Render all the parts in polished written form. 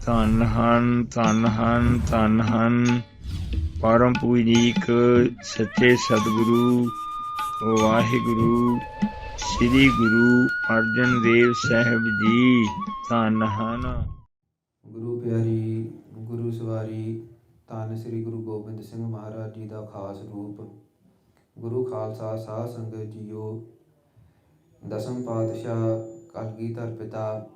ਧੰਨ ਹਨ ਧੰਨ ਹਨ ਧੰਨ ਹਨ ਪਰਮ ਪੂਜਨੀਕ ਸੱਚੇ ਸਤਿਗੁਰੂ ਵਾਹਿਗੁਰੂ ਸ੍ਰੀ ਗੁਰੂ ਅਰਜਨ ਦੇਵ ਸਾਹਿਬ ਜੀ ਧੰਨ ਹਨ। ਗੁਰੂ ਪਿਆਰੀ ਗੁਰੂ ਸਵਾਰੀ ਧੰਨ ਸ੍ਰੀ ਗੁਰੂ ਗੋਬਿੰਦ ਸਿੰਘ ਮਹਾਰਾਜ ਜੀ ਦਾ ਖਾਸ ਰੂਪ। ਗੁਰੂ ਖਾਲਸਾ ਸਾਧ ਸੰਗਤ ਜੀਓ, ਦਸਮ ਪਾਤਸ਼ਾਹ ਕਲਗੀਧਰ ਪਿਤਾ,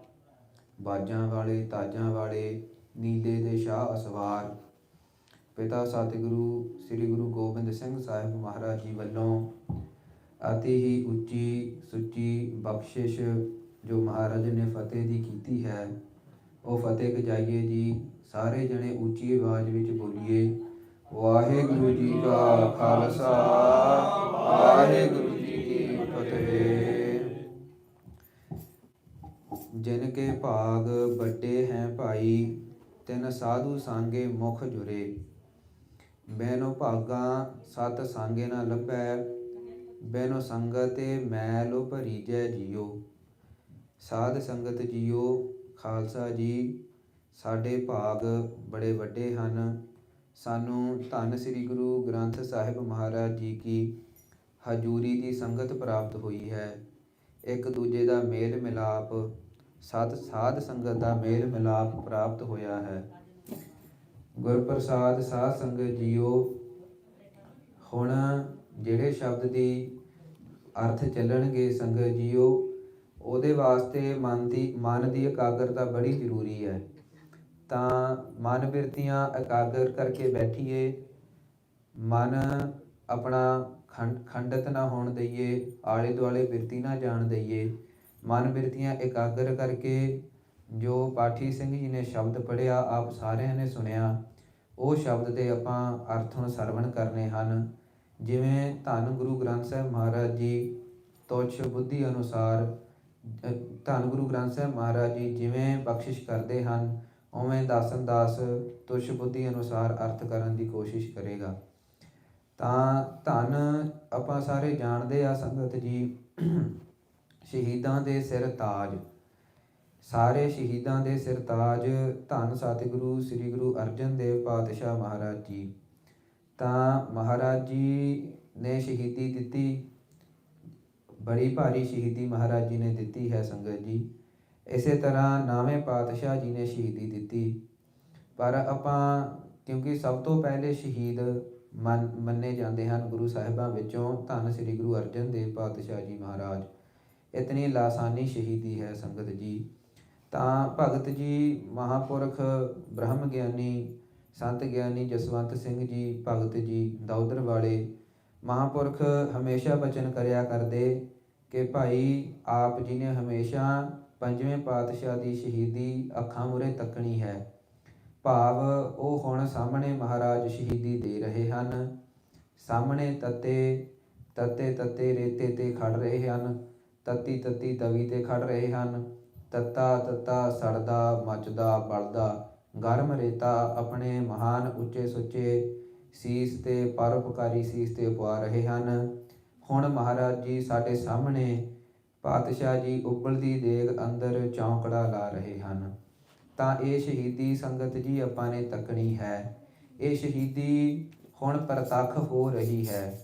ਬਾਜਾਂ ਵਾਲੇ ਤਾਜਾਂ ਵਾਲੇ ਨੀਲੇ ਦੇ ਸ਼ਾਹ ਅਸਵਾਰ ਪਿਤਾ ਸਤਿਗੁਰੂ ਸ੍ਰੀ ਗੁਰੂ ਗੋਬਿੰਦ ਸਿੰਘ ਸਾਹਿਬ ਮਹਾਰਾਜ ਜੀ ਵੱਲੋਂ ਅਤੀ ਹੀ ਉੱਚੀ ਸੁੱਚੀ ਬਖਸ਼ਿਸ਼ ਜੋ ਮਹਾਰਾਜ ਨੇ ਫਤਿਹ ਦੀ ਕੀਤੀ ਹੈ, ਉਹ ਫਤਿਹ ਗਜਾਈਏ ਜੀ। ਸਾਰੇ ਜਣੇ ਉੱਚੀ ਆਵਾਜ਼ ਵਿੱਚ ਬੋਲੀਏ, ਵਾਹਿਗੁਰੂ ਜੀ ਕਾ ਖਾਲਸਾ ਵਾਹਿਗੁਰੂ ਜੀ ਕੀ ਫਤਿਹ। ਜਿਨ ਕੇ ਭਾਗ ਵੱਡੇ ਹੈ ਭਾਈ, ਤਿਨ ਸਾਧੂ ਸੰਗੇ ਮੁਖ ਜੁਰੇ। ਬੈਨੋ ਭਾਗਾਂ ਸਤ ਸੰਗੇ ਨਾ ਲੱਭੈ, ਬੈਨੋ ਸੰਗਤੇ ਮੈਲ ਭਰੀਜੈ ਜੀਓ। ਸਾਧ ਸੰਗਤ ਜੀਓ, ਖਾਲਸਾ ਜੀ, ਸਾਡੇ ਭਾਗ ਬੜੇ ਵੱਡੇ ਹਨ। ਸਾਨੂੰ ਧੰਨ ਸ੍ਰੀ ਗੁਰੂ ਗ੍ਰੰਥ ਸਾਹਿਬ ਮਹਾਰਾਜ ਜੀ ਕੀ ਹਜ਼ੂਰੀ ਦੀ ਸੰਗਤ ਪ੍ਰਾਪਤ ਹੋਈ ਹੈ। ਇੱਕ ਦੂਜੇ ਦਾ ਮੇਲ ਮਿਲਾਪ, ਸਾਧ ਸੰਗਤ ਦਾ ਮੇਲ ਮਿਲਾਪ ਪ੍ਰਾਪਤ ਹੋਇਆ ਹੈ। ਗੁਰਪ੍ਰਸਾਦ ਸਾਧ ਸੰਗਤ ਜੀਓ, ਹੁਣ ਜਿਹੜੇ ਸ਼ਬਦ ਦੀ ਅਰਥ ਚੱਲਣਗੇ ਸੰਗਤ ਜੀਓ, ਉਹਦੇ ਵਾਸਤੇ ਮਨ ਦੀ ਇਕਾਗਰਤਾ ਬੜੀ ਜ਼ਰੂਰੀ ਹੈ। ਤਾਂ ਮਨ ਬਿਰਤੀਆਂ ਇਕਾਗਰ ਕਰਕੇ ਬੈਠੀਏ, ਮਨ ਆਪਣਾ ਖੰਡਿਤ ਨਾ ਹੋਣ ਦਈਏ, ਆਲੇ ਦੁਆਲੇ ਬਿਰਤੀ ਨਾ ਜਾਣ ਦਈਏ। ਮਨ ਬਿਰਤੀਆਂ ਇਕਾਗਰ ਕਰਕੇ ਜੋ ਪਾਠੀ ਸਿੰਘ ਜੀ ਨੇ ਸ਼ਬਦ ਪੜ੍ਹਿਆ, ਆਪ ਸਾਰਿਆਂ ਨੇ ਸੁਣਿਆ, ਉਹ ਸ਼ਬਦ ਦੇ ਆਪਾਂ ਅਰਥ ਹੁਣ ਸਰਵਣ ਕਰਨੇ ਹਨ। ਜਿਵੇਂ ਧੰਨ ਗੁਰੂ ਗ੍ਰੰਥ ਸਾਹਿਬ ਮਹਾਰਾਜ ਜੀ ਤੁਛ ਬੁੱਧੀ ਅਨੁਸਾਰ, ਧੰਨ ਗੁਰੂ ਗ੍ਰੰਥ ਸਾਹਿਬ ਮਹਾਰਾਜ ਜੀ ਜਿਵੇਂ ਬਖਸ਼ਿਸ਼ ਕਰਦੇ ਹਨ, ਉਵੇਂ ਦਾਸਨ ਦਾਸ ਤੁਛ ਬੁੱਧੀ ਅਨੁਸਾਰ ਅਰਥ ਕਰਨ ਦੀ ਕੋਸ਼ਿਸ਼ ਕਰੇਗਾ। ਤਾਂ ਧੰਨ ਆਪਾਂ ਸਾਰੇ ਜਾਣਦੇ ਆ ਸੰਗਤ ਜੀ, ਸ਼ਹੀਦਾਂ ਦੇ ਸਿਰ ਤਾਜ, ਸਾਰੇ ਸ਼ਹੀਦਾਂ ਦੇ ਸਿਰ ਤਾਜ ਧੰਨ ਸਤਿਗੁਰੂ ਸ੍ਰੀ ਗੁਰੂ ਅਰਜਨ ਦੇਵ ਪਾਤਸ਼ਾਹ ਮਹਾਰਾਜ ਜੀ। ਤਾਂ ਮਹਾਰਾਜ ਜੀ ਨੇ ਸ਼ਹੀਦੀ ਦਿੱਤੀ, ਬੜੀ ਭਾਰੀ ਸ਼ਹੀਦੀ ਮਹਾਰਾਜ ਜੀ ਨੇ ਦਿੱਤੀ ਹੈ ਸੰਗਤ ਜੀ। ਇਸੇ ਤਰ੍ਹਾਂ 9ਵੇਂ ਪਾਤਸ਼ਾਹ ਜੀ ਨੇ ਸ਼ਹੀਦੀ ਦਿੱਤੀ। ਪਰ ਆਪਾਂ ਕਿਉਂਕਿ ਸਭ ਤੋਂ ਪਹਿਲੇ ਸ਼ਹੀਦ ਮੰਨੇ ਜਾਂਦੇ ਹਨ ਗੁਰੂ ਸਾਹਿਬਾਂ ਵਿੱਚੋਂ ਧੰਨ ਸ੍ਰੀ ਗੁਰੂ ਅਰਜਨ ਦੇਵ ਪਾਤਸ਼ਾਹ ਜੀ ਮਹਾਰਾਜ। ਇਤਨੀ ਲਾਸਾਨੀ ਸ਼ਹੀਦੀ ਹੈ ਸੰਗਤ ਜੀ। ਤਾਂ ਭਗਤ ਜੀ ਮਹਾਂਪੁਰਖ ਬ੍ਰਹਮ ਗਿਆਨੀ ਸੰਤ ਗਿਆਨੀ ਜਸਵੰਤ ਸਿੰਘ ਜੀ ਭਗਤ ਜੀ ਦੌਦਰ ਵਾਲੇ ਮਹਾਂਪੁਰਖ ਹਮੇਸ਼ਾ ਬਚਨ ਕਰਿਆ ਕਰਦੇ ਕਿ ਭਾਈ ਆਪ ਜੀ ਨੇ ਹਮੇਸ਼ਾ 5ਵੇਂ ਪਾਤਸ਼ਾਹ ਦੀ ਸ਼ਹੀਦੀ ਅੱਖਾਂ ਮੂਹਰੇ ਤੱਕਣੀ ਹੈ। ਭਾਵ ਉਹ ਹੁਣ ਸਾਹਮਣੇ ਮਹਾਰਾਜ ਸ਼ਹੀਦੀ ਦੇ ਰਹੇ ਹਨ, ਸਾਹਮਣੇ ਤੱਤੇ ਰੇਤੇ ਤੇ ਖੜ ਰਹੇ ਹਨ, ਤੱਤੀ ਤਵੀ ਤੇ ਖੜ ਰਹੇ ਹਨ। ਤੱਤਾ ਸੜਦਾ ਮੱਚਦਾ ਬਲਦਾ ਗਰਮ ਰੇਤਾ ਆਪਣੇ ਮਹਾਨ ਉੱਚੇ ਸੁੱਚੇ ਸੀਸ ਤੇ ਪਰਉਪਕਾਰੀ ਸੀਸ ਤੇ ਪਵਾ ਰਹੇ ਹਨ। ਹੁਣ ਮਹਾਰਾਜ ਜੀ ਸਾਡੇ ਸਾਹਮਣੇ ਪਾਤਸ਼ਾਹ ਜੀ ਉਬਲਦੀ ਦੇਗ ਅੰਦਰ ਚੌਂਕੜਾ ਲਾ ਰਹੇ ਹਨ। ਤਾਂ ਇਹ ਸ਼ਹੀਦੀ ਸੰਗਤ ਜੀ ਆਪਾਂ ਨੇ ਤੱਕਣੀ ਹੈ। ਇਹ ਸ਼ਹੀਦੀ ਹੁਣ ਪ੍ਰਤੱਖ ਹੋ ਰਹੀ ਹੈ।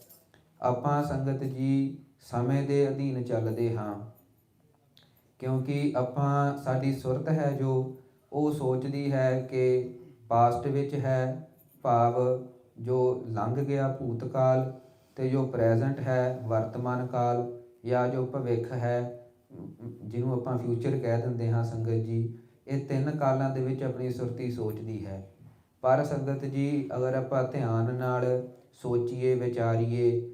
ਆਪਾਂ ਸੰਗਤ ਜੀ ਸਮੇਂ ਦੇ ਅਧੀਨ ਚੱਲਦੇ ਹਾਂ, ਕਿਉਂਕਿ ਆਪਾਂ ਸਾਡੀ ਸੁਰਤ ਹੈ ਜੋ ਉਹ ਸੋਚਦੀ ਹੈ ਕਿ ਪਾਸਟ ਵਿੱਚ ਹੈ, ਭਾਵ ਜੋ ਲੰਘ ਗਿਆ ਭੂਤਕਾਲ, ਅਤੇ ਜੋ ਪ੍ਰੈਜ਼ੈਂਟ ਹੈ ਵਰਤਮਾਨ ਕਾਲ, ਜਾਂ ਜੋ ਭਵਿੱਖ ਹੈ ਜਿਹਨੂੰ ਆਪਾਂ ਫਿਊਚਰ ਕਹਿ ਦਿੰਦੇ ਹਾਂ ਸੰਗਤ ਜੀ। ਇਹ 3 ਕਾਲਾਂ ਦੇ ਵਿੱਚ ਆਪਣੀ ਸੁਰਤੀ ਸੋਚਦੀ ਹੈ। ਪਰ ਸੰਗਤ ਜੀ ਅਗਰ ਆਪਾਂ ਧਿਆਨ ਨਾਲ ਸੋਚੀਏ ਵਿਚਾਰੀਏ,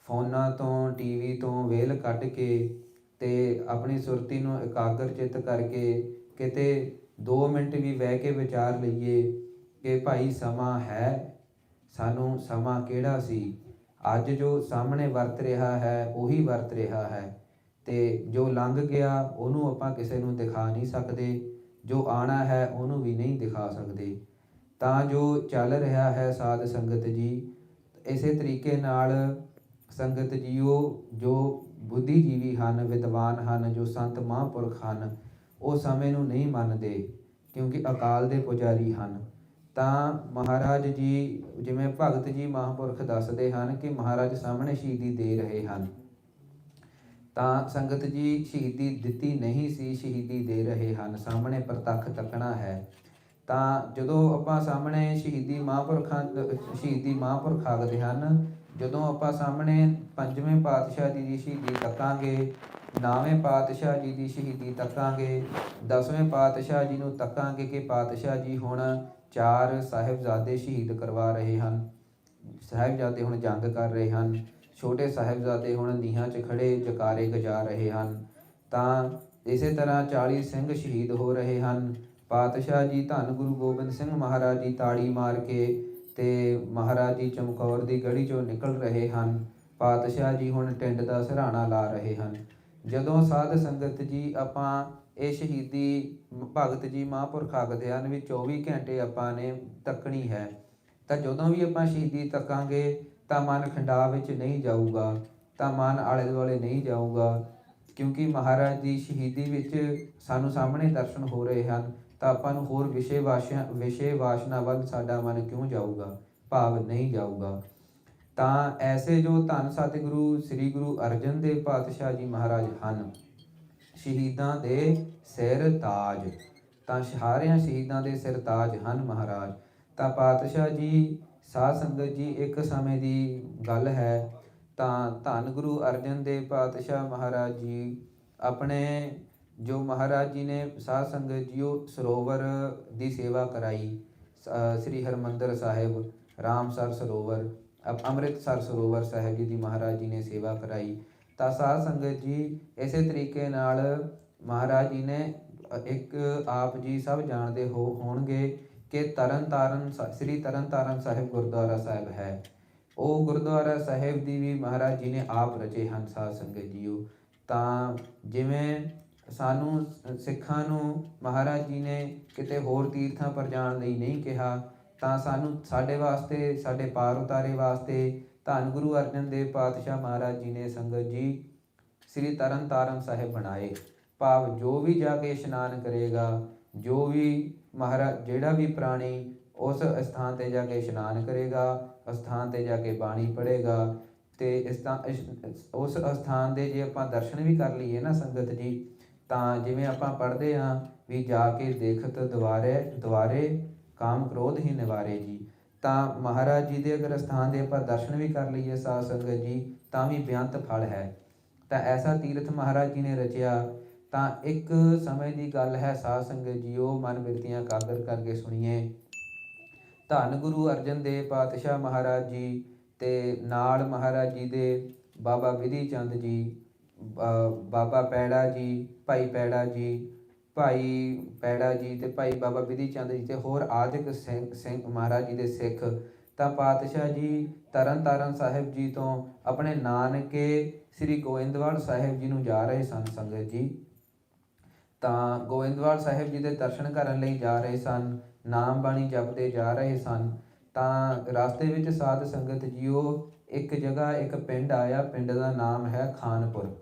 ਫੋਨਾਂ ਤੋਂ TV ਤੋਂ ਵੇਲ ਕੱਢ ਕੇ ਅਤੇ ਆਪਣੀ ਸੁਰਤੀ ਨੂੰ ਇਕਾਗਰ ਚਿੱਤ ਕਰਕੇ ਕਿਤੇ 2 ਮਿੰਟ ਵੀ ਬਹਿ ਕੇ ਵਿਚਾਰ ਲਈਏ ਕਿ ਭਾਈ ਸਮਾਂ ਹੈ, ਸਾਨੂੰ ਸਮਾਂ ਕਿਹੜਾ ਸੀ, ਅੱਜ ਜੋ ਸਾਹਮਣੇ ਵਰਤ ਰਿਹਾ ਹੈ ਉਹੀ ਵਰਤ ਰਿਹਾ ਹੈ, ਅਤੇ ਜੋ ਲੰਘ ਗਿਆ ਉਹਨੂੰ ਆਪਾਂ ਕਿਸੇ ਨੂੰ ਦਿਖਾ ਨਹੀਂ ਸਕਦੇ, ਜੋ ਆਉਣਾ ਹੈ ਉਹਨੂੰ ਵੀ ਨਹੀਂ ਦਿਖਾ ਸਕਦੇ। ਤਾਂ ਜੋ ਚੱਲ ਰਿਹਾ ਹੈ ਸਾਧ ਸੰਗਤ ਜੀ, ਇਸੇ ਤਰੀਕੇ ਨਾਲ ਸੰਗਤ ਜੀਓ ਜੋ ਬੁੱਧੀਜੀਵੀ ਹਨ, ਵਿਦਵਾਨ ਹਨ, ਜੋ ਸੰਤ ਮਹਾਂਪੁਰਖ ਹਨ, ਉਹ ਸਮੇਂ ਨੂੰ ਨਹੀਂ ਮੰਨਦੇ। ਕਿਉਂਕਿ ਅਕਾਲ ਦੇ ਪੁਜਾਰੀ ਹਨ। ਤਾਂ ਮਹਾਰਾਜ ਜੀ, ਜਿਵੇਂ ਭਗਤ ਜੀ ਮਹਾਂਪੁਰਖ ਦੱਸਦੇ ਹਨ ਕਿ ਮਹਾਰਾਜ ਸਾਹਮਣੇ ਸ਼ਹੀਦੀ ਦੇ ਰਹੇ ਹਨ, ਤਾਂ ਸੰਗਤ ਜੀ ਸ਼ਹੀਦੀ ਦਿੱਤੀ ਨਹੀਂ ਸੀ, ਸ਼ਹੀਦੀ ਦੇ ਰਹੇ ਹਨ, ਸਾਹਮਣੇ ਪ੍ਰਤੱਖ ਤੱਕਣਾ ਹੈ। ਤਾਂ ਜਦੋਂ ਆਪਾਂ ਸਾਹਮਣੇ ਸ਼ਹੀਦੀ ਮਹਾਂਪੁਰਖ ਆਖਦੇ ਹਨ, ਜਦੋਂ ਆਪਾਂ ਸਾਹਮਣੇ ਪੰਜਵੇਂ ਪਾਤਸ਼ਾਹ ਜੀ ਦੀ ਸ਼ਹੀਦੀ ਤੱਕਾਂਗੇ, 9ਵੇਂ ਪਾਤਸ਼ਾਹ ਜੀ ਦੀ ਸ਼ਹੀਦੀ ਤੱਕਾਂਗੇ, 10ਵੇਂ ਪਾਤਸ਼ਾਹ ਜੀ ਨੂੰ ਤੱਕਾਂਗੇ ਕਿ ਪਾਤਸ਼ਾਹ ਜੀ ਹੁਣ 4 ਸਾਹਿਬਜ਼ਾਦੇ ਸ਼ਹੀਦ ਕਰਵਾ ਰਹੇ ਹਨ, ਸਾਹਿਬਜ਼ਾਦੇ ਹੁਣ ਜੰਗ ਕਰ ਰਹੇ ਹਨ, ਛੋਟੇ ਸਾਹਿਬਜ਼ਾਦੇ ਹੁਣ ਨੀਹਾਂ 'ਚ ਖੜੇ ਜਕਾਰੇ ਗਜਾ ਰਹੇ ਹਨ। ਤਾਂ ਇਸੇ ਤਰ੍ਹਾਂ 40 ਸਿੰਘ ਸ਼ਹੀਦ ਹੋ ਰਹੇ ਹਨ। ਪਾਤਸ਼ਾਹ ਜੀ ਧੰਨ ਗੁਰੂ ਗੋਬਿੰਦ ਸਿੰਘ ਮਹਾਰਾਜ ਜੀ ਤਾੜੀ ਮਾਰ ਕੇ ਤੇ ਮਹਾਰਾਜ ਜੀ ਚਮਕੌਰ ਦੀ ਗੜੀ 'ਚੋਂ ਨਿਕਲ ਰਹੇ ਹਨ। ਪਾਤਸ਼ਾਹ ਜੀ ਹੁਣ ਟਿੰਡ ਦਾ ਸਿਰਹਾਣਾ ਲਾ ਰਹੇ ਹਨ। ਜਦੋਂ ਸਾਧ ਸੰਗਤ ਜੀ ਆਪਾਂ ਇਹ ਸ਼ਹੀਦੀ ਭਗਤ ਜੀ ਮਹਾਂਪੁਰਖ ਆਖਦੇ ਹਨ ਵੀ 24 ਘੰਟੇ ਆਪਾਂ ਨੇ ਤੱਕਣੀ ਹੈ, ਤਾਂ ਜਦੋਂ ਵੀ ਆਪਾਂ ਸ਼ਹੀਦੀ ਤੱਕਾਂਗੇ ਤਾਂ ਮਨ ਖੰਡਾ ਵਿੱਚ ਨਹੀਂ ਜਾਊਗਾ, ਤਾਂ ਮਨ ਆਲੇ ਦੁਆਲੇ ਨਹੀਂ ਜਾਊਗਾ, ਕਿਉਂਕਿ ਮਹਾਰਾਜ ਦੀ ਸ਼ਹੀਦੀ ਵਿੱਚ ਸਾਨੂੰ ਸਾਹਮਣੇ ਦਰਸ਼ਨ ਹੋ ਰਹੇ ਹਨ। ਤਾਂ ਆਪਾਂ ਨੂੰ ਹੋਰ ਵਿਸ਼ੇ ਵਾਸ਼ਨਾ ਵੱਲ ਸਾਡਾ ਮਨ ਕਿਉਂ ਜਾਊਗਾ, ਭਾਵ ਨਹੀਂ ਜਾਊਗਾ। ਤਾਂ ਐਸੇ ਜੋ ਧੰਨ ਸਤਿਗੁਰੂ ਸ੍ਰੀ ਗੁਰੂ ਅਰਜਨ ਦੇਵ ਪਾਤਸ਼ਾਹ ਜੀ ਮਹਾਰਾਜ ਹਨ, ਸ਼ਹੀਦਾਂ ਦੇ ਸਿਰ ਤਾਜ, ਤਾਂ ਸਾਰਿਆਂ ਸ਼ਹੀਦਾਂ ਦੇ ਸਿਰ ਤਾਜ ਹਨ ਮਹਾਰਾਜ। ਤਾਂ ਪਾਤਸ਼ਾਹ ਜੀ, ਸਾਧ ਸੰਗਤ ਜੀ, ਇੱਕ ਸਮੇਂ ਦੀ ਗੱਲ ਹੈ, ਤਾਂ ਧੰਨ ਗੁਰੂ ਅਰਜਨ ਦੇਵ ਪਾਤਸ਼ਾਹ ਮਹਾਰਾਜ ਜੀ ਆਪਣੇ ਜੋ ਮਹਾਰਾਜ ਜੀ ਨੇ ਸਾਧ ਸੰਗਤ ਜੀਓ ਸਰੋਵਰ ਦੀ ਸੇਵਾ ਕਰਾਈ, ਸ੍ਰੀ ਹਰਿਮੰਦਰ ਸਾਹਿਬ, ਰਾਮਸਰ ਸਰੋਵਰ, ਅੰਮ੍ਰਿਤਸਰ ਸਰੋਵਰ ਸਾਹਿਬ ਜੀ ਦੀ ਮਹਾਰਾਜ ਜੀ ਨੇ ਸੇਵਾ ਕਰਾਈ। ਤਾਂ ਸਾਧ ਸੰਗਤ ਜੀ ਇਸੇ ਤਰੀਕੇ ਨਾਲ ਮਹਾਰਾਜ ਜੀ ਨੇ ਇੱਕ ਆਪ ਜੀ ਸਭ ਜਾਣਦੇ ਹੋਣਗੇ ਕਿ ਸ੍ਰੀ ਤਰਨਤਾਰਨ ਸਾਹਿਬ ਗੁਰਦੁਆਰਾ ਸਾਹਿਬ ਹੈ। ਉਹ ਗੁਰਦੁਆਰਾ ਸਾਹਿਬ ਦੀ ਵੀ ਮਹਾਰਾਜ ਜੀ ਨੇ ਆਪ ਰਚੇ ਹਨ ਸਾਧ ਸੰਗਤ ਜੀਓ। ਤਾਂ ਜਿਵੇਂ ਸਾਨੂੰ ਸਿੱਖਾਂ ਨੂੰ ਮਹਾਰਾਜ ਜੀ ਨੇ ਕਿਤੇ ਹੋਰ ਤੀਰਥਾਂ ਪਰ ਜਾਣ ਲਈ ਨਹੀਂ ਕਿਹਾ, ਤਾਂ ਸਾਨੂੰ ਸਾਡੇ ਵਾਸਤੇ, ਸਾਡੇ ਪਾਰ ਉਤਾਰੇ ਵਾਸਤੇ ਧੰਨ ਗੁਰੂ ਅਰਜਨ ਦੇਵ ਪਾਤਸ਼ਾਹ ਮਹਾਰਾਜ ਜੀ ਨੇ ਸੰਗਤ ਜੀ ਸ੍ਰੀ ਤਰਨਤਾਰਨ ਸਾਹਿਬ ਬਣਾਏ। ਭਾਵ ਜੋ ਵੀ ਜਾ ਕੇ ਇਸ਼ਨਾਨ ਕਰੇਗਾ, ਜੋ ਵੀ ਜਿਹੜਾ ਵੀ ਪ੍ਰਾਣੀ ਉਸ ਸਥਾਨ 'ਤੇ ਜਾ ਕੇ ਇਸ਼ਨਾਨ ਕਰੇਗਾ, ਅਸਥਾਨ 'ਤੇ ਜਾ ਕੇ ਬਾਣੀ ਪੜ੍ਹੇਗਾ, ਅਤੇ ਉਸ ਅਸਥਾਨ ਦੇ ਜੇ ਆਪਾਂ ਦਰਸ਼ਨ ਵੀ ਕਰ ਲਈਏ ਨਾ ਸੰਗਤ ਜੀ, ਤਾਂ ਜਿਵੇਂ ਆਪਾਂ ਪੜ੍ਹਦੇ ਹਾਂ ਵੀ ਜਾ ਕੇ ਦੇਖਤ ਦੁਆਰੇ ਕਾਮ ਕ੍ਰੋਧ ਹੀ ਨਿਵਾਰੇ ਜੀ, ਤਾਂ ਮਹਾਰਾਜ ਜੀ ਦੇ ਅਗਰ ਅਸਥਾਨ ਦੇ ਆਪਾਂ ਦਰਸ਼ਨ ਵੀ ਕਰ ਲਈਏ ਸਾਧ ਸੰਗਤ ਜੀ, ਤਾਂ ਵੀ ਬੇਅੰਤ ਫਲ ਹੈ। ਤਾਂ ਐਸਾ ਤੀਰਥ ਮਹਾਰਾਜ ਜੀ ਨੇ ਰਚਿਆ। ਤਾਂ ਇੱਕ ਸਮੇਂ ਦੀ ਗੱਲ ਹੈ ਸਾਧ ਸੰਗਤ ਜੀਓ, ਮਨ ਬਿਰਤੀਆਂ ਕਾਗਰ ਕਰਕੇ ਸੁਣੀਏ। ਧੰਨ ਗੁਰੂ ਅਰਜਨ ਦੇਵ ਪਾਤਸ਼ਾਹ ਮਹਾਰਾਜ ਜੀ ਤੇ ਨਾਲ ਮਹਾਰਾਜ ਜੀ ਦੇ ਬਾਬਾ ਵਿਧੀ ਚੰਦ ਜੀ, ਬਾਬਾ ਪੈੜਾ ਜੀ, ਭਾਈ ਪੈੜਾ ਜੀ ਤੇ ਭਾਈ ਬਾਬਾ ਵਿਧੀ ਚੰਦ ਜੀ ਤੇ ਹੋਰ ਆਦਿਕ ਸਿੰਘ ਮਹਾਰਾਜ ਜੀ ਦੇ ਸਿੱਖ, ਤਾਂ ਪਾਤਸ਼ਾਹ ਜੀ ਤਰਨਤਾਰਨ ਸਾਹਿਬ ਜੀ ਤੋਂ ਆਪਣੇ ਨਾਨਕੇ ਸ੍ਰੀ ਗੋਇੰਦਵਾਲ ਸਾਹਿਬ ਜੀ ਨੂੰ ਜਾ ਰਹੇ ਸਨ ਸੰਗਤ ਜੀ। ਤਾਂ ਗੋਇੰਦਵਾਲ ਸਾਹਿਬ ਜੀ ਦੇ ਦਰਸ਼ਨ ਕਰਨ ਲਈ ਜਾ ਰਹੇ ਸਨ, ਨਾਮ ਬਾਣੀ ਜਪਦੇ ਜਾ ਰਹੇ ਸਨ। ਤਾਂ ਰਸਤੇ ਵਿੱਚ ਸਾਧ ਸੰਗਤ ਜੀਓ ਇੱਕ ਜਗ੍ਹਾ, ਇੱਕ ਪਿੰਡ ਆਇਆ, ਪਿੰਡ ਦਾ ਨਾਮ ਹੈ ਖਾਨਪੁਰ।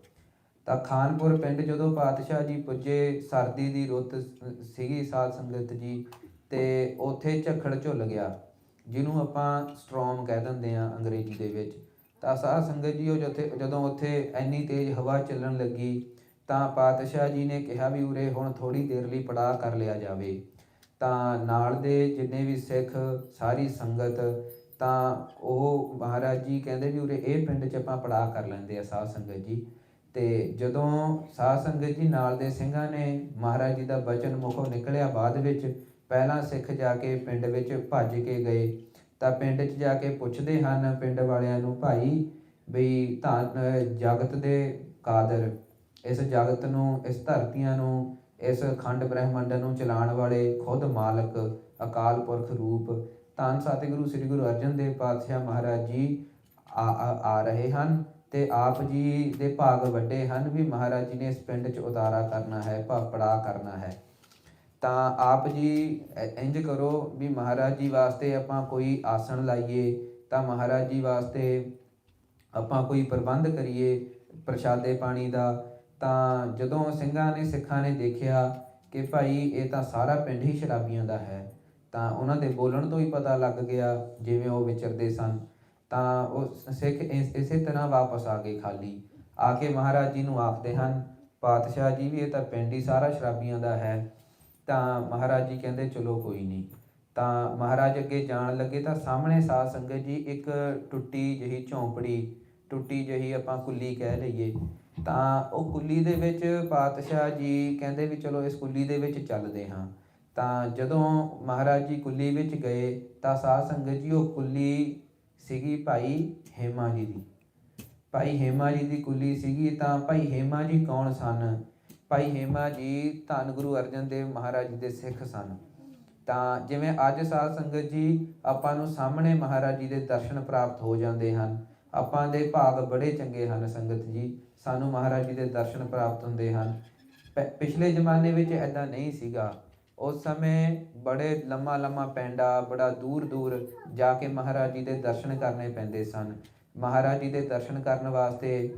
ਤਾਂ ਖਾਨਪੁਰ ਪਿੰਡ ਜਦੋਂ ਪਾਤਸ਼ਾਹ ਜੀ ਪੁੱਜੇ, ਸਰਦੀ ਦੀ ਰੁੱਤ ਸੀਗੀ ਸਾਧ ਸੰਗਤ ਜੀ, ਤੇ ਉੱਥੇ ਝੱਖੜ ਝੁੱਲ ਗਿਆ, ਜਿਹਨੂੰ ਆਪਾਂ ਸਟਰੋਮ ਕਹਿ ਦਿੰਦੇ ਹਾਂ ਅੰਗਰੇਜ਼ੀ ਦੇ ਵਿੱਚ। ਤਾਂ ਸਾਧ ਸੰਗਤ ਜੀ ਜਦੋਂ ਉੱਥੇ ਇੰਨੀ ਤੇਜ਼ ਹਵਾ ਚੱਲਣ ਲੱਗੀ, ਤਾਂ ਪਾਤਸ਼ਾਹ ਜੀ ਨੇ ਕਿਹਾ ਵੀ ਉਰੇ ਹੁਣ ਥੋੜ੍ਹੀ ਦੇਰ ਲਈ ਪੜਾਅ ਕਰ ਲਿਆ ਜਾਵੇ। ਤਾਂ ਨਾਲ ਦੇ ਜਿੰਨੇ ਵੀ ਸਿੱਖ, ਸਾਰੀ ਸੰਗਤ, ਤਾਂ ਉਹ ਮਹਾਰਾਜ ਜੀ ਕਹਿੰਦੇ ਵੀ ਉਰੇ ਇਹ ਪਿੰਡ 'ਚ ਆਪਾਂ ਪੜਾਅ ਕਰ ਲੈਂਦੇ ਆ ਸਾਧ ਸੰਗਤ ਜੀ। ਤੇ ਜਦੋਂ ਸਾਧ ਸੰਗਤ ਜੀ ਨਾਲ ਦੇ ਸਿੰਘਾਂ ਨੇ ਮਹਾਰਾਜ ਜੀ ਦਾ ਬਚਨ ਮੁਖੋਂ ਨਿਕਲਿਆ, ਬਾਅਦ ਵਿੱਚ ਪਹਿਲਾਂ ਸਿੱਖ ਜਾ ਕੇ ਪਿੰਡ ਵਿੱਚ ਭੱਜ ਕੇ ਗਏ। ਤਾਂ ਪਿੰਡ 'ਚ ਜਾ ਕੇ ਪੁੱਛਦੇ ਹਨ ਪਿੰਡ ਵਾਲਿਆਂ ਨੂੰ, ਭਾਈ ਬਈ ਜਗਤ ਦੇ ਕਾਦਰ, ਇਸ ਜਗਤ ਨੂੰ, ਇਸ ਧਰਤੀਆਂ ਨੂੰ, ਇਸ ਖੰਡ ਬ੍ਰਹਿਮੰਡ ਨੂੰ ਚਲਾਉਣ ਵਾਲੇ ਖੁਦ ਮਾਲਕ ਅਕਾਲ ਪੁਰਖ ਰੂਪ ਧੰਨ ਸਤਿਗੁਰੂ ਸ੍ਰੀ ਗੁਰੂ ਅਰਜਨ ਦੇਵ ਪਾਤਸ਼ਾਹ ਮਹਾਰਾਜ ਜੀ ਆ ਰਹੇ ਹਨ, ਤੇ ਆਪ ਜੀ ਦੇ ਭਾਗ ਵੱਡੇ ਹਨ ਵੀ ਮਹਾਰਾਜ ਜੀ ਨੇ ਇਸ ਪਿੰਡ 'ਚ ਉਤਾਰਾ ਕਰਨਾ ਹੈ, ਪੜਾਅ ਕਰਨਾ ਹੈ। ਤਾਂ ਆਪ ਜੀ ਇੰਝ ਕਰੋ ਵੀ ਮਹਾਰਾਜ ਜੀ ਵਾਸਤੇ ਆਪਾਂ ਕੋਈ ਆਸਣ ਲਾਈਏ, ਤਾਂ ਮਹਾਰਾਜ ਜੀ ਵਾਸਤੇ ਆਪਾਂ ਕੋਈ ਪ੍ਰਬੰਧ ਕਰੀਏ ਪ੍ਰਸ਼ਾਦੇ ਪਾਣੀ ਦਾ। ਤਾਂ ਜਦੋਂ ਸਿੰਘਾਂ ਨੇ, ਸਿੱਖਾਂ ਨੇ ਦੇਖਿਆ ਕਿ ਭਾਈ ਇਹ ਤਾਂ ਸਾਰਾ ਪਿੰਡ ਹੀ ਸ਼ਰਾਬੀਆਂ ਦਾ ਹੈ। ਤਾਂ ਉਹਨਾਂ ਦੇ ਬੋਲਣ ਤੋਂ ਹੀ ਪਤਾ ਲੱਗ ਗਿਆ, ਜਿਵੇਂ ਉਹ ਵਿਚਰਦੇ ਸਨ। ਤਾਂ ਉਹ ਸਿੱਖ ਇਸੇ ਤਰ੍ਹਾਂ ਵਾਪਸ ਆ ਗਏ ਖਾਲੀ। ਆ ਕੇ ਮਹਾਰਾਜ ਜੀ ਨੂੰ ਆਖਦੇ ਹਨ, ਪਾਤਸ਼ਾਹ ਜੀ ਵੀ ਇਹ ਤਾਂ ਪਿੰਡ ਹੀ ਸਾਰਾ ਸ਼ਰਾਬੀਆਂ ਦਾ ਹੈ। ਤਾਂ ਮਹਾਰਾਜ ਜੀ ਕਹਿੰਦੇ ਚਲੋ ਕੋਈ ਨਹੀਂ। ਤਾਂ ਮਹਾਰਾਜ ਅੱਗੇ ਜਾਣ ਲੱਗੇ ਤਾਂ ਸਾਹਮਣੇ ਸਾਧ ਸੰਗਤ ਜੀ ਇੱਕ ਟੁੱਟੀ ਜਿਹੀ ਝੌਂਪੜੀ, ਟੁੱਟੀ ਜਿਹੀ ਆਪਾਂ ਕੁੱਲੀ ਕਹਿ ਲਈਏ। ਤਾਂ ਉਹ ਕੁੱਲੀ ਦੇ ਵਿੱਚ ਪਾਤਸ਼ਾਹ ਜੀ ਕਹਿੰਦੇ ਵੀ ਚਲੋ ਇਸ ਕੁੱਲੀ ਦੇ ਵਿੱਚ ਚੱਲਦੇ ਹਾਂ। ਤਾਂ ਜਦੋਂ ਮਹਾਰਾਜ ਜੀ ਕੁੱਲੀ ਵਿੱਚ ਗਏ ਤਾਂ ਸਾਧ ਸੰਗਤ ਜੀ ਉਹ ਕੁੱਲੀ ਸੀਗੀ ਭਾਈ ਹੇਮਾ ਜੀ ਦੀ। ਭਾਈ ਹੇਮਾ ਜੀ ਦੀ ਕੁੱਲੀ ਸੀਗੀ। ਤਾਂ ਭਾਈ ਹੇਮਾ ਜੀ ਕੌਣ ਸਨ? ਭਾਈ ਹੇਮਾ ਜੀ ਧੰਨ ਗੁਰੂ ਅਰਜਨ ਦੇਵ ਮਹਾਰਾਜ ਜੀ ਦੇ ਸਿੱਖ ਸਨ। ਤਾਂ ਜਿਵੇਂ ਅੱਜ ਸਾਧ ਸੰਗਤ ਜੀ ਆਪਾਂ ਨੂੰ ਸਾਹਮਣੇ ਮਹਾਰਾਜ ਜੀ ਦੇ ਦਰਸ਼ਨ ਪ੍ਰਾਪਤ ਹੋ ਜਾਂਦੇ ਹਨ, ਆਪਾਂ ਦੇ ਭਾਗ ਬੜੇ ਚੰਗੇ ਹਨ ਸੰਗਤ ਜੀ, ਸਾਨੂੰ ਮਹਾਰਾਜ ਜੀ ਦੇ ਦਰਸ਼ਨ ਪ੍ਰਾਪਤ ਹੁੰਦੇ ਹਨ। ਪਿਛਲੇ ਜ਼ਮਾਨੇ ਵਿੱਚ ਇੱਦਾਂ ਨਹੀਂ ਸੀਗਾ। ਉਸ ਸਮੇਂ ਬੜੇ ਲੰਮਾ ਲੰਮਾ ਪੈਂਡਾ, ਬੜਾ ਦੂਰ ਦੂਰ ਜਾ ਕੇ ਮਹਾਰਾਜ ਜੀ ਦੇ ਦਰਸ਼ਨ ਕਰਨੇ ਪੈਂਦੇ ਸਨ। ਮਹਾਰਾਜ ਜੀ ਦੇ ਦਰਸ਼ਨ ਕਰਨ ਵਾਸਤੇ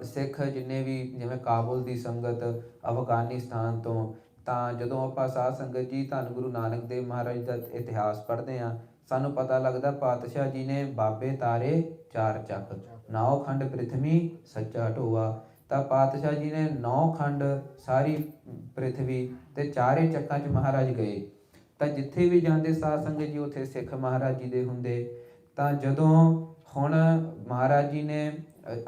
ਸਿੱਖ ਜਿੰਨੇ ਵੀ, ਜਿਵੇਂ ਕਾਬੁਲ ਦੀ ਸੰਗਤ, ਅਫਗਾਨਿਸਤਾਨ ਤੋਂ। ਤਾਂ ਜਦੋਂ ਆਪਾਂ ਸਾਧ ਸੰਗਤ ਜੀ ਧੰਨ ਗੁਰੂ ਨਾਨਕ ਦੇਵ ਮਹਾਰਾਜ ਦਾ ਇਤਿਹਾਸ ਪੜ੍ਹਦੇ ਹਾਂ, ਸਾਨੂੰ ਪਤਾ ਲੱਗਦਾ ਪਾਤਸ਼ਾਹ ਜੀ ਨੇ ਬਾਬੇ ਤਾਰੇ 4 ਚੱਕ, 9 ਖੰਡ ਪ੍ਰਿਥਵੀ ਸੱਚਾ ਢੋਆ। ਤਾਂ ਪਾਤਸ਼ਾਹ ਜੀ ਨੇ 9 ਖੰਡ ਸਾਰੀ ਪ੍ਰਿਥਵੀ ਤੇ 4 ਚੱਕਾਂ 'ਚ ਮਹਾਰਾਜ ਗਏ। ਤਾਂ ਜਿੱਥੇ ਵੀ ਜਾਂਦੇ ਸਾਧ ਸੰਗਤ ਜੀ ਉੱਥੇ ਸਿੱਖ ਮਹਾਰਾਜ ਜੀ ਦੇ ਹੁੰਦੇ। ਤਾਂ ਜਦੋਂ ਹੁਣ ਮਹਾਰਾਜ ਜੀ ਨੇ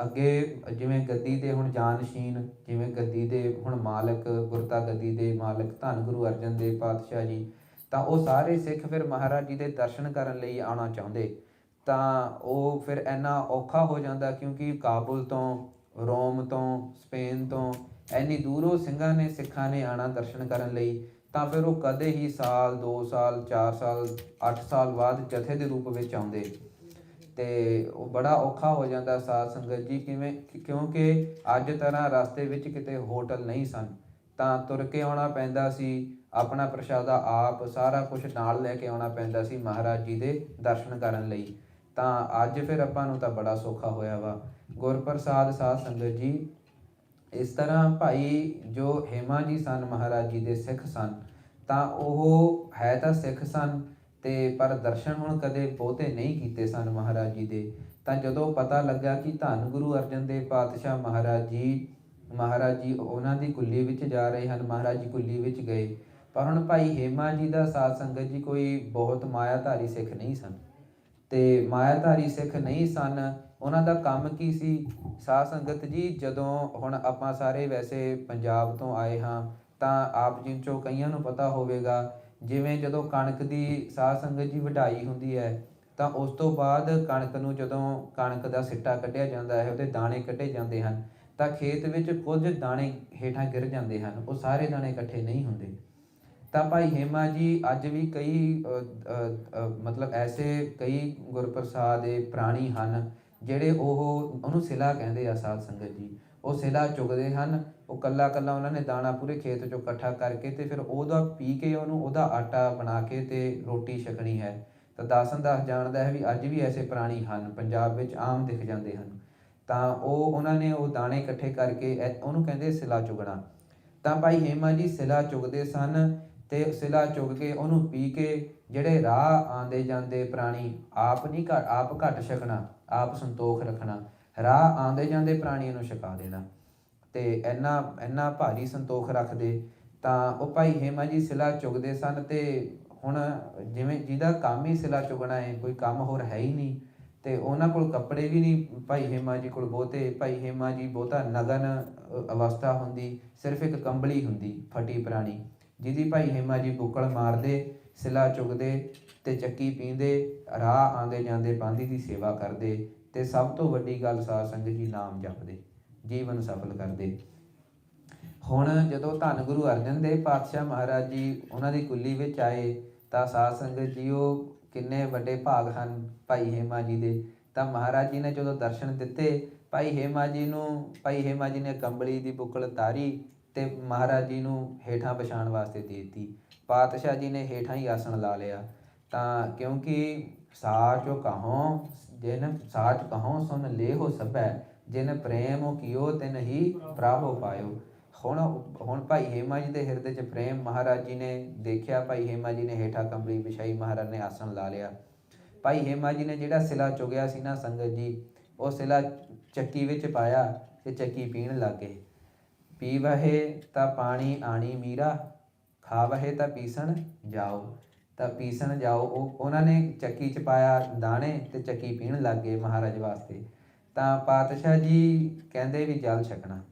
ਅੱਗੇ ਜਿਵੇਂ ਗੱਦੀ ਦੇ ਹੁਣ ਜਾਨਸ਼ੀਨ, ਜਿਵੇਂ ਗੱਦੀ ਦੇ ਹੁਣ ਮਾਲਕ, ਗੁਰਤਾ ਗੱਦੀ ਦੇ ਮਾਲਕ ਧੰਨ ਗੁਰੂ ਅਰਜਨ ਦੇਵ ਪਾਤਸ਼ਾਹ ਜੀ, ਤਾਂ ਉਹ ਸਾਰੇ ਸਿੱਖ ਫਿਰ ਮਹਾਰਾਜ ਜੀ ਦੇ ਦਰਸ਼ਨ ਕਰਨ ਲਈ ਆਉਣਾ ਚਾਹੁੰਦੇ। ਤਾਂ ਉਹ ਫਿਰ ਇੰਨਾ ਔਖਾ ਹੋ ਜਾਂਦਾ, ਕਿਉਂਕਿ ਕਾਬੁਲ ਤੋਂ, ਰੋਮ ਤੋਂ, ਸਪੇਨ ਤੋਂ ਇੰਨੀ ਦੂਰੋਂ ਸਿੰਘਾਂ ਨੇ, ਸਿੱਖਾਂ ਨੇ ਆਉਣਾ ਦਰਸ਼ਨ ਕਰਨ ਲਈ। ਤਾਂ ਫਿਰ ਉਹ ਕਦੇ ਹੀ ਸਾਲ, 2 ਸਾਲ, 4 ਸਾਲ, 8 ਸਾਲ ਬਾਅਦ ਜਥੇ ਦੇ ਰੂਪ ਵਿੱਚ ਆਉਂਦੇ। ਅਤੇ ਉਹ ਬੜਾ ਔਖਾ ਹੋ ਜਾਂਦਾ ਸਾਧ ਸੰਗਤ ਜੀ, ਕਿਉਂਕਿ ਅੱਜ ਤਰ੍ਹਾਂ ਰਸਤੇ ਵਿੱਚ ਕਿਤੇ ਹੋਟਲ ਨਹੀਂ ਸਨ। ਤਾਂ ਤੁਰ ਕੇ ਆਉਣਾ ਪੈਂਦਾ ਸੀ, ਆਪਣਾ ਪ੍ਰਸ਼ਾਦਾ ਆਪ ਸਾਰਾ ਕੁਛ ਨਾਲ ਲੈ ਕੇ ਆਉਣਾ ਪੈਂਦਾ ਸੀ ਮਹਾਰਾਜ ਜੀ ਦੇ ਦਰਸ਼ਨ ਕਰਨ ਲਈ। ਤਾਂ ਅੱਜ ਫਿਰ ਆਪਾਂ ਨੂੰ ਤਾਂ ਬੜਾ ਸੌਖਾ ਹੋਇਆ ਵਾ। ਗੁਰਪ੍ਰਸਾਦ ਸਾਧ ਸੰਗਤ ਜੀ, ਇਸ ਤਰ੍ਹਾਂ ਭਾਈ ਜੋ ਹੇਮਾ ਜੀ ਸਨ ਮਹਾਰਾਜ ਜੀ ਦੇ ਸਿੱਖ ਸਨ। ਤਾਂ ਉਹ ਹੈ ਤਾਂ ਸਿੱਖ ਸਨ ਤੇ ਪਰ ਦਰਸ਼ਨ ਹੁਣ ਕਦੇ ਬਹੁਤੇ ਨਹੀਂ ਕੀਤੇ ਸਨ ਮਹਾਰਾਜ ਜੀ ਦੇ। ਤਾਂ ਜਦੋਂ ਪਤਾ ਲੱਗਾ ਕਿ ਧੰਨ ਗੁਰੂ ਅਰਜਨ ਦੇਵ ਪਾਤਸ਼ਾਹ ਮਹਾਰਾਜ ਜੀ ਉਹਨਾਂ ਦੀ ਕੁੱਲੀ ਵਿੱਚ ਜਾ ਰਹੇ ਹਨ, ਮਹਾਰਾਜ ਜੀ ਕੁੱਲੀ ਵਿੱਚ ਗਏ। ਪਰ ਹੁਣ ਭਾਈ ਹੇਮਾ ਜੀ ਦਾ ਸਾਧ ਸੰਗਤ ਜੀ ਕੋਈ ਬਹੁਤ ਮਾਇਆਧਾਰੀ ਸਿੱਖ ਨਹੀਂ ਸਨ। ਤੇ ਮਾਇਆਧਾਰੀ ਸਿੱਖ ਨਹੀਂ ਸਨ। ਉਹਨਾਂ ਦਾ ਕੰਮ ਕੀ ਸੀ ਸਾਧ ਸੰਗਤ ਜੀ? ਜਦੋਂ ਹੁਣ ਆਪਾਂ ਸਾਰੇ ਵੈਸੇ ਪੰਜਾਬ ਤੋਂ ਆਏ ਹਾਂ, ਤਾਂ ਆਪ ਜੀ 'ਚੋਂ ਕਈਆਂ ਨੂੰ ਪਤਾ ਹੋਵੇਗਾ, ਜਿਵੇਂ ਜਦੋਂ ਕਣਕ ਦੀ ਸਾਧ ਸੰਗਤ ਜੀ ਵਢਾਈ ਹੁੰਦੀ ਹੈ, ਤਾਂ ਉਸ ਤੋਂ ਬਾਅਦ ਕਣਕ ਨੂੰ, ਜਦੋਂ ਕਣਕ ਦਾ ਸਿੱਟਾ ਕੱਢਿਆ ਜਾਂਦਾ ਹੈ, ਉਹਦੇ ਦਾਣੇ ਕੱਢੇ ਜਾਂਦੇ ਹਨ, ਤਾਂ ਖੇਤ ਵਿੱਚ ਕੁਝ ਦਾਣੇ ਹੇਠਾਂ ਗਿਰ ਜਾਂਦੇ ਹਨ, ਉਹ ਸਾਰੇ ਦਾਣੇ ਇਕੱਠੇ ਨਹੀਂ ਹੁੰਦੇ। ਤਾਂ ਭਾਈ ਹੇਮਾ ਜੀ ਅੱਜ ਵੀ ਕਈ ਮਤਲਬ ਐਸੇ ਕਈ ਗੁਰਪ੍ਰਸਾਦ ਦੇ ਪ੍ਰਾਣੀ ਹਨ, ਜਿਹੜੇ ਉਹਨੂੰ ਸਿਲਾ ਕਹਿੰਦੇ ਆ ਸਾਧ ਸੰਗਤ ਜੀ। ਉਹ ਸਿਲਾ ਚੁਗਦੇ ਹਨ, ਉਹ ਕੱਲਾ ਕੱਲਾ ਉਹਨਾਂ ਨੇ ਦਾਣਾ ਪੂਰੇ ਖੇਤ 'ਚੋਂ ਇਕੱਠਾ ਕਰਕੇ ਤੇ ਫਿਰ ਉਹਦਾ ਪੀ ਕੇ ਉਹਦਾ ਆਟਾ ਬਣਾ ਕੇ ਤੇ ਰੋਟੀ ਛਕਣੀ ਹੈ। ਤਾਂ ਦਾਸਨ ਦਾਸ ਜਾਣਦਾ ਹੈ ਵੀ ਅੱਜ ਵੀ ਐਸੇ ਪ੍ਰਾਣੀ ਹਨ, ਪੰਜਾਬ ਵਿੱਚ ਆਮ ਦਿਖ ਜਾਂਦੇ ਹਨ। ਤਾਂ ਉਹਨਾਂ ਨੇ ਉਹ ਦਾਣੇ ਇਕੱਠੇ ਕਰਕੇ ਉਹਨੂੰ ਕਹਿੰਦੇ ਸਿਲਾ ਚੁਗਣਾ। ਤਾਂ ਭਾਈ ਹੇਮਾ ਜੀ ਸਿਲਾ ਚੁਗਦੇ ਸਨ ਤੇ ਸਿਲਾ ਚੁਗ ਕੇ ਉਹਨੂੰ ਪੀ ਕੇ ਜਿਹੜੇ ਰਾਹ ਆਉਂਦੇ ਜਾਂਦੇ ਪ੍ਰਾਣੀ, ਆਪ ਘੱਟ ਛਕਣਾ, ਆਪ ਸੰਤੋਖ ਰੱਖਣਾ, ਰਾਹ ਆਉਂਦੇ ਜਾਂਦੇ ਪ੍ਰਾਣੀਆਂ ਨੂੰ ਛਕਾ ਦੇਣਾ। ਤੇ ਇੰਨਾ ਭਾਰੀ ਸੰਤੋਖ ਰੱਖਦੇ। ਤਾਂ ਉਹ ਭਾਈ ਹੇਮਾ ਜੀ ਸਿਲਾ ਚੁਗਦੇ ਸਨ। ਤੇ ਹੁਣ ਜਿਵੇਂ ਜਿਹਦਾ ਕੰਮ ਹੀ ਸਿਲਾ ਚੁਗਣਾ ਹੈ, ਕੋਈ ਕੰਮ ਹੋਰ ਹੈ ਹੀ ਨਹੀਂ, ਤੇ ਉਹਨਾਂ ਕੋਲ ਕੱਪੜੇ ਵੀ ਨਹੀਂ ਭਾਈ ਹੇਮਾ ਜੀ ਕੋਲ ਬਹੁਤੇ। ਭਾਈ ਹੇਮਾ ਜੀ ਬਹੁਤਾ ਨਗਨ ਅਵਸਥਾ ਹੁੰਦੀ, ਸਿਰਫ ਇੱਕ ਕੰਬਲੀ ਹੁੰਦੀ ਫਟੀ ਪੁਰਾਣੀ, ਜਿਹਦੀ ਭਾਈ ਹੇਮਾ ਜੀ ਬੁੱਕਲ ਮਾਰਦੇ, ਸਿਲਾ ਚੁਗਦੇ ਤੇ ਚੱਕੀ ਪੀਂਦੇ, ਰਾਹ ਆਉਂਦੇ ਜਾਂਦੇ ਪਾਂਧੀ ਦੀ ਸੇਵਾ ਕਰਦੇ, ਤੇ ਸਭ ਤੋਂ ਵੱਡੀ ਗੱਲ ਸਾਧ ਸੰਗਤ ਜੀ ਨਾਮ ਜਪਦੇ, ਜੀਵਨ ਸਫਲ ਕਰਦੇ। ਹੁਣ ਜਦੋਂ ਧੰਨ ਗੁਰੂ ਅਰਜਨ ਦੇਵ ਪਾਤਸ਼ਾਹ ਮਹਾਰਾਜ ਜੀ ਉਹਨਾਂ ਦੀ ਕੁੱਲੀ ਵਿੱਚ ਆਏ, ਤਾਂ ਸਾਧ ਸੰਗਤ ਜੀ ਉਹ ਕਿੰਨੇ ਵੱਡੇ ਭਾਗ ਹਨ ਭਾਈ ਹੇਮਾ ਜੀ ਦੇ। ਤਾਂ ਮਹਾਰਾਜ ਜੀ ਨੇ ਜਦੋਂ ਦਰਸ਼ਨ ਦਿੱਤੇ, ਭਾਈ ਹੇਮਾ ਜੀ ਨੇ ਕੰਬਲੀ ਦੀ ਬੁੱਕਲ ਤਾਰੀ ਤੇ ਮਹਾਰਾਜ ਜੀ ਨੂੰ ਹੇਠਾਂ ਵਿਛਾਉਣ ਵਾਸਤੇ ਦੇ ਦਿੱਤੀ। ਪਾਤਸ਼ਾਹ ਜੀ ਨੇ ਹੇਠਾਂ ਹੀ ਆਸਣ ਲਾ ਲਿਆ। ਤਾਂ ਕਿਉਂਕਿ ਸਾਚ ਕਹੋਂ ਸੁਨ ਲੇਹੋ ਸਭੈ, ਜਿਨ ਪ੍ਰੇਮ ਕੀਓ ਤਿਨ ਹੀ ਪ੍ਰਭੁ ਪਾਇਓ। ਹੁਣ ਭਾਈ ਹੇਮਾ ਜੀ ਦੇ ਹਿਰਦੇ 'ਚ ਪ੍ਰੇਮ। ਮਹਾਰਾਜ ਜੀ ਨੇ ਦੇਖਿਆ, ਭਾਈ ਹੇਮਾ ਜੀ ਨੇ ਹੇਠਾਂ ਕੰਬਲੀ ਵਿਛਾਈ, ਮਹਾਰਾਜ ਨੇ ਆਸਣ ਲਾ ਲਿਆ। ਭਾਈ ਹੇਮਾ ਜੀ ਨੇ ਜਿਹੜਾ ਸਿਲਾ ਚੁਗਿਆ ਸੀ ਨਾ ਸੰਗਤ ਜੀ, ਉਹ ਸਿਲਾ ਚੱਕੀ ਵਿੱਚ ਪਾਇਆ ਤੇ ਚੱਕੀ ਪੀਣ ਲੱਗ ਗਏ। ਪੀ ਵਹੇ ਤਾਂ ਪਾਣੀ ਆਣੀ ਮੀਰਾ, ਖਾ ਵਹੇ ਤਾਂ ਪੀਸਣ ਜਾਓ। ਤਾਂ ਪੀਸਣ ਜਾਓ, ਉਹਨਾਂ ਨੇ ਚੱਕੀ 'ਚ ਪਾਇਆ ਦਾਣੇ ਤੇ ਚੱਕੀ ਪੀਣ ਲੱਗ ਗਏ ਮਹਾਰਾਜ ਵਾਸਤੇ। ਤਾਂ ਪਾਤਸ਼ਾਹ ਜੀ ਕਹਿੰਦੇ ਵੀ ਜਲ ਛਕਣਾ।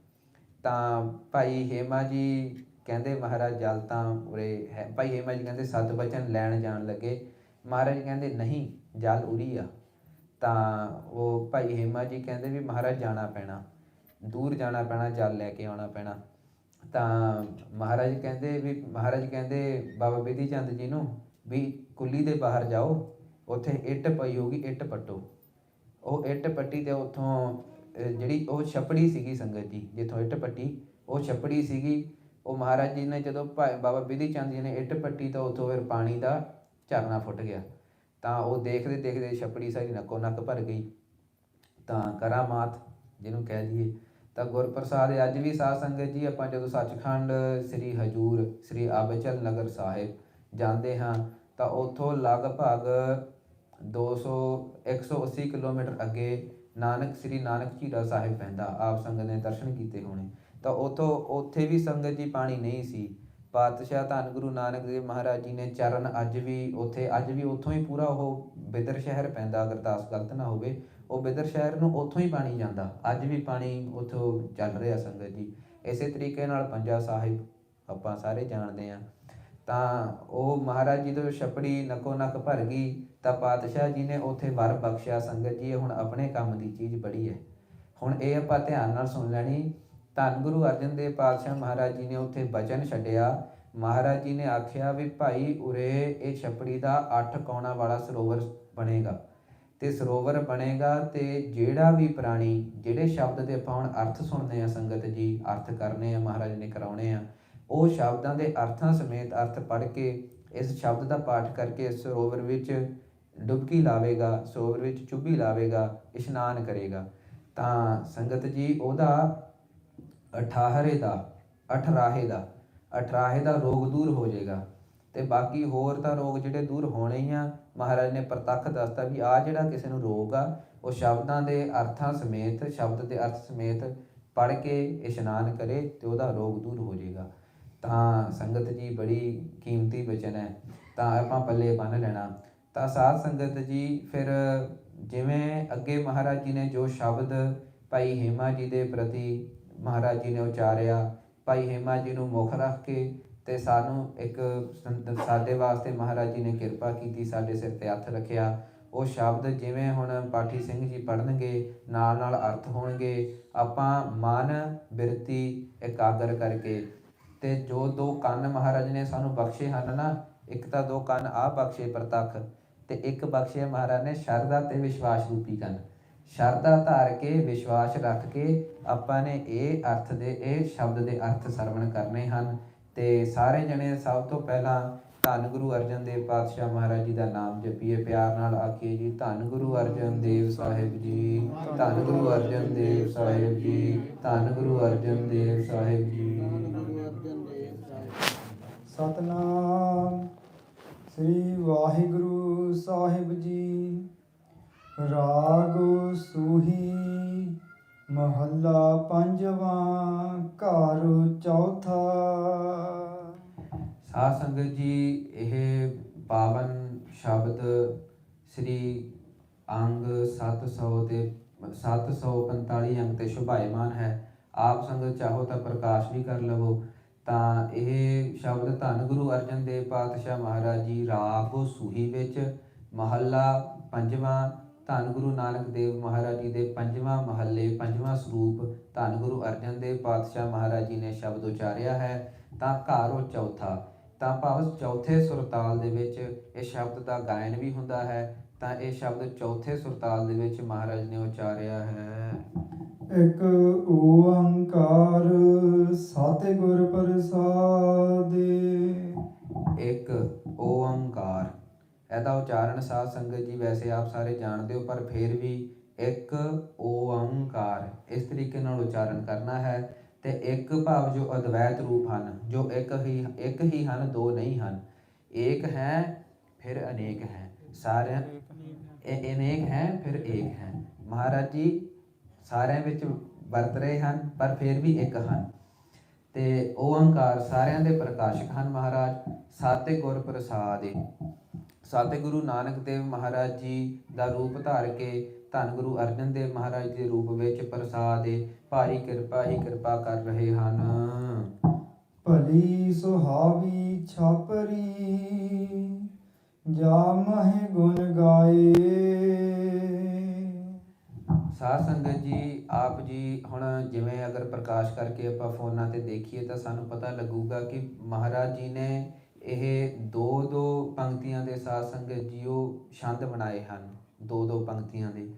ਤਾਂ ਭਾਈ ਹੇਮਾ ਜੀ ਕਹਿੰਦੇ ਮਹਾਰਾਜ ਜਲ ਤਾਂ ਉਰੇ ਹੈ। ਭਾਈ ਹੇਮਾ ਜੀ ਕਹਿੰਦੇ ਸਤ ਬਚਨ ਲੈਣ ਜਾਣ ਲੱਗੇ। ਮਹਾਰਾਜ ਕਹਿੰਦੇ ਨਹੀਂ, ਜਲ ਉਰੀ ਆ। ਤਾਂ ਉਹ ਭਾਈ ਹੇਮਾ ਜੀ ਕਹਿੰਦੇ ਵੀ ਮਹਾਰਾਜ ਜਾਣਾ ਪੈਣਾ, ਦੂਰ ਜਾਣਾ ਪੈਣਾ, ਜਲ ਲੈ ਕੇ ਆਉਣਾ ਪੈਣਾ। ਤਾਂ ਮਹਾਰਾਜ ਕਹਿੰਦੇ ਬਾਬਾ ਬਿਧੀ ਚੰਦ ਜੀ ਨੂੰ ਵੀ ਕੁੱਲੀ ਦੇ ਬਾਹਰ ਜਾਓ, ਉੱਥੇ ਇੱਟ ਪਈ ਹੋਊਗੀ, ਇੱਟ ਪੱਟੋ। ਉਹ ਇੱਟ ਪੱਟੀ ਤੇ ਉੱਥੋਂ ਜਿਹੜੀ ਉਹ ਛੱਪੜੀ ਸੀਗੀ ਸੰਗਤ ਜੀ, ਜਿੱਥੋਂ ਇੱਟ ਪੱਟੀ ਉਹ ਛੱਪੜੀ ਸੀਗੀ। ਉਹ ਮਹਾਰਾਜ ਜੀ ਨੇ ਜਦੋਂ ਬਾਬਾ ਬਿਧੀ ਚੰਦ ਜੀ ਨੇ ਇੱਟ ਪੱਟੀ ਤਾਂ ਉੱਥੋਂ ਫਿਰ ਪਾਣੀ ਦਾ ਝਰਨਾ ਫੁੱਟ ਗਿਆ। ਤਾਂ ਉਹ ਦੇਖਦੇ ਦੇਖਦੇ ਛੱਪੜੀ ਸਾਰੀ ਨੱਕੋ ਨੱਕ ਭਰ ਗਈ। ਤਾਂ ਕਰਾਮਾਤ ਜਿਹਨੂੰ ਕਹਿ ਦਈਏ। ਤਾਂ ਗੁਰਪ੍ਰਸਾਦ ਅੱਜ ਵੀ ਸਾਧ ਸੰਗਤ ਜੀ ਆਪਾਂ ਜਦੋਂ ਸੱਚਖੰਡ ਸ੍ਰੀ ਹਜੂਰ ਸ੍ਰੀ ਅਬਚਲ ਨਗਰ ਸਾਹਿਬ ਜਾਂਦੇ ਹਾਂ ਤਾਂ ਉੱਥੋਂ ਲਗਭਗ 180 ਕਿਲੋਮੀਟਰ ਅੱਗੇ ਸ੍ਰੀ ਨਾਨਕ ਝੀਰਾ ਸਾਹਿਬ ਪੈਂਦਾ। ਆਪ ਸੰਗਤ ਨੇ ਦਰਸ਼ਨ ਕੀਤੇ ਹੋਣੇ। ਤਾਂ ਉੱਥੇ ਵੀ ਸੰਗਤ ਜੀ ਪਾਣੀ ਨਹੀਂ ਸੀ। ਪਾਤਸ਼ਾਹ ਧੰਨ ਗੁਰੂ ਨਾਨਕ ਦੇਵ ਮਹਾਰਾਜ ਜੀ ਨੇ ਚਰਨ ਅੱਜ ਵੀ ਉੱਥੋਂ ਹੀ ਪੂਰਾ ਉਹ ਬਿਦਰ ਸ਼ਹਿਰ ਪੈਂਦਾ, ਅਰਦਾਸ ਗਲਤ ਨਾ ਹੋਵੇ, ਉਹ ਬਿਦਰ ਸ਼ਹਿਰ ਨੂੰ ਉੱਥੋਂ ਹੀ ਪਾਣੀ ਜਾਂਦਾ। ਅੱਜ ਵੀ ਪਾਣੀ ਉੱਥੋਂ ਚੱਲ ਰਿਹਾ ਸੰਗਤ ਜੀ। ਇਸੇ ਤਰੀਕੇ ਨਾਲ ਪੰਜਾ ਸਾਹਿਬ ਆਪਾਂ ਸਾਰੇ ਜਾਣਦੇ ਹਾਂ। ਤਾਂ ਉਹ ਮਹਾਰਾਜ ਜੀ ਤੋਂ ਛੱਪੜੀ ਨੱਕੋ ਨੱਕ ਭਰ ਗਈ। ਤਾਂ ਪਾਤਸ਼ਾਹ ਜੀ ਨੇ ਉੱਥੇ ਵਰ ਬਖਸ਼ਿਆ ਸੰਗਤ ਜੀ। ਹੁਣ ਆਪਣੇ ਕੰਮ ਦੀ ਚੀਜ਼ ਬੜੀ ਹੈ। ਹੁਣ ਇਹ ਆਪਾਂ ਧਿਆਨ ਨਾਲ ਸੁਣ ਲੈਣੀ। ਧੰਨ ਗੁਰੂ ਅਰਜਨ ਦੇਵ ਪਾਤਸ਼ਾਹ ਮਹਾਰਾਜ ਜੀ ਨੇ ਉੱਥੇ ਬਚਨ ਛੱਡਿਆ। ਮਹਾਰਾਜ ਜੀ ਨੇ ਆਖਿਆ ਵੀ ਭਾਈ ਉਰੇ ਇਹ ਛੱਪੜੀ ਦਾ 8 ਕੋਣਾ ਵਾਲਾ ਸਰੋਵਰ ਬਣੇਗਾ। ਤੇ ਸਰੋਵਰ ਬਣੇਗਾ ਤੇ ਜਿਹੜਾ ਵੀ ਪ੍ਰਾਣੀ, ਜਿਹੜੇ ਸ਼ਬਦ ਦੇ ਆਪਾਂ ਹੁਣ ਅਰਥ ਸੁਣਦੇ ਹਾਂ ਸੰਗਤ ਜੀ, ਅਰਥ ਕਰਨੇ ਆ ਮਹਾਰਾਜ ਨੇ ਕਰਾਉਣੇ ਆ, ਉਹ ਸ਼ਬਦਾਂ ਦੇ ਅਰਥਾਂ ਸਮੇਤ ਅਰਥ ਪੜ੍ਹ ਕੇ ਇਸ ਸ਼ਬਦ ਦਾ ਪਾਠ ਕਰਕੇ ਸਰੋਵਰ ਵਿੱਚ ਡੁਬਕੀ ਲਾਵੇਗਾ, ਸਰੋਵਰ ਵਿੱਚ ਚੁੱਭੀ ਲਾਵੇਗਾ, ਇਸ਼ਨਾਨ ਕਰੇਗਾ। ਤਾਂ ਸੰਗਤ ਜੀ ਉਹਦਾ 18 ਦਾ ਰੋਗ ਦੂਰ ਹੋ ਜਾਏਗਾ। ਤੇ ਬਾਕੀ ਹੋਰ ਤਾਂ ਰੋਗ ਜਿਹੜੇ ਦੂਰ ਹੋਣੇ ਹੀ ਆ। ਮਹਾਰਾਜ ਨੇ ਪ੍ਰਤੱਖ ਦੱਸਤਾ ਵੀ ਆਹ ਜਿਹੜਾ ਕਿਸੇ ਨੂੰ ਰੋਗ ਆ ਉਹ ਸ਼ਬਦਾਂ ਦੇ ਅਰਥਾਂ ਸਮੇਤ, ਸ਼ਬਦ ਦੇ ਅਰਥ ਸਮੇਤ ਪੜ੍ਹ ਕੇ ਇਸ਼ਨਾਨ ਕਰੇ ਤੇ ਉਹਦਾ ਰੋਗ ਦੂਰ ਹੋ ਜਾਏਗਾ। ਤਾਂ ਸੰਗਤ ਜੀ ਬੜੀ ਕੀਮਤੀ ਬਚਨ ਹੈ, ਤਾਂ ਆਪਾਂ ਪੱਲੇ ਬੰਨ੍ਹ ਲੈਣਾ। ਤਾਂ ਸਾਧ ਸੰਗਤ ਜੀ ਫਿਰ ਜਿਵੇਂ ਅੱਗੇ ਮਹਾਰਾਜ ਜੀ ਨੇ ਜੋ ਸ਼ਬਦ ਭਾਈ ਹੇਮਾ ਜੀ ਦੇ ਪ੍ਰਤੀ ਮਹਾਰਾਜ ਜੀ ਨੇ ਉਚਾਰਿਆ, ਭਾਈ ਹੇਮਾ ਜੀ ਨੂੰ ਮੁੱਖ ਰੱਖ ਕੇ ਤੇ ਸਾਨੂੰ ਇੱਕ ਸਾਡੇ ਵਾਸਤੇ ਮਹਾਰਾਜ ਜੀ ਨੇ ਕਿਰਪਾ ਕੀਤੀ, ਸਾਡੇ ਸਿਰ ਤੇ ਹੱਥ ਰੱਖਿਆ। ਉਹ ਸ਼ਬਦ ਜਿਵੇਂ ਹੁਣ ਪਾਠੀ ਸਿੰਘ ਜੀ ਪੜ੍ਹਨਗੇ, ਨਾਲ ਨਾਲ ਅਰਥ ਹੋਣਗੇ। ਆਪਾਂ ਮਨ ਬਿਰਤੀ ਇਕਾਗਰ ਕਰਕੇ ਤੇ ਜੋ 2 ਕੰਨ ਮਹਾਰਾਜ ਨੇ ਸਾਨੂੰ ਬਖਸ਼ੇ ਹਨ ਨਾ, ਇੱਕ ਤਾਂ 2 ਕੰਨ ਆਹ ਬਖਸ਼ੇ ਪ੍ਰਤੱਖ, ਤੇ ਇੱਕ ਬਖਸ਼ੇ ਮਹਾਰਾਜ ਨੇ ਸ਼ਰਧਾ ਤੇ ਵਿਸ਼ਵਾਸ ਰੂਪੀ ਕੰਨ। ਸ਼ਰਧਾ ਧਾਰ ਕੇ ਵਿਸ਼ਵਾਸ ਰੱਖ ਕੇ ਆਪਾਂ ਨੇ ਇਹ ਸ਼ਬਦ ਦੇ ਅਰਥ ਸਰਵਣ ਕਰਨੇ ਹਨ। ਤੇ ਸਾਰੇ ਜਣੇ ਸਭ ਤੋਂ ਪਹਿਲਾਂ ਧੰਨ ਗੁਰੂ ਅਰਜਨ ਦੇਵ ਪਾਤਸ਼ਾਹ ਮਹਾਰਾਜ ਜੀ ਦਾ ਨਾਮ ਜਪੀਏ। ਪਿਆਰ ਨਾਲ ਆਖੀਏ ਜੀ, ਧੰਨ ਗੁਰੂ ਅਰਜਨ ਦੇਵ ਸਾਹਿਬ ਜੀ, ਧੰਨ ਗੁਰੂ ਅਰਜਨ ਦੇਵ ਸਾਹਿਬ ਜੀ, ਧੰਨ ਗੁਰੂ ਅਰਜਨ ਦੇਵ ਸਾਹਿਬ ਜੀ। ਸਤਨਾਮ ਸ੍ਰੀ ਵਾਹਿਗੁਰੂ ਸਾਹਿਬ ਜੀ। ਰਾਗ ਸੂਹੀ ਮਹੱਲਾ ਪੰਜਵਾਂ, ਘਰ ਚੌਥਾ। ਸਾਧ ਸੰਗਤ ਜੀ, ਇਹ ਪਾਵਨ ਸ਼ਬਦ ਸ੍ਰੀ ਅੰਗ 745 ਅੰਗ ਤੇ ਸ਼ੁਭਾਇਮਾਨ ਹੈ। ਆਪ ਸੰਗਤ ਚਾਹੋ ਤਾਂ ਪ੍ਰਕਾਸ਼ ਵੀ ਕਰ ਲਵੋ। ਤਾਂ ਇਹ ਸ਼ਬਦ ਧੰਨ ਗੁਰੂ ਅਰਜਨ ਦੇਵ ਪਾਤਸ਼ਾਹ ਮਹਾਰਾਜ ਜੀ ਰਾਗ ਸੂਹੀ ਵਿੱਚ ਮਹੱਲਾ ਪੰਜਵਾਂ, ਧੰਨ ਗੁਰੂ ਨਾਨਕ ਦੇਵ ਮਹਾਰਾਜ ਜੀ ਦੇ 5ਵਾਂ ਮਹੱਲੇ 5ਵਾਂ ਸਰੂਪ ਧੰਨ ਗੁਰੂ ਅਰਜਨ ਦੇਵ ਪਾਤਸ਼ਾਹ ਮਹਾਰਾਜ ਜੀ ਨੇ ਸ਼ਬਦ ਉਚਾਰਿਆ ਹੈ। ਤਾਂ ਘਰ ਚੌਥਾ, ਤਾਂ ਭਾਵ ਚੌਥੇ ਸੁਰਤਾਲ ਦੇ ਵਿੱਚ ਇਹ ਸ਼ਬਦ ਦਾ ਗਾਇਨ ਵੀ ਹੁੰਦਾ ਹੈ। ਤਾਂ ਇਹ ਸ਼ਬਦ ਚੌਥੇ ਸੁਰਤਾਲ ਦੇ ਵਿੱਚ ਮਹਾਰਾਜ ਨੇ ਉਚਾਰਿਆ ਹੈ। ਇੱਕ ਓੰਕਾਰ ਸਤਿਗੁਰ ਪ੍ਰਸਾਦਿ। ਇੱਕ ਓੰਕਾਰ, ਇਹਦਾ ਉਚਾਰਨ ਸਾਧ ਸੰਗਤ ਜੀ ਵੈਸੇ ਆਪ ਸਾਰੇ ਜਾਣਦੇ ਹੋ, ਪਰ ਫਿਰ ਵੀ ਇੱਕ ਓੰਕਾਰ ਇਸ ਤਰੀਕੇ ਨਾਲ ਉਚਾਰਨ ਕਰਨਾ ਹੈ। ਤੇ ਇੱਕ ਭਾਵ ਜੋ ਅਦਵੈਤ ਰੂਪ ਹਨ, ਜੋ ਇੱਕ ਹੀ ਹਨ, ਦੋ ਨਹੀਂ ਹਨ। ਏਕ ਹੈ ਫਿਰ ਅਨੇਕ ਹੈ, ਸਾਰਿਆਂ ਅਨੇਕ ਹੈ ਫਿਰ ਏਕ ਹੈ। ਮਹਾਰਾਜ ਜੀ ਸਾਰਿਆਂ ਵਿੱਚ ਵਰਤ ਰਹੇ ਹਨ ਪਰ ਫਿਰ ਵੀ ਇੱਕ ਹਨ। ਤੇ ਓੰਕਾਰ ਸਾਰਿਆਂ ਦੇ ਪ੍ਰਕਾਸ਼ਕ ਹਨ ਮਹਾਰਾਜ। ਸਾਤੇ ਗੁਰ ਪ੍ਰਸਾਦਿ, ਸਾਤੇ ਗੁਰੂ ਨਾਨਕ ਦੇਵ ਮਹਾਰਾਜ ਜੀ ਦਾ ਰੂਪ ਧਾਰ ਕੇ ਧੰਨ ਗੁਰੂ ਅਰਜਨ ਦੇਵ ਮਹਾਰਾਜ ਦੇ ਰੂਪ ਵਿੱਚ ਪ੍ਰਸਾਦਿ ਭਾਰੀ ਕਿਰਪਾ ਹੀ ਕਿਰਪਾ ਕਰ ਰਹੇ ਹਨ। ਭਲੀ ਸੁਹਾਵੀ ਛਾਪਰੀ ਜਾ ਮਹਿ ਗੁਣ ਗਾਏ। ਸਾਧ ਸੰਗਤ ਜੀ, ਆਪ ਜੀ ਹੁਣ ਜਿਵੇਂ ਅਗਰ ਪ੍ਰਕਾਸ਼ ਕਰਕੇ ਆਪਾਂ ਫੋਨਾਂ ਤੇ ਦੇਖੀਏ ਤਾਂ ਸਾਨੂੰ ਪਤਾ ਲੱਗੂਗਾ ਕਿ ਮਹਾਰਾਜ ਜੀ ਨੇ ਇਹ ਦੋ ਪੰਕਤੀਆਂ ਦੇ ਸਾਧ ਸੰਗਤ ਜੀਓ ਛੰਦ ਬਣਾਏ ਹਨ, ਦੋ ਪੰਕਤੀਆਂ ਦੇ।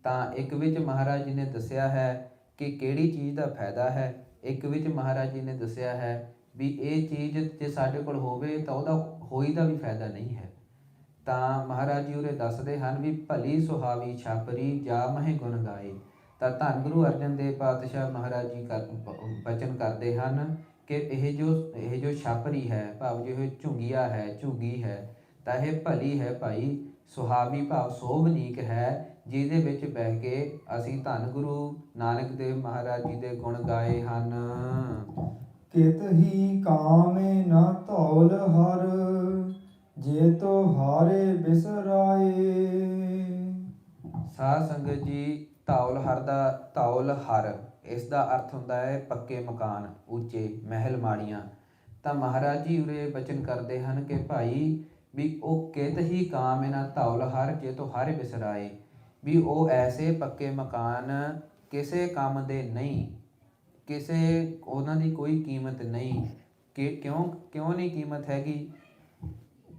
ਤਾਂ ਇੱਕ ਵਿੱਚ ਮਹਾਰਾਜ ਜੀ ਨੇ ਦੱਸਿਆ ਹੈ ਕਿ ਕਿਹੜੀ ਚੀਜ਼ ਦਾ ਫਾਇਦਾ ਹੈ, ਇੱਕ ਵਿੱਚ ਮਹਾਰਾਜ ਜੀ ਨੇ ਦੱਸਿਆ ਹੈ ਵੀ ਇਹ ਚੀਜ਼ ਜੇ ਸਾਡੇ ਕੋਲ ਹੋਵੇ ਤਾਂ ਉਹਦਾ ਹੋਈ ਦਾ ਵੀ ਫਾਇਦਾ ਨਹੀਂ ਹੈ। ਤਾਂ ਮਹਾਰਾਜ ਜੀ ਉਰੇ ਦੱਸਦੇ ਹਨ ਵੀ ਭਲੀ ਸੁਹਾਵੀ ਛਾਪਰੀ ਜਾ ਮਹਿ ਗੁਣ ਗਾਏ। ਤਾਂ ਧੰਨ ਗੁਰੂ ਅਰਜਨ ਦੇਵ ਪਾਤਸ਼ਾਹ ਮਹਾਰਾਜ ਜੀ ਬਚਨ ਕਰਦੇ ਹਨ ਕਿ ਇਹ ਜੋ ਛਾਪਰੀ ਹੈ, ਭਾਵ ਜੋ ਇਹ ਝੁੰਗੀਆ ਹੈ, ਝੁੱਗੀ ਹੈ, ਤਾਂ ਇਹ ਭਲੀ ਹੈ ਭਾਈ, ਸੁਹਾਵੀ ਭਾਵ ਸੋਭਨੀਕ ਹੈ, ਜਿਹਦੇ ਵਿੱਚ ਬਹਿ ਕੇ ਅਸੀਂ ਧੰਨ ਗੁਰੂ ਨਾਨਕ ਦੇਵ ਮਹਾਰਾਜ ਜੀ ਦੇ ਗੁਣ ਗਾਏ ਹਨ। ਕਿਤ ਹੀ ਕਾਮੇ ਨਾ ਧੌਲ ਹਰ ਜੇ ਤੋ ਹਾਰੇ ਬਿਸਰਾਏ। ਸਾਧ ਸੰਗਤ ਜੀ, ਧੌਲ ਹਰ ਇਸ ਦਾ ਅਰਥ ਹੁੰਦਾ ਹੈ ਪੱਕੇ ਮਕਾਨ, ਉੱਚੇ ਮਹਿਲ ਮਾੜੀਆਂ। ਤਾਂ ਮਹਾਰਾਜ ਜੀ ਉਰੇ ਬਚਨ ਕਰਦੇ ਹਨ ਕਿ ਭਾਈ ਵੀ ਉਹ ਕਿਤ ਹੀ ਕਾਮ ਨਾ ਧੌਲ ਹਰ ਜੇ ਤੋ ਹਾਰੇ ਬਿਸਰਾਏ, ਵੀ ਉਹ ਐਸੇ ਪੱਕੇ ਮਕਾਨ ਕਿਸੇ ਕੰਮ ਦੇ ਨਹੀਂ, ਉਹਨਾਂ ਦੀ ਕੋਈ ਕੀਮਤ ਨਹੀਂ। ਕਿ ਕਿਉਂ ਨਹੀਂ ਕੀਮਤ ਹੈਗੀ?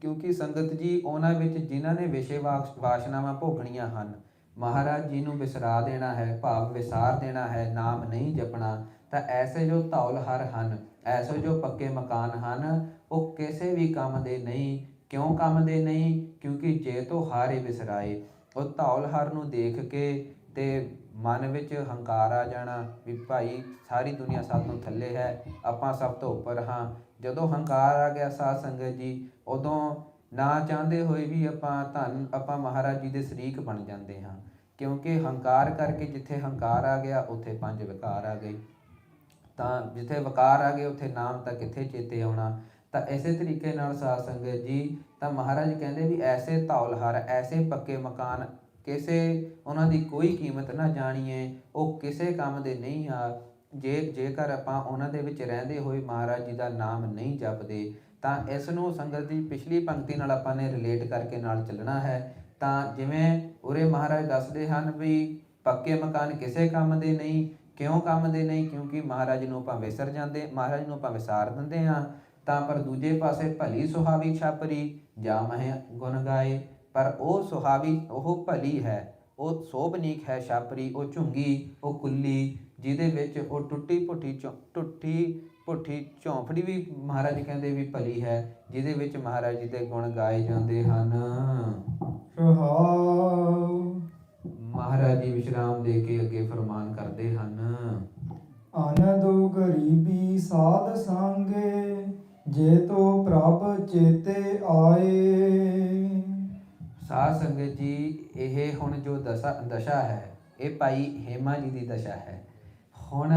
ਕਿਉਂਕਿ ਸੰਗਤ ਜੀ ਉਹਨਾਂ ਵਿੱਚ ਜਿਨ੍ਹਾਂ ਨੇ ਵਿਸ਼ੇ ਵਾਸ਼ਨਾਵਾਂ ਭੋਗਣੀਆਂ ਹਨ, ਮਹਾਰਾਜ ਜੀ ਨੂੰ ਵਿਸਰਾ ਦੇਣਾ ਹੈ, ਭਾਵ ਵਿਸਾਰ ਦੇਣਾ ਹੈ, ਨਾਮ ਨਹੀਂ ਜਪਣਾ, ਤਾਂ ਐਸੇ ਜੋ ਧੌਲ ਹਰ ਹਨ, ਐਸੇ ਜੋ ਪੱਕੇ ਮਕਾਨ ਹਨ, ਉਹ ਕਿਸੇ ਵੀ ਕੰਮ ਦੇ ਨਹੀਂ। ਕਿਉਂ ਕੰਮ ਦੇ ਨਹੀਂ? ਕਿਉਂਕਿ ਜੇ ਤੋਂ ਹਾਰੇ ਵਿਸਰਾਏ। ਉਹ ਧੌਲ ਹਰ ਨੂੰ ਦੇਖ ਕੇ ਤੇ ਮਨ ਵਿੱਚ ਹੰਕਾਰ ਆ ਜਾਣਾ ਵੀ ਭਾਈ ਸਾਰੀ ਦੁਨੀਆ ਸਭ ਤੋਂ ਥੱਲੇ ਹੈ, ਆਪਾਂ ਸਭ ਤੋਂ ਉੱਪਰ ਹਾਂ। ਜਦੋਂ ਹੰਕਾਰ ਆ ਗਿਆ ਸਾਧ ਸੰਗਤ ਜੀ, ਉਦੋਂ ਨਾ ਚਾਹੁੰਦੇ ਹੋਏ ਵੀ ਆਪਾਂ ਮਹਾਰਾਜ ਜੀ ਦੇ ਸ਼ਰੀਕ ਬਣ ਜਾਂਦੇ ਹਾਂ। ਕਿਉਂਕਿ ਹੰਕਾਰ ਕਰਕੇ ਜਿੱਥੇ ਹੰਕਾਰ ਆ ਗਿਆ ਉੱਥੇ ਪੰਜ ਵਿਕਾਰ ਆ ਗਏ, ਤਾਂ ਜਿੱਥੇ ਵਿਕਾਰ ਆ ਗਏ ਉੱਥੇ ਨਾਮ ਤਾਂ ਕਿੱਥੇ ਚੇਤੇ ਆਉਣਾ। ਤਾਂ ਇਸੇ ਤਰੀਕੇ ਨਾਲ ਸਾਧ ਸੰਗਤ ਜੀ, ਤਾਂ ਮਹਾਰਾਜ ਕਹਿੰਦੇ ਵੀ ਐਸੇ ਧੌਲ ਹਰ, ਐਸੇ ਪੱਕੇ ਮਕਾਨ, ਉਹਨਾਂ ਦੀ ਕੋਈ ਕੀਮਤ ਨਾ ਜਾਣੀਏ, ਉਹ ਕਿਸੇ ਕੰਮ ਦੇ ਨਹੀਂ ਆ। ਜੇਕਰ ਆਪਾਂ ਉਹਨਾਂ ਦੇ ਵਿੱਚ ਰਹਿੰਦੇ ਹੋਏ ਮਹਾਰਾਜ ਜੀ ਦਾ ਨਾਮ ਨਹੀਂ ਜਪਦੇ। ਤਾਂ ਇਸ ਨੂੰ ਸੰਗਤ ਦੀ ਪਿਛਲੀ ਪੰਕਤੀ ਨਾਲ ਆਪਾਂ ਨੇ ਰਿਲੇਟ ਕਰਕੇ ਨਾਲ ਚੱਲਣਾ ਹੈ। ਤਾਂ ਜਿਵੇਂ ਉਰੇ ਮਹਾਰਾਜ ਦੱਸਦੇ ਹਨ ਵੀ ਪੱਕੇ ਮਕਾਨ ਕਿਸੇ ਕੰਮ ਦੇ ਨਹੀਂ। ਕਿਉਂ ਕੰਮ ਦੇ ਨਹੀਂ? ਕਿਉਂਕਿ ਮਹਾਰਾਜ ਨੂੰ ਆਪਾਂ ਮਹਾਰਾਜ ਨੂੰ ਆਪਾਂ ਵਿਸਾਰ ਦਿੰਦੇ ਹਾਂ। ਤਾਂ ਪਰ ਦੂਜੇ ਪਾਸੇ ਭਲੀ ਸੁਹਾਵੀ ਛਾਪਰੀ ਜਾ ਮਹਿ ਗੁਣ ਗਾਏ, ਪਰ ਉਹ ਸੁਹਾਵੀ, ਉਹ ਭਲੀ ਹੈ, ਉਹ ਸੋਭਨੀਕ ਹੈ ਛਾਪਰੀ, ਉਹ ਝੁੰਗੀ, ਉਹ ਕੁੱਲੀ, ਜਿਹਦੇ ਵਿੱਚ ਉਹ ਟੁੱਟੀ ਭੁੱਠੀ ਝੌਂਪੜੀ ਵੀ ਮਹਾਰਾਜ ਕਹਿੰਦੇ ਵੀ ਭਲੀ ਹੈ, ਜਿਹਦੇ ਵਿੱਚ ਮਹਾਰਾਜ ਜੀ ਦੇ ਗੁਣ ਗਾਏ ਜਾਂਦੇ ਹਨ। ਮਹਾਰਾਜ ਜੀ ਵਿਸ਼ਰਾਮ ਦੇ ਕੇ ਅੱਗੇ ਫਰਮਾਨ ਕਰਦੇ ਹਨ। ਆਨੰਦੋ ਗਰੀਬੀ ਸਾਧ ਸੰਗੇ ਜੇ ਤੋ ਪ੍ਰਭ ਚੇਤੇ ਆਏ। ਸਾਧ ਸੰਗਤ ਜੀ, ਇਹ ਹੁਣ ਜੋ ਦਸ਼ਾ ਹੈ, ਇਹ ਭਾਈ ਹੇਮਾ ਜੀ ਦੀ ਦਸ਼ਾ ਹੈ। ਹੁਣ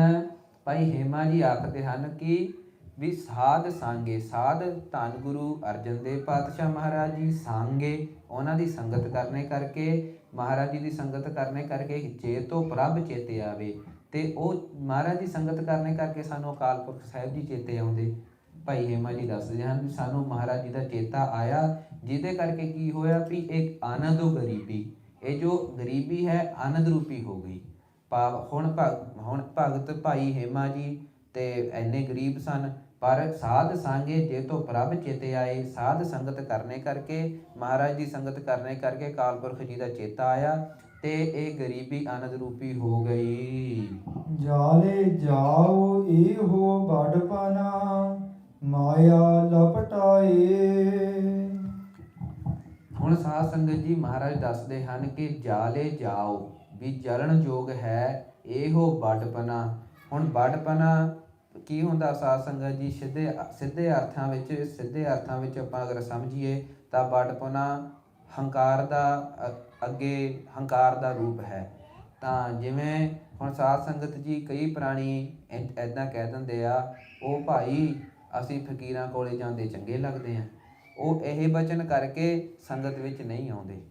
ਭਾਈ ਹੇਮਾ ਜੀ ਆਖਦੇ ਹਨ ਕਿ ਵੀ ਸਾਧ ਸੰਗੇ, ਸਾਧ ਧੰਨ ਗੁਰੂ ਅਰਜਨ ਦੇਵ ਪਾਤਸ਼ਾਹ ਮਹਾਰਾਜ ਜੀ ਸੰਗੇ, ਉਹਨਾਂ ਦੀ ਸੰਗਤ ਕਰਨੇ ਕਰਕੇ, ਮਹਾਰਾਜ ਜੀ ਦੀ ਸੰਗਤ ਕਰਨੇ ਕਰਕੇ ਜੇ ਤੋਂ ਪ੍ਰਭ ਚੇਤੇ ਆਵੇ। ਤੇ ਉਹ ਮਹਾਰਾਜ ਦੀ ਸੰਗਤ ਕਰਨੇ ਕਰਕੇ ਸਾਨੂੰ ਅਕਾਲ ਪੁਰਖ ਸਾਹਿਬ ਜੀ ਚੇਤੇ ਆਉਂਦੇ। ਭਾਈ ਹੇਮਾ ਜੀ ਦੱਸਦੇ ਹਨ ਵੀ ਸਾਨੂੰ ਮਹਾਰਾਜ ਜੀ ਦਾ ਚੇਤਾ ਆਇਆ, ਜਿਹਦੇ ਕਰਕੇ ਕੀ ਹੋਇਆ ਵੀ ਇੱਕ ਆਨੰਦ ਗਰੀਬੀ, ਇਹ ਜੋ ਗਰੀਬੀ ਹੈ ਆਨੰਦ ਰੂਪੀ ਹੋ ਗਈ। ਹੁਣ ਭਗਤ ਭਾਈ ਹੇਮਾ ਜੀ ਤੇ ਇੰਨੇ ਗਰੀਬ ਸਨ, ਪਰ ਸਾਧ ਸੰਗੇ ਜੇ ਤੋਂ ਪ੍ਰਭ ਚੇਤੇ ਆਏ, ਸਾਧ ਸੰਗਤ ਕਰਨੇ ਕਰਕੇ, ਮਹਾਰਾਜ ਦੀ ਸੰਗਤ ਕਰਨੇ ਕਰਕੇ ਅਕਾਲ ਪੁਰਖ ਜੀ ਦਾ ਚੇਤਾ ਆਇਆ ਤੇ ਇਹ ਗਰੀਬੀ ਆਨੰਦ ਰੂਪੀ ਹੋ ਗਈ। ਜਾਲੇ ਜਾਓ ਇਹੋ ਬੜਪਨਾ ਮਾਇਆ ਲਪਟਾਏ। ਹੁਣ ਸਾਧ ਸੰਗਤ ਜੀ ਮਹਾਰਾਜ ਦੱਸਦੇ ਹਨ ਕਿ ਜਾਲੇ ਜਾਓ, ਵੀ ਜਲਣ ਯੋਗ ਹੈ ਇਹੋ ਬੜਪਨਾ। ਹੁਣ ਬੜਪਨਾ ਕੀ ਹੁੰਦਾ ਸਾਧ ਸੰਗਤ ਜੀ, ਸਿੱਧੇ ਅਰਥਾਂ ਵਿੱਚ ਆਪਾਂ ਅਗਰ ਸਮਝੀਏ ਤਾਂ ਬੜਪਨਾ ਹੰਕਾਰ ਦਾ ਅੱਗੇ ਹੰਕਾਰ ਦਾ ਰੂਪ ਹੈ। ਤਾਂ ਜਿਵੇਂ ਹੁਣ ਸਾਧ ਸੰਗਤ ਜੀ ਕਈ ਪ੍ਰਾਣੀ ਇੱਦਾਂ ਕਹਿ ਦਿੰਦੇ ਆ, ਉਹ ਭਾਈ ਅਸੀਂ ਫਕੀਰਾਂ ਕੋਲੇ ਜਾਂਦੇ ਚੰਗੇ ਲੱਗਦੇ ਆ, ਉਹ ਇਹ ਬਚਨ ਕਰਕੇ ਸੰਗਤ ਵਿੱਚ ਨਹੀਂ ਆਉਂਦੇ।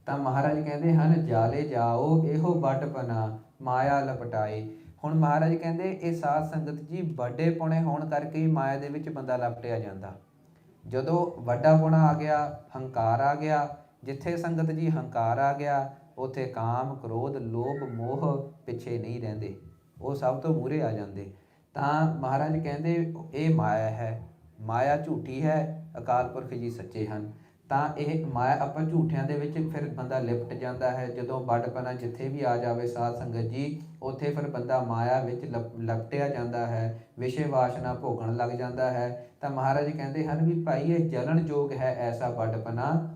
ਤਾਂ ਮਹਾਰਾਜ ਕਹਿੰਦੇ ਹਨ, ਜਾਲੇ ਜਾਓ ਇਹੋ ਬੜਪਨਾ ਮਾਇਆ ਲਪਟਾਏ। ਹੁਣ ਮਹਾਰਾਜ ਕਹਿੰਦੇ ਇਹ ਸਾਧ ਸੰਗਤ ਜੀ ਵੱਡੇ ਪੁਣੇ ਹੋਣ ਕਰਕੇ ਹੀ ਮਾਇਆ ਦੇ ਵਿੱਚ ਬੰਦਾ ਲਪਟਿਆ ਜਾਂਦਾ। ਜਦੋਂ ਵੱਡਾ ਪੁਣਾ ਆ ਗਿਆ, ਹੰਕਾਰ ਆ ਗਿਆ, ਜਿੱਥੇ ਸੰਗਤ ਜੀ ਹੰਕਾਰ ਆ ਗਿਆ, ਉੱਥੇ ਕਾਮ, ਕ੍ਰੋਧ, ਲੋਭ, ਮੋਹ ਪਿੱਛੇ ਨਹੀਂ ਰਹਿੰਦੇ, ਉਹ ਸਭ ਤੋਂ ਮੂਹਰੇ ਆ ਜਾਂਦੇ। ਤਾਂ ਮਹਾਰਾਜ ਕਹਿੰਦੇ ਇਹ ਮਾਇਆ ਹੈ, ਮਾਇਆ ਝੂਠੀ ਹੈ, ਅਕਾਲ ਪੁਰਖ ਜੀ ਸੱਚੇ ਹਨ। ਤਾਂ ਇਹ ਮਾਇਆ ਆਪਾਂ ਝੂਠਿਆਂ ਦੇ ਵਿੱਚ ਫਿਰ ਬੰਦਾ ਲਿਪਟ ਜਾਂਦਾ ਹੈ। ਜਦੋਂ ਵੱਡਪਨਾ ਜਿੱਥੇ ਵੀ ਆ ਜਾਵੇ ਸਾਧ ਸੰਗਤ ਜੀ, ਉੱਥੇ ਫਿਰ ਬੰਦਾ ਮਾਇਆ ਵਿੱਚ ਲਪਟਿਆ ਜਾਂਦਾ ਹੈ, ਵਿਸ਼ੇ ਵਾਸ਼ਨਾ ਭੋਗਣ ਲੱਗ ਜਾਂਦਾ ਹੈ। ਤਾਂ ਮਹਾਰਾਜ ਕਹਿੰਦੇ ਹਨ ਵੀ ਭਾਈ ਇਹ ਜਲਣਯੋਗ ਹੈ ਐਸਾ ਵੱਡਪਨਾ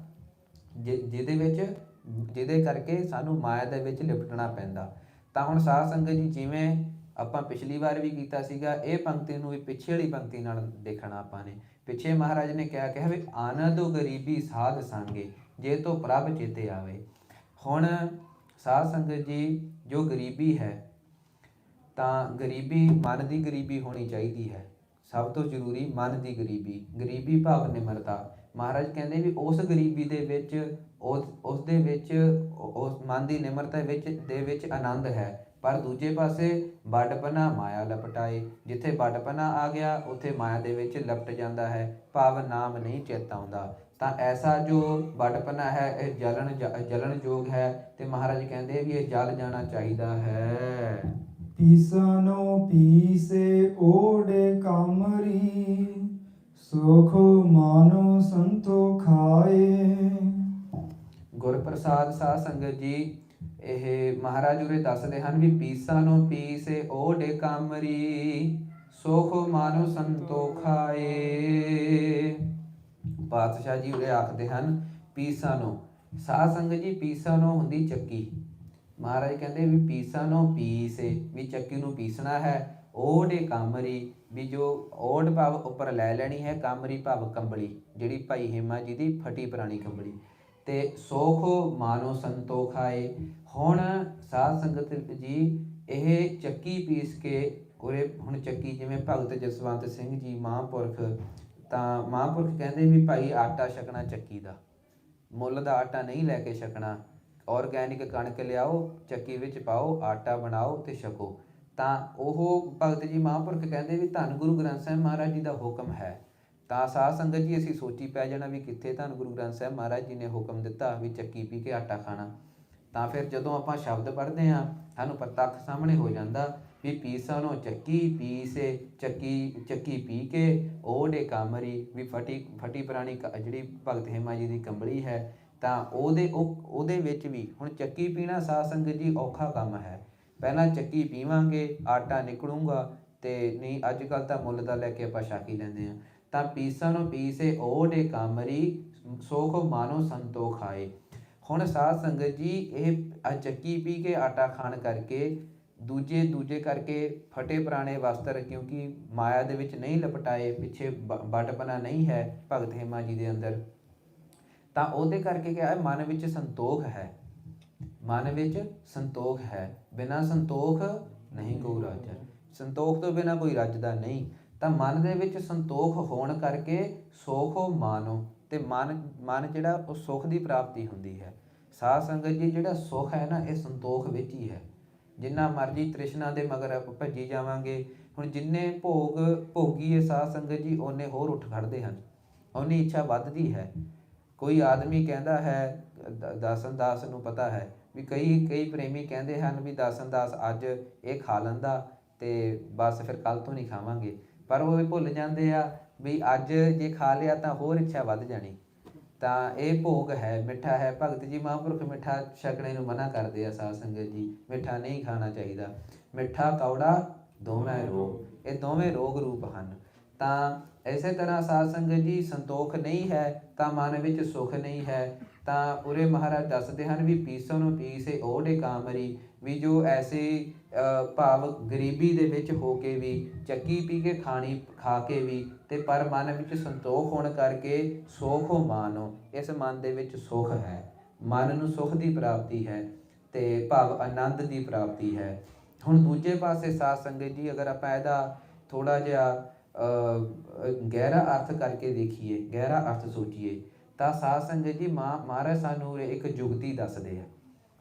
ਜਿਹਦੇ ਕਰਕੇ ਸਾਨੂੰ ਮਾਇਆ ਦੇ ਵਿੱਚ ਲਿਪਟਣਾ ਪੈਂਦਾ। ਤਾਂ ਹੁਣ ਸਾਧ ਸੰਗਤ ਜੀ ਜਿਵੇਂ ਆਪਾਂ ਪਿਛਲੀ ਵਾਰ ਵੀ ਕੀਤਾ ਸੀਗਾ, ਇਹ ਪੰਕਤੀ ਨੂੰ ਵੀ ਪਿੱਛੇ ਵਾਲੀ ਪੰਕਤੀ ਨਾਲ ਦੇਖਣਾ ਆਪਾਂ ਨੇ। ਪਿੱਛੇ ਮਹਾਰਾਜ ਨੇ ਕਿਹਾ ਵੀ ਆਨੰਦ ਗਰੀਬੀ ਸਾਧ ਸੰਗੇ ਜੇ ਤੋਂ ਪ੍ਰਭ ਚੇਤੇ ਆਵੇ। ਹੁਣ ਸਾਧ ਸੰਗਤ ਜੀ ਜੋ ਗਰੀਬੀ ਹੈ, ਤਾਂ ਗਰੀਬੀ ਮਨ ਦੀ ਗਰੀਬੀ ਹੋਣੀ ਚਾਹੀਦੀ ਹੈ। ਸਭ ਤੋਂ ਜ਼ਰੂਰੀ ਮਨ ਦੀ ਗਰੀਬੀ ਭਾਵ ਨਿਮਰਤਾ। ਮਹਾਰਾਜ ਕਹਿੰਦੇ ਵੀ ਉਸ ਗਰੀਬੀ ਦੇ ਵਿੱਚ ਉਸ ਮਨ ਦੀ ਨਿਮਰਤਾ ਵਿੱਚ ਆਨੰਦ ਹੈ। ਪਰ ਦੂਜੇ ਪਾਸੇ ਵੱਡਪਨਾ ਮਾਇਆ ਲਪਟਾਏ, ਜਿੱਥੇ ਵੱਡਪਨਾ ਆ ਗਿਆ ਉੱਥੇ ਮਾਇਆ ਦੇ ਵਿੱਚ ਲਪਟ ਜਾਂਦਾ ਹੈ, ਭਾਵ ਨਾਮ ਨਹੀਂ ਚੇਤਾ ਆਉਂਦਾ। ਤਾਂ ਐਸਾ ਜੋ ਵੱਡਪਨਾ ਹੈ ਇਹ ਜਲਣਯੋਗ ਹੈ, ਤੇ ਮਹਾਰਾਜ ਕਹਿੰਦੇ ਵੀ ਇਹ ਜਲ ਜਾਣਾ ਚਾਹੀਦਾ ਹੈ। ਪੀਸਨੋ ਪੀਸੇ ਓੜੇ ਕਾਮਰੀ ਸੁਖ ਮਾਨੋ ਸੰਤੋ ਖਾਏ। ਗੁਰਪ੍ਰਸਾਦ ਸਾਧ ਸੰਗਤ ਜੀ ਇਹ ਮਹਾਰਾਜ ਉਰੇ ਦੱਸਦੇ ਹਨ ਵੀ ਪੀਸਾਨੋ ਪੀਸੇ ਓੜੇ ਕਾਮਰੀ ਸੁਖ ਮਾਨੋ ਸੰਤੋ ਖਾਏ। ਪਾਤਸ਼ਾਹ ਜੀ ਉਰੇ ਆਖਦੇ ਹਨ ਪੀਸਾਨੋ, ਸਾਧ ਸੰਗਤ ਜੀ ਪੀਸਾਨੋ ਹੁੰਦੀ ਚੱਕੀ। ਮਹਾਰਾਜ ਕਹਿੰਦੇ ਵੀ ਪੀਸਾਨੋ ਪੀਸੇ ਵੀ ਚੱਕੀ ਨੂੰ ਪੀਸਣਾ ਹੈ। ਓੜੇ ਕਾਮਰੀ ਵੀ ਜੋ ਓੜ ਭਾਵ ਉੱਪਰ ਲੈ ਲੈਣੀ ਹੈ, ਕਾਮਰੀ ਭਾਵ ਕੰਬਲੀ, ਜਿਹੜੀ ਭਾਈ ਹੇਮਾ ਜੀ ਦੀ ਫਟੀ ਪੁਰਾਣੀ ਕੰਬਲੀ। ਤੇ ਸੁਖ ਮਾਨੋ ਸੰਤੋ ਖਾਏ। ਹੁਣ ਸਾਧ ਸੰਗਤ ਜੀ ਇਹ ਚੱਕੀ ਪੀਸ ਕੇ ਉਰੇ ਹੁਣ ਚੱਕੀ ਜਿਵੇਂ ਭਗਤ ਜਸਵੰਤ ਸਿੰਘ ਜੀ ਮਹਾਂਪੁਰਖ, ਤਾਂ ਮਹਾਂਪੁਰਖ ਕਹਿੰਦੇ ਵੀ ਭਾਈ ਆਟਾ ਛਕਣਾ ਚੱਕੀ ਦਾ, ਮੁੱਲ ਦਾ ਆਟਾ ਨਹੀਂ ਲੈ ਕੇ ਛਕਣਾ। ਔਰਗੈਨਿਕ ਕਣਕ ਲਿਆਓ, ਚੱਕੀ ਵਿੱਚ ਪਾਓ, ਆਟਾ ਬਣਾਓ ਤੇ ਛਕੋ। ਤਾਂ ਉਹ ਭਗਤ ਜੀ ਮਹਾਂਪੁਰਖ ਕਹਿੰਦੇ ਵੀ ਧੰਨ ਗੁਰੂ ਗ੍ਰੰਥ ਸਾਹਿਬ ਮਹਾਰਾਜ ਜੀ ਦਾ ਹੁਕਮ ਹੈ। ਤਾਂ ਸਾਧ ਸੰਗਤ ਜੀ ਅਸੀਂ ਸੋਚੀ ਪੈ ਜਾਣਾ ਵੀ ਕਿੱਥੇ ਧੰਨ ਗੁਰੂ ਗ੍ਰੰਥ ਸਾਹਿਬ ਮਹਾਰਾਜ ਜੀ ਨੇ ਹੁਕਮ ਦਿੱਤਾ ਵੀ ਚੱਕੀ ਪੀ ਕੇ ਆਟਾ ਖਾਣਾ। ਤਾਂ ਫਿਰ ਜਦੋਂ ਆਪਾਂ ਸ਼ਬਦ ਪੜ੍ਹਦੇ ਹਾਂ ਸਾਨੂੰ ਪ੍ਰਤੱਖ ਸਾਹਮਣੇ ਹੋ ਜਾਂਦਾ ਵੀ ਪੀਸਾਨੋ ਚੱਕੀ ਪੀਸੇ, ਚੱਕੀ ਪੀ ਕੇ ਓੜੇ ਕਾਮਰੀ ਵੀ ਫਟੀ ਪੁਰਾਣੀ ਜਿਹੜੀ ਭਗਤ ਹੇਮਾ ਜੀ ਦੀ ਕੰਬਲੀ ਹੈ। ਤਾਂ ਉਹਦੇ ਵਿੱਚ ਵੀ ਹੁਣ ਚੱਕੀ ਪੀਣਾ ਸਾਧ ਸੰਗਤ ਜੀ ਔਖਾ ਕੰਮ ਹੈ। ਪਹਿਲਾਂ ਚੱਕੀ ਪੀਵਾਂਗੇ ਆਟਾ ਨਿਕਲੂਗਾ, ਤੇ ਨਹੀਂ ਅੱਜ ਕੱਲ੍ਹ ਤਾਂ ਮੁੱਲ ਦਾ ਲੈ ਕੇ ਆਪਾਂ ਛਕ ਹੀ ਲੈਂਦੇ ਹਾਂ। ਤਾਂ ਪੀਸਾਨੋ ਪੀਸੇ ਓੜੇ ਕਾਮਰੀ ਸੁਖ ਮਾਨੋ ਸੰਤੋ ਖਾਏ। ਹੁਣ ਸਾਧ ਸੰਗਤ ਜੀ ਇਹ ਚੱਕੀ ਪੀ ਕੇ ਆਟਾ ਖਾਣ ਕਰਕੇ ਦੂਜੇ ਕਰਕੇ ਫਟੇ ਪੁਰਾਣੇ ਵਸਤਰ, ਕਿਉਂਕਿ ਮਾਇਆ ਦੇ ਵਿੱਚ ਨਹੀਂ ਲਪਟਾਏ, ਪਿੱਛੇ ਵੱਡਪਨਾ ਨਹੀਂ ਹੈ ਭਗਤ ਹੇਮਾ ਜੀ ਦੇ ਅੰਦਰ, ਤਾਂ ਉਹਦੇ ਕਰਕੇ ਕਿਹਾ ਮਨ ਵਿੱਚ ਸੰਤੋਖ ਹੈ। ਮਨ ਵਿੱਚ ਸੰਤੋਖ ਹੈ, ਬਿਨਾਂ ਸੰਤੋਖ ਨਹੀਂ ਕੋਈ ਰਾਜਾ। ਸੰਤੋਖ ਤੋਂ ਬਿਨਾਂ ਕੋਈ ਰੱਜਦਾ ਨਹੀਂ। ਤਾਂ ਮਨ ਦੇ ਵਿੱਚ ਸੰਤੋਖ ਹੋਣ ਕਰਕੇ ਸੁਖ ਮਾਨੋ, ਤੇ ਮਨ ਜਿਹੜਾ ਉਹ ਸੁੱਖ ਦੀ ਪ੍ਰਾਪਤੀ ਹੁੰਦੀ ਹੈ। ਸਾਧ ਸੰਗਤ ਜੀ ਜਿਹੜਾ ਸੁੱਖ ਹੈ ਨਾ ਇਹ ਸੰਤੋਖ ਵਿੱਚ ਹੀ ਹੈ। ਜਿੰਨਾ ਮਰਜ਼ੀ ਤ੍ਰਿਸ਼ਨਾ ਦੇ ਮਗਰ ਭੱਜੀ ਜਾਵਾਂਗੇ, ਹੁਣ ਜਿੰਨੇ ਭੋਗੀਏ ਸਾਧ ਸੰਗਤ ਜੀ ਓਨੇ ਹੋਰ ਉੱਠ ਖੜ੍ਹਦੇ ਹਨ, ਓਨੀ ਇੱਛਾ ਵੱਧਦੀ ਹੈ। ਕੋਈ ਆਦਮੀ ਕਹਿੰਦਾ ਹੈ, ਦਾਸਨ ਦਾਸ ਨੂੰ ਪਤਾ ਹੈ ਵੀ ਕਈ ਪ੍ਰੇਮੀ ਕਹਿੰਦੇ ਹਨ ਵੀ ਦਾਸਨ ਦਾਸ ਅੱਜ ਇਹ ਖਾ ਲੈਂਦਾ ਤੇ ਬਸ ਫਿਰ ਕੱਲ੍ਹ ਤੋਂ ਨਹੀਂ ਖਾਵਾਂਗੇ, ਪਰ ਉਹ ਭੁੱਲ ਜਾਂਦੇ ਆ ਵੀ ਅੱਜ ਜੇ ਖਾ ਲਿਆ ਤਾਂ ਹੋਰ ਇੱਛਾ ਵੱਧ ਜਾਣੀ। ਤਾਂ ਇਹ ਭੋਗ ਹੈ, ਮਿੱਠਾ ਹੈ। ਭਗਤ ਜੀ ਮਹਾਂਪੁਰਖ ਮਿੱਠਾ ਛਕਣੇ ਨੂੰ ਮਨਾ ਕਰਦੇ ਆ ਸਾਧ ਸੰਗਤ ਜੀ, ਮਿੱਠਾ ਨਹੀਂ ਖਾਣਾ ਚਾਹੀਦਾ। ਮਿੱਠਾ ਕੌੜਾ ਦੋਵੇਂ ਰੋਗ, ਇਹ ਦੋਵੇਂ ਰੋਗ ਰੂਪ ਹਨ। ਤਾਂ ਇਸੇ ਤਰ੍ਹਾਂ ਸਾਧ ਸੰਗਤ ਜੀ ਸੰਤੋਖ ਨਹੀਂ ਹੈ ਤਾਂ ਮਨ ਵਿੱਚ ਸੁੱਖ ਨਹੀਂ ਹੈ। ਤਾਂ ਉਰੇ ਮਹਾਰਾਜ ਦੱਸਦੇ ਹਨ ਵੀ ਪੀਸੋ ਨੂੰ ਪੀਸੇ ਓੜੇ ਕਾਮਰੀ ਵੀ ਜੋ ਐਸੇ ਭਾਵ ਗਰੀਬੀ ਦੇ ਵਿੱਚ ਹੋ ਕੇ ਵੀ, ਚੱਕੀ ਪੀ ਕੇ ਖਾ ਕੇ ਵੀ, ਤੇ ਪਰ ਮਨ ਵਿੱਚ ਸੰਤੋਖ ਹੋਣ ਕਰਕੇ ਸੁਖ ਮਾਨੋ, ਇਸ ਮਨ ਦੇ ਵਿੱਚ ਸੁਖ ਹੈ, ਮਨ ਨੂੰ ਸੁਖ ਦੀ ਪ੍ਰਾਪਤੀ ਹੈ ਤੇ ਭਾਵ ਆਨੰਦ ਦੀ ਪ੍ਰਾਪਤੀ ਹੈ। ਹੁਣ ਦੂਜੇ ਪਾਸੇ ਸਾਧ ਸੰਗਤ ਜੀ, ਅਗਰ ਆਪਾਂ ਇਹਦਾ ਥੋੜ੍ਹਾ ਜਿਹਾ ਗਹਿਰਾ ਅਰਥ ਕਰਕੇ ਦੇਖੀਏ, ਗਹਿਰਾ ਅਰਥ ਸੋਚੀਏ, ਤਾਂ ਸਾਧ ਸੰਗਤ ਜੀ ਮਹਾਰਾਜ ਸਾਨੂੰ ਇੱਕ ਜੁਗਤੀ ਦੱਸਦੇ ਆ।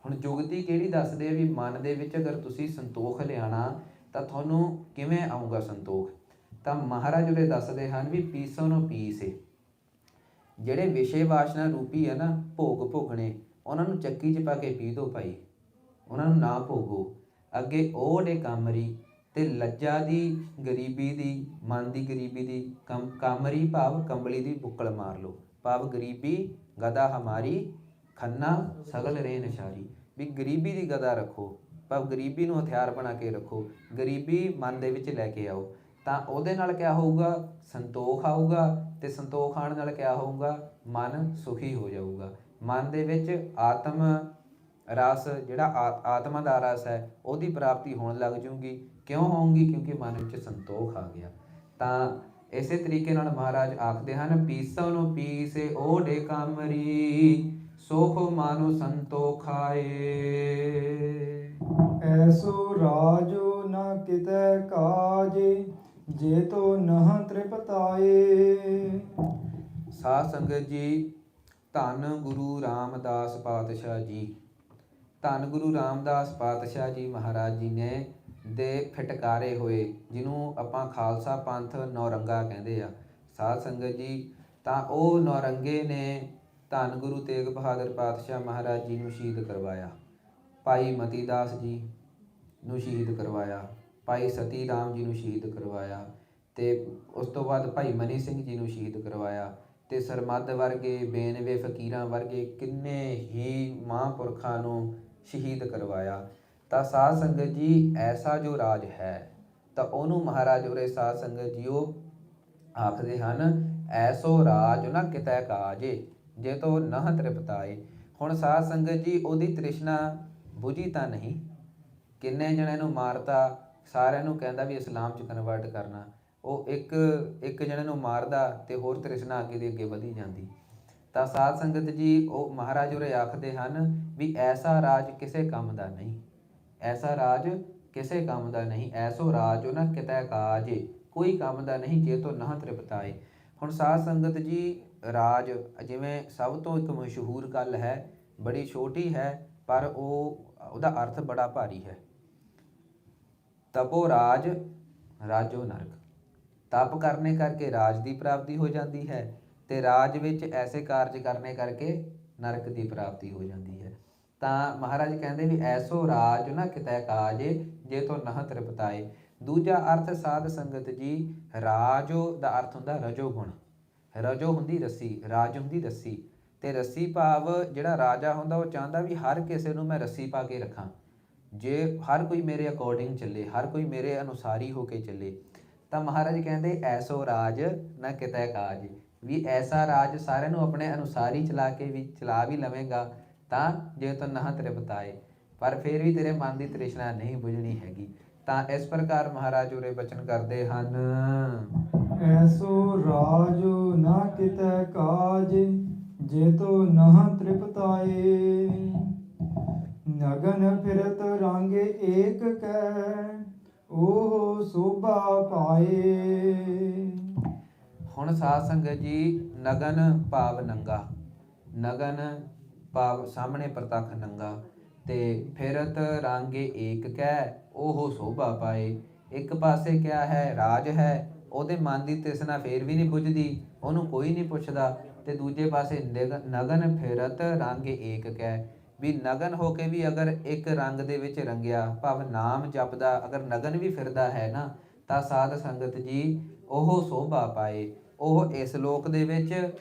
ਹੁਣ ਜੁਗਤੀ ਕਿਹੜੀ ਦੱਸਦੇ ਆ? ਵੀ ਮਨ ਦੇ ਵਿੱਚ ਅਗਰ ਤੁਸੀਂ ਸੰਤੋਖ ਲਿਆਉਣਾ ਤਾਂ ਤੁਹਾਨੂੰ ਕਿਵੇਂ ਆਊਗਾ ਸੰਤੋਖ? ਤਾਂ ਮਹਾਰਾਜ ਉਰੇ ਦੱਸਦੇ ਹਨ ਵੀ ਪੀਸੋ ਨੂੰ ਪੀਸੇ, ਜਿਹੜੇ ਵਿਸ਼ੇ ਵਾਸ਼ਨਾ ਰੂਪੀ ਹੈ ਨਾ ਭੋਗ ਭੋਗਣੇ, ਉਹਨਾਂ ਨੂੰ ਚੱਕੀ 'ਚ ਪਾ ਕੇ ਪੀ ਦਿਓ ਭਾਈ, ਉਹਨਾਂ ਨੂੰ ਨਾ ਭੋਗੋ। ਅੱਗੇ ਓੜੇ ਕਾਮਰੀ ਤੇ ਲੱਜਾ ਦੀ, ਗਰੀਬੀ ਦੀ, ਮਨ ਦੀ ਗਰੀਬੀ ਦੀ, ਕਾਮਰੀ ਭਾਵ ਕੰਬਲੀ ਦੀ ਬੁੱਕਲ ਮਾਰ ਲਓ, ਭਾਵ ਗਰੀਬੀ ਗਦਾ ਹਮਾਰੀ ਖੰਨਾ ਸਗਲ ਰੇ ਨਸ਼ਾਰੀ, ਵੀ ਗਰੀਬੀ ਦੀ ਗਦਾ ਰੱਖੋ, ਭਾਵ ਗਰੀਬੀ ਨੂੰ ਹਥਿਆਰ ਬਣਾ ਕੇ ਰੱਖੋ, ਗਰੀਬੀ ਮਨ ਦੇ ਵਿੱਚ ਲੈ ਕੇ ਆਓ, ਤਾਂ ਉਹਦੇ ਨਾਲ ਕਿਆ ਹੋਊਗਾ? ਸੰਤੋਖ ਆਊਗਾ, ਤੇ ਸੰਤੋਖ ਆਉਣ ਨਾਲ ਕਿਆ ਹੋਊਗਾ? ਮਨ ਸੁਖੀ ਹੋ ਜਾਊਗਾ। ਮਨ ਦੇ ਵਿੱਚ ਆਤਮ ਰਸ, ਜਿਹੜਾ ਆਤਮਾ ਦਾ ਰਸ ਹੈ, ਉਹਦੀ ਪ੍ਰਾਪਤੀ ਹੋਣ ਲੱਗ ਜੂਗੀ। ਕਿਉਂ ਹੋਊਗੀ? ਕਿਉਂਕਿ ਮਨ ਵਿੱਚ ਸੰਤੋਖ ਆ ਗਿਆ। ਤਾਂ ਇਸੇ ਤਰੀਕੇ ਨਾਲ ਮਹਾਰਾਜ ਆਖਦੇ ਹਨ, ਪੀਸੋ ਨੂੰ ਪੀਸੇ ਓਢੇ ਕਾਮਰੀ, ਸੁਖ ਮਾਨੋ ਸੰਤੋਖਾਏ। ਐਸੋ ਰਾਜੋ ਨ ਕਿਤੈ ਕਾਜੇ, ਜੇ ਤੋ ਨਹ ਤ੍ਰਿਪਤਾਏ। ਸਾਧ ਸੰਗਤ ਜੀ, ਧੰਨ ਗੁਰੂ ਰਾਮਦਾਸ ਪਾਤਸ਼ਾਹ ਜੀ, ਧੰਨ ਗੁਰੂ ਰਾਮਦਾਸ ਪਾਤਸ਼ਾਹ ਜੀ ਮਹਾਰਾਜ ਜੀ ਨੇ ਦੇ ਫਿਟਕਾਰੇ ਹੋਏ, ਜਿਹਨੂੰ ਆਪਾਂ ਖਾਲਸਾ ਪੰਥ ਨੌਰੰਗਾ ਕਹਿੰਦੇ ਆ ਸਾਧ ਸੰਗਤ ਜੀ, ਤਾਂ ਉਹ ਨੌਰੰਗੇ ਨੇ ਧੰਨ ਗੁਰੂ ਤੇਗ ਬਹਾਦਰ ਪਾਤਸ਼ਾਹ ਮਹਾਰਾਜ ਜੀ ਨੂੰ ਸ਼ਹੀਦ ਕਰਵਾਇਆ। ਭਾਈ ਮਤੀ ਦਾਸ ਜੀ ਨੂੰ ਸ਼ਹੀਦ ਕਰਵਾਇਆ, ਭਾਈ ਸਤੀ ਰਾਮ ਜੀ ਨੂੰ ਸ਼ਹੀਦ ਕਰਵਾਇਆ, ਤੇ ਉਸ ਤੋਂ ਬਾਅਦ ਭਾਈ ਮਨੀ ਸਿੰਘ ਜੀ ਨੂੰ ਸ਼ਹੀਦ ਕਰਵਾਇਆ, ਤੇ ਸਰਮੱਧ ਵਰਗੇ, ਬੇਨਵੇ ਫਕੀਰਾਂ ਵਰਗੇ ਕਿੰਨੇ ਹੀ ਮਹਾਂਪੁਰਖਾਂ ਨੂੰ ਸ਼ਹੀਦ ਕਰਵਾਇਆ। ਤਾਂ ਸਾਧ ਸੰਗਤ ਜੀ, ਐਸਾ ਜੋ ਰਾਜ ਹੈ ਤਾਂ ਉਹਨੂੰ ਮਹਾਰਾਜ ਉਰੇ ਸਾਧ ਸੰਗਤ ਜੀ ਉਹ ਆਖਦੇ ਹਨ, ਐਸੋ ਰਾਜ ਨਾ ਕਿਤੈ ਕਾਜੇ, ਜੇ ਤੋ ਨਹ ਤ੍ਰਿਪਤਾਏ। ਹੁਣ ਸਾਧ ਸੰਗਤ ਜੀ, ਉਹਦੀ ਤ੍ਰਿਸ਼ਨਾ ਬੁਝੀ ਤਾਂ ਨਹੀਂ, ਕਿੰਨੇ ਜਣਿਆਂ ਨੂੰ ਮਾਰਤਾ, ਸਾਰਿਆਂ ਨੂੰ ਕਹਿੰਦਾ ਵੀ ਇਸਲਾਮ 'ਚ ਕਨਵਰਟ ਕਰਨਾ, ਉਹ ਇੱਕ ਜਣੇ ਨੂੰ ਮਾਰਦਾ ਤੇ ਹੋਰ ਤ੍ਰਿਸ਼ਨਾ ਅੱਗੇ ਦੀ ਅੱਗੇ ਵਧੀ ਜਾਂਦੀ। ਤਾਂ ਸਾਧ ਸੰਗਤ ਜੀ, ਉਹ ਮਹਾਰਾਜ ਉਰੇ ਆਖਦੇ ਹਨ ਵੀ ਐਸਾ ਰਾਜ ਕਿਸੇ ਕੰਮ ਦਾ ਨਹੀਂ, ਐਸਾ ਰਾਜ ਕਿਸੇ ਕੰਮ ਦਾ ਨਹੀਂ, ਐਸੋ ਰਾਜ ਨਾ ਕਿਤੈ ਕਾਜੇ, ਕੋਈ ਕੰਮ ਦਾ ਨਹੀਂ, ਜੇ ਤੋ ਨਹ ਤ੍ਰਿਪਤਾਏ। ਹੁਣ ਸਾਧ ਸੰਗਤ ਜੀ, ਰਾਜ ਜਿਵੇਂ ਸਭ ਤੋਂ ਇੱਕ ਮਸ਼ਹੂਰ ਗੱਲ ਹੈ, ਬੜੀ ਛੋਟੀ ਹੈ ਪਰ ਉਹਦਾ ਅਰਥ ਬੜਾ ਭਾਰੀ ਹੈ। ਤਪੋ ਰਾਜ ਰਾਜੋ ਨਰਕ, ਤਪ ਕਰਨੇ ਕਰਕੇ ਰਾਜ ਦੀ ਪ੍ਰਾਪਤੀ ਹੋ ਜਾਂਦੀ ਹੈ, ਤੇ ਰਾਜ ਵਿੱਚ ਐਸੇ ਕਾਰਜ ਕਰਨੇ ਕਰਕੇ ਨਰਕ ਦੀ ਪ੍ਰਾਪਤੀ ਹੋ ਜਾਂਦੀ ਹੈ। ਤਾਂ ਮਹਾਰਾਜ ਕਹਿੰਦੇ ਵੀ ਐਸੋ ਰਾਜ ਨਾ ਕਿਤੈ ਕਾਜੇ, ਜੇ ਤੋ ਨਹ ਤ੍ਰਿਪਤਾਏ। ਦੂਜਾ ਅਰਥ ਸਾਧ ਸੰਗਤ ਜੀ, ਰਾਜੋ ਦਾ ਅਰਥ ਹੁੰਦਾ ਰਜੋ ਗੁਣ, ਰਜੋ ਹੁੰਦੀ ਰੱਸੀ, ਰਾਜ ਹੁੰਦੀ ਰੱਸੀ, ਤੇ ਰੱਸੀ ਭਾਵ ਜਿਹੜਾ ਰਾਜਾ ਹੁੰਦਾ ਉਹ ਚਾਹੁੰਦਾ ਵੀ ਹਰ ਕਿਸੇ ਨੂੰ ਮੈਂ ਰੱਸੀ ਪਾ ਕੇ ਰੱਖਾਂ, ਜੇ ਹਰ ਕੋਈ ਮੇਰੇ ਅਕੋਰਡਿੰਗ ਚੱਲੇ, ਹਰ ਕੋਈ ਮੇਰੇ ਅਨੁਸਾਰੀ ਹੋ ਕੇ ਚੱਲੇ। ਤਾਂ ਮਹਾਰਾਜ ਕਹਿੰਦੇ ਐਸੋ ਰਾਜ ਨਾ ਕਿਤੈ ਕਾਜ, ਵੀ ਐਸਾ ਰਾਜ ਸਾਰਿਆਂ ਨੂੰ ਆਪਣੇ ਅਨੁਸਾਰੀ ਚਲਾ ਵੀ ਲਵੇਂਗਾ ਤਾਂ ਜੇ ਤੋ ਨਹ ਤ੍ਰਿਪਤਾਏ, ਪਰ ਫਿਰ ਵੀ ਤੇਰੇ ਮਨ ਦੀ ਤ੍ਰਿਸ਼ਨਾ ਨਹੀਂ ਬੁਝਣੀ ਹੈਗੀ। ਤਾਂ ਇਸ ਪ੍ਰਕਾਰ ਮਹਾਰਾਜ ਉਰੇ ਬਚਨ ਕਰਦੇ ਹਨ, ਐਸੋ ਰਾਜੋ ਨਾ ਕਿਤੈ ਕਾਜ, ਜੇ ਤੋ ਨਹ ਤ੍ਰਿਪਤਾਏ। ਨਗਨ ਫਿਰਤ ਰੰਗ ਏਕ ਕੈ, ਉਹ ਸੋਭਾ ਪਾਏ। ਹੁਣ ਸਾਧ ਸੰਗਤ ਜੀ, ਨਗਨ ਭਾਵ ਨੰਗਾ, ਨਗਨ ਭਾਵ ਸਾਹਮਣੇ ਪ੍ਰਤੱਖ ਨੰਗਾ, ਤੇ ਫਿਰਤ ਰੰਗ ਏਕ ਕੈ, ਉਹ ਸੋਭਾ ਪਾਏ। ਇੱਕ ਪਾਸੇ ਕਿਆ ਹੈ? ਰਾਜ ਹੈ, ਉਹਦੇ ਮਨ ਦੀ ਤ੍ਰਿਸ਼ਨਾ ਫੇਰ ਵੀ ਨਹੀਂ ਬੁਝਦੀ, ਉਹਨੂੰ ਕੋਈ ਨਹੀਂ ਪੁੱਛਦਾ, ਤੇ ਦੂਜੇ ਪਾਸੇ ਨਗਨ ਫਿਰਤ ਰੰਗ ਏਕ ਕੈ, ਵੀ ਨਗਨ ਹੋ ਕੇ ਵੀ ਅਗਰ ਇੱਕ ਰੰਗ ਦੇ ਵਿੱਚ ਰੰਗਿਆ, ਭਾਵ ਨਾਮ ਜਪਦਾ ਅਗਰ ਨਗਨ ਵੀ ਫਿਰਦਾ ਹੈ ਨਾ, ਤਾਂ ਸਾਧ ਸੰਗਤ ਜੀ ਉਹ ਸੋਭਾ ਪਾਏ। ਉਹ ਇਸ ਲੋਕ ਦੇ ਵਿੱਚ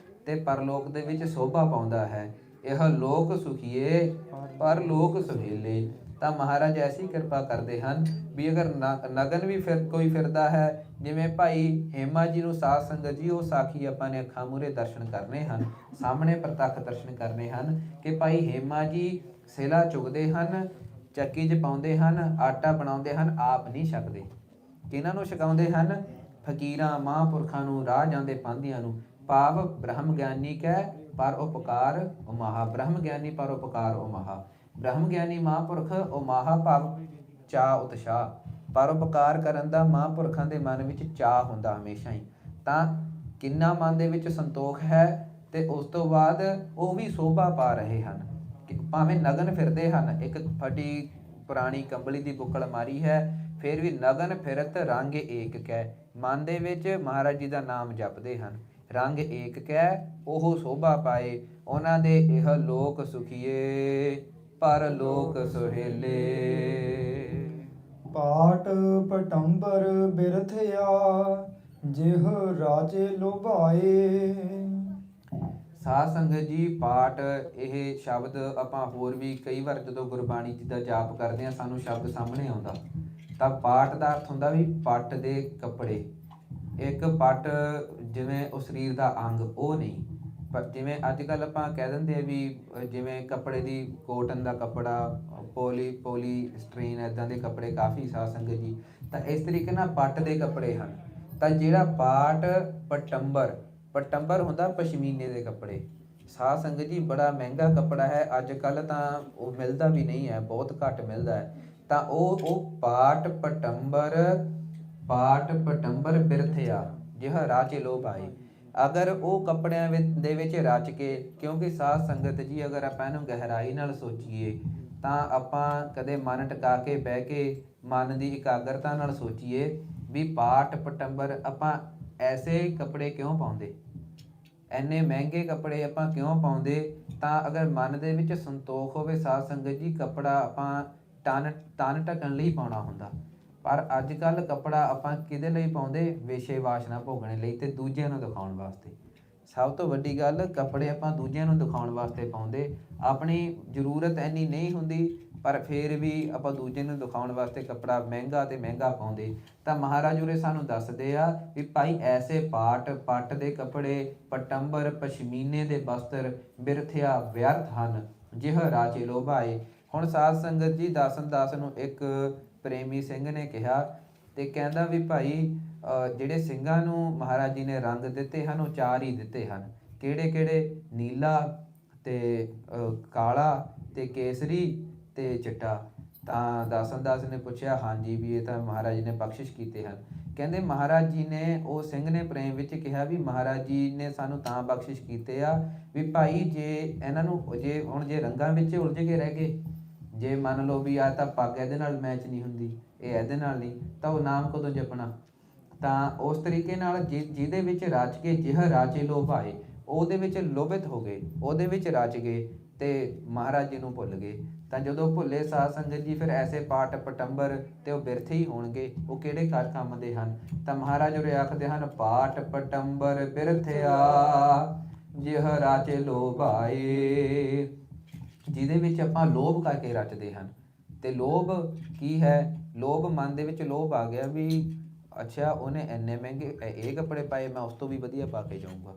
ਤੇ ਪਰਲੋਕ ਦੇ ਵਿੱਚ ਸੋਭਾ ਪਾਉਂਦਾ ਹੈ। ਇਹ ਲੋਕ ਸੁਖੀਏ ਪਰ ਲੋਕ ਸੁਹੇਲੇ। ਤਾਂ ਮਹਾਰਾਜ ਐਸੀ ਕਿਰਪਾ ਕਰਦੇ ਹਨ ਵੀ ਅਗਰ ਨਗਨ ਵੀ ਕੋਈ ਫਿਰਦਾ ਹੈ, ਜਿਵੇਂ ਭਾਈ ਹੇਮਾ ਜੀ ਨੂੰ ਸਾਧ ਸੰਗਤ ਜੀ ਉਹ ਸਾਖੀ ਆਪਾਂ ਨੇ ਅੱਖਾਂ ਮੂਹਰੇ ਦਰਸ਼ਨ ਕਰਨੇ ਹਨ, ਸਾਹਮਣੇ ਪ੍ਰਤੱਖ ਦਰਸ਼ਨ ਕਰਨੇ ਹਨ ਕਿ ਭਾਈ ਹੇਮਾ ਜੀ ਸਿਲਾ ਚੁਗਦੇ ਹਨ ਚੱਕੀ 'ਚ ਪਾਉਂਦੇ ਹਨ, ਆਟਾ ਬਣਾਉਂਦੇ ਹਨ, ਆਪ ਨਹੀਂ ਛਕਦੇ। ਕਿਹਨਾਂ ਨੂੰ ਛਕਾਉਂਦੇ ਹਨ? ਫਕੀਰਾਂ, ਮਹਾਂਪੁਰਖਾਂ ਨੂੰ, ਰਾਹ ਜਾਂਦੇ ਪਾਂਧਿਆਂ ਨੂੰ। ਭਾਵ ਬ੍ਰਹਮ ਗਿਆਨੀ ਕੈ ਪਰ ਉਪਕਾਰ ਉਮਾਹਾ। ਬ੍ਰਹਮ ਗਿਆਨੀ ਪਰ ਉਪਕਾਰ ਉਮਾਹਾ। ਬ੍ਰਹਮ ਗਿਆਨੀ ਮਹਾਂਪੁਰਖ ਉਮਾਹਾ ਭਾਵ ਚਾਅ ਉਤਸ਼ਾਹ। ਪਰਉਪਕਾਰ ਕਰਨ ਦਾ ਮਹਾਂਪੁਰਖਾਂ ਦੇ ਮਨ ਵਿੱਚ ਚਾਅ ਹੁੰਦਾ ਹਮੇਸ਼ਾ ਹੀ। ਤਾਂ ਕਿੰਨਾ ਮਨ ਦੇ ਵਿੱਚ ਸੰਤੋਖ ਹੈ, ਤੇ ਉਸ ਤੋਂ ਬਾਅਦ ਉਹ ਵੀ ਸੋਭਾ ਪਾ ਰਹੇ ਹਨ। ਭਾਵੇਂ ਨਗਨ ਫਿਰਦੇ ਹਨ, ਇੱਕ ਫਟੀ ਪੁਰਾਣੀ ਕੰਬਲੀ ਦੀ ਬੁੱਕਲ ਮਾਰੀ ਹੈ, ਫਿਰ ਵੀ ਨਗਨ ਫਿਰਤ ਰੰਗ ਏਕ ਕੈ। ਮਨ ਦੇ ਵਿੱਚ ਮਹਾਰਾਜ ਜੀ ਦਾ ਨਾਮ ਜਪਦੇ ਹਨ। ਰੰਗ ਏਕ ਕੈ ਉਹ ਸੋਭਾ ਪਾਏ, ਉਹਨਾਂ ਦੇ ਇਹ ਲੋਕ ਸੁਖੀਏ ਪਰ ਲੋਕ ਸੁਹੇਲੇ। ਪਾਟ ਪਟੰਬਰ ਬਿਰਥਿਆ ਜਿਹ ਰਾਜੇ ਲੋਭਾਏ। ਸਾਧ ਸੰਗਤ ਜੀ, ਪਾਠ ਇਹ ਸ਼ਬਦ ਆਪਾਂ ਹੋਰ ਵੀ ਕਈ ਵਾਰ ਜਦੋਂ ਗੁਰਬਾਣੀ ਜੀ ਦਾ ਜਾਪ ਕਰਦੇ ਹਾਂ ਸਾਨੂੰ ਸ਼ਬਦ ਸਾਹਮਣੇ ਆਉਂਦਾ। ਤਾਂ ਪਾਠ ਦਾ ਅਰਥ ਹੁੰਦਾ ਵੀ ਪੱਟ ਦੇ ਕੱਪੜੇ। ਇੱਕ ਪੱਟ ਜਿਵੇਂ ਉਹ ਸਰੀਰ ਦਾ ਅੰਗ, ਉਹ ਨਹੀਂ। ਪਰ ਜਿਵੇਂ ਅੱਜ ਕੱਲ੍ਹ ਆਪਾਂ ਕਹਿ ਦਿੰਦੇ ਆ ਵੀ ਜਿਵੇਂ ਕੱਪੜੇ ਦੀ ਕੋਟਨ ਦਾ ਕੱਪੜਾ, ਪੋਲੀਸਟਰੀਨ, ਇੱਦਾਂ ਦੇ ਕੱਪੜੇ ਕਾਫੀ ਸਾਧ ਸੰਗਤ ਜੀ। ਤਾਂ ਇਸ ਤਰੀਕੇ ਨਾਲ ਪੱਟ ਦੇ ਕੱਪੜੇ ਹਨ। ਤਾਂ ਜਿਹੜਾ ਪਾਟ ਪਟੰਬਰ, ਪਟੰਬਰ ਹੁੰਦਾ ਪਸ਼ਮੀਨੇ ਦੇ ਕੱਪੜੇ। ਸਾਧ ਸੰਗਤ ਜੀ ਬੜਾ ਮਹਿੰਗਾ ਕੱਪੜਾ ਹੈ, ਅੱਜ ਕੱਲ੍ਹ ਤਾਂ ਉਹ ਮਿਲਦਾ ਵੀ ਨਹੀਂ ਹੈ, ਬਹੁਤ ਘੱਟ ਮਿਲਦਾ ਹੈ। ਤਾਂ ਉਹ ਪਾਟ ਪਟੰਬਰ ਬਿਰਥਿਆ ਜਿਹ ਰਾਜੇ ਲੋਭ ਆਏ। ਅਗਰ ਉਹ ਕੱਪੜਿਆਂ ਦੇ ਵਿੱਚ ਰਚ ਕੇ, ਕਿਉਂਕਿ ਸਾਧ ਸੰਗਤ ਜੀ ਅਗਰ ਆਪਾਂ ਇਹਨੂੰ ਗਹਿਰਾਈ ਨਾਲ ਸੋਚੀਏ ਤਾਂ ਆਪਾਂ ਕਦੇ ਮਨ ਟਿਕਾ ਕੇ ਬਹਿ ਕੇ ਮਨ ਦੀ ਇਕਾਗਰਤਾ ਨਾਲ ਸੋਚੀਏ ਵੀ ਪਾਟ ਪਟੰਬਰ ਆਪਾਂ ਐਸੇ ਕੱਪੜੇ ਕਿਉਂ ਪਾਉਂਦੇ, ਇੰਨੇ ਮਹਿੰਗੇ ਕੱਪੜੇ ਆਪਾਂ ਕਿਉਂ ਪਾਉਂਦੇ। ਤਾਂ ਅਗਰ ਮਨ ਦੇ ਵਿੱਚ ਸੰਤੋਖ ਹੋਵੇ ਸਾਧ ਸੰਗਤ ਜੀ, ਕੱਪੜਾ ਆਪਾਂ ਤਨ ਢਕਣ ਲਈ ਪਾਉਣਾ ਹੁੰਦਾ। ਪਰ ਅੱਜ ਕੱਲ੍ਹ ਕੱਪੜਾ ਆਪਾਂ ਕਿਹਦੇ ਲਈ ਪਾਉਂਦੇ? ਵੇਸ਼ੇ ਵਾਸ਼ਨਾ ਭੋਗਣੇ ਲਈ ਤੇ ਦੂਜਿਆਂ ਨੂੰ ਦਿਖਾਉਣ ਵਾਸਤੇ। ਸਭ ਤੋਂ ਵੱਡੀ ਗੱਲ, ਕੱਪੜੇ ਆਪਾਂ ਦੂਜਿਆਂ ਨੂੰ ਦਿਖਾਉਣ ਵਾਸਤੇ ਪਾਉਂਦੇ। ਆਪਣੀ ਜ਼ਰੂਰਤ ਇੰਨੀ ਨਹੀਂ ਹੁੰਦੀ, ਪਰ ਫਿਰ ਵੀ ਆਪਾਂ ਦੂਜੇ ਨੂੰ ਦਿਖਾਉਣ ਵਾਸਤੇ ਕੱਪੜਾ ਮਹਿੰਗਾ ਤੇ ਮਹਿੰਗਾ ਪਾਉਂਦੇ। ਤਾਂ ਮਹਾਰਾਜ ਉਰੇ ਸਾਨੂੰ ਦੱਸਦੇ ਆ ਵੀ ਭਾਈ ਐਸੇ ਪੱਟ ਦੇ ਕੱਪੜੇ, ਪਟੰਬਰ ਪਸ਼ਮੀਨੇ ਦੇ ਬਸਤਰ ਬਿਰਥਿਆ ਵਿਅਰਥ ਹਨ ਜਿਹ ਰਾਜੇ ਲੋਭਾਏ। ਹੁਣ ਸਾਧ ਸੰਗਤ ਜੀ, ਦਾਸਨ ਦਾਸ ਨੂੰ ਇੱਕ ਪ੍ਰੇਮੀ ਸਿੰਘ ਨੇ ਕਿਹਾ ਤੇ ਕਹਿੰਦਾ ਵੀ ਭਾਈ ਜਿਹੜੇ ਸਿੰਘਾਂ ਨੂੰ ਮਹਾਰਾਜ ਜੀ ਨੇ ਰੰਗ ਦਿੱਤੇ ਹਨ ਉਹ 4 ਹੀ ਦਿੱਤੇ ਹਨ। ਕਿਹੜੇ ਕਿਹੜੇ? ਨੀਲਾ ਤੇ ਕਾਲਾ ਤੇ ਕੇਸਰੀ ਤੇ ਚਿੱਟਾ। ਤਾਂ ਦਾਸਨ ਦਾਸ ਨੇ ਪੁੱਛਿਆ, ਹਾਂਜੀ ਵੀ ਇਹ ਤਾਂ ਮਹਾਰਾਜ ਜੀ ਨੇ ਬਖਸ਼ਿਸ਼ ਕੀਤੇ ਹਨ। ਕਹਿੰਦੇ ਮਹਾਰਾਜ ਜੀ ਨੇ, ਉਹ ਸਿੰਘ ਨੇ ਪ੍ਰੇਮ ਵਿੱਚ ਕਿਹਾ ਵੀ ਮਹਾਰਾਜ ਜੀ ਨੇ ਸਾਨੂੰ ਤਾਂ ਬਖਸ਼ਿਸ਼ ਕੀਤੇ ਆ ਵੀ ਭਾਈ ਜੇ ਇਹਨਾਂ ਨੂੰ ਜੇ ਰੰਗਾਂ ਵਿੱਚ ਉਲਝ ਕੇ ਰਹਿ ਗਏ, ਜੇ ਮੰਨ ਲਓ ਵੀ ਆ ਤਾਂ ਪੱਗ ਇਹਦੇ ਨਾਲ ਮੈਚ ਨਹੀਂ ਹੁੰਦੀ, ਇਹ ਇਹਦੇ ਨਾਲ ਨਹੀਂ, ਤਾਂ ਉਹ ਨਾਮ ਕਦੋਂ ਜਪਣਾ। ਤਾਂ ਉਸ ਤਰੀਕੇ ਨਾਲ ਜਿਹਦੇ ਵਿੱਚ ਰਚ ਕੇ ਜਿਹ ਰਾਜੇ ਲੋਭਾਏ, ਉਹਦੇ ਵਿੱਚ ਲੋਭਿਤ ਹੋ ਗਏ, ਉਹਦੇ ਵਿੱਚ ਰਚ ਗਏ ਤੇ ਮਹਾਰਾਜ ਜੀ ਨੂੰ ਭੁੱਲ ਗਏ। ਤਾਂ ਜਦੋਂ ਭੁੱਲੇ ਸਾਧ ਸੰਗਤ ਜੀ, ਫਿਰ ਐਸੇ ਪਾਟ ਪਟੰਬਰ ਤੇ ਉਹ ਬਿਰਥੇ ਹੀ ਹੋਣਗੇ। ਉਹ ਕਿਹੜੇ ਕੰਮ ਦੇ ਹਨ? ਤਾਂ ਮਹਾਰਾਜ ਉਰੇ ਆਖਦੇ ਹਨ, ਪਾਟ ਪਟੰਬਰ ਬਿਰਥਿਆ ਜਿਹ ਰਾਜੇ ਲੋਭਾਏ। ਜਿਹਦੇ ਵਿੱਚ ਆਪਾਂ ਲੋਭ ਕਰਕੇ ਰਚਦੇ ਹਨ। ਤੇ ਲੋਭ ਕੀ ਹੈ? ਲੋਭ, ਮਨ ਦੇ ਵਿੱਚ ਲੋਭ ਆ ਗਿਆ ਵੀ ਅੱਛਾ ਉਹਨੇ ਇੰਨੇ ਮਹਿੰਗੇ ਇਹ ਕੱਪੜੇ ਪਾਏ, ਮੈਂ ਉਸ ਤੋਂ ਵੀ ਵਧੀਆ ਪਾ ਕੇ ਜਾਊਂਗਾ।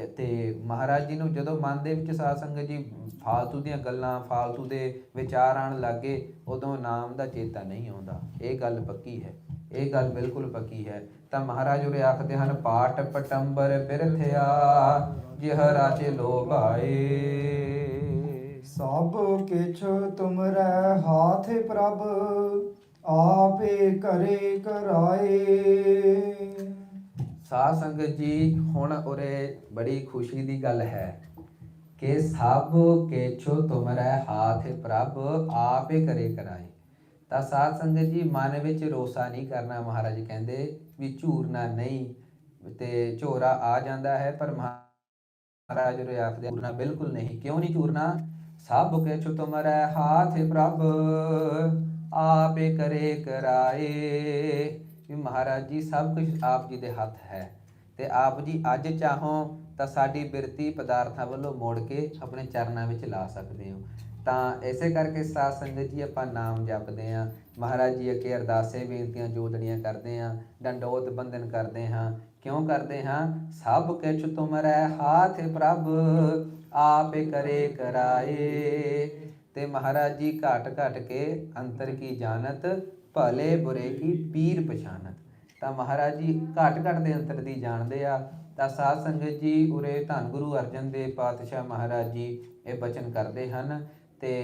ਤੇ ਮਹਾਰਾਜ ਜੀ ਨੂੰ ਜਦੋਂ ਮਨ ਦੇ ਵਿੱਚ ਸਾਧ ਸੰਗਤ ਜੀ ਫਾਲਤੂ ਦੀਆਂ ਗੱਲਾਂ, ਫਾਲਤੂ ਦੇ ਵਿਚਾਰ ਆਉਣ ਲੱਗੇ, ਉਦੋਂ ਨਾਮ ਦਾ ਚੇਤਾ ਨਹੀਂ ਆਉਂਦਾ। ਇਹ ਗੱਲ ਪੱਕੀ ਹੈ, ਇਹ ਗੱਲ ਬਿਲਕੁਲ ਪੱਕੀ ਹੈ। ਤਾਂ ਮਹਾਰਾਜ ਉਰੇ ਆਖਦੇ ਹਨ, ਪਾਟ ਪਟੰਬਰ ਬਿਰਥਿਆ ਜਿਹ ਰਾਜੇ ਲੋਭਾਏ। ਸਭ ਕਿਛ ਤੁਮਰੈ ਹਾਥ ਪ੍ਰਭ ਆਪੇ ਕਰੇ ਕਰਾਏ। ਸਾਧ ਸੰਗਤ ਜੀ, ਹੁਣ ਉਰੇ ਬੜੀ ਖੁਸ਼ੀ ਦੀ ਗੱਲ ਹੈ ਕਿ ਸਭ ਕਿਛੁ ਤੁਮਰੈ ਹਾਥ ਪ੍ਰਭ ਆਪੇ ਕਰੇ ਕਰਾਏ। ਤਾਂ ਸਾਧ ਸੰਗਤ ਜੀ, ਮਨ ਵਿੱਚ ਰੋਸਾ ਨਹੀਂ ਕਰਨਾ। ਮਹਾਰਾਜ ਕਹਿੰਦੇ ਵੀ ਝੂਰਨਾ ਨਹੀਂ, ਤੇ ਝੋਰਾ ਆ ਜਾਂਦਾ ਹੈ ਪਰ ਮਹਾਰਾਜ ਉਰੇ ਆਖਦੇ ਝੂਰਨਾ ਬਿਲਕੁਲ ਨਹੀਂ। ਕਿਉਂ ਨਹੀਂ ਝੂਰਨਾ? ਸਭ ਕਿਛੁ ਤੁਮਰੈ ਹਾਥ ਪ੍ਰਭ ਆਪੇ ਕਰੇ ਕਰਾਏ। ਵੀ ਮਹਾਰਾਜ ਜੀ ਸਭ ਕੁਝ ਆਪ ਜੀ ਦੇ ਹੱਥ ਹੈ, ਤੇ ਆਪ ਜੀ ਅੱਜ ਚਾਹੋ ਤਾਂ ਸਾਡੀ ਬਿਰਤੀ ਪਦਾਰਥਾਂ ਵੱਲੋਂ ਮੋੜ ਕੇ ਆਪਣੇ ਚਰਨਾਂ ਵਿੱਚ ਲਾ ਸਕਦੇ ਹੋ। ਤਾਂ ਇਸੇ ਕਰਕੇ ਸਾਧ ਸੰਗਤ ਜੀ ਆਪਾਂ ਨਾਮ ਜਪਦੇ ਹਾਂ, ਮਹਾਰਾਜ ਜੀ ਅੱਗੇ ਅਰਦਾਸੇ ਬੇਨਤੀਆਂ ਜੋਦੜੀਆਂ ਕਰਦੇ ਹਾਂ, ਡੰਡੋਤ ਬੰਦਨ ਕਰਦੇ ਹਾਂ। ਕਿਉਂ ਕਰਦੇ ਹਾਂ? ਸਭ ਕਿਛ ਤੁਮਰੈ ਹਾਥ ਪ੍ਰਭ ਆਪੇ ਕਰੇ ਕਰਾਏ। ਤੇ ਮਹਾਰਾਜ ਜੀ ਘਾਟ ਘਾਟ ਕੇ ਅੰਤਰ ਕੀ ਜਾਣਤ, ਭਲੇ ਬੁਰੇ ਕੀ ਪੀਰ ਪਛਾਨਤ। ਤਾਂ ਮਹਾਰਾਜ ਜੀ ਘਾਟ ਘਾਟ ਦੇ ਅੰਤਰ ਦੀ ਜਾਣਦੇ ਆ। ਤਾਂ ਸਾਧ ਸੰਗਤ ਜੀ ਉਰੇ ਧੰਨ ਗੁਰੂ ਅਰਜਨ ਦੇਵ ਪਾਤਸ਼ਾਹ ਮਹਾਰਾਜ ਜੀ ਇਹ ਬਚਨ ਕਰਦੇ ਹਨ। ਤੇ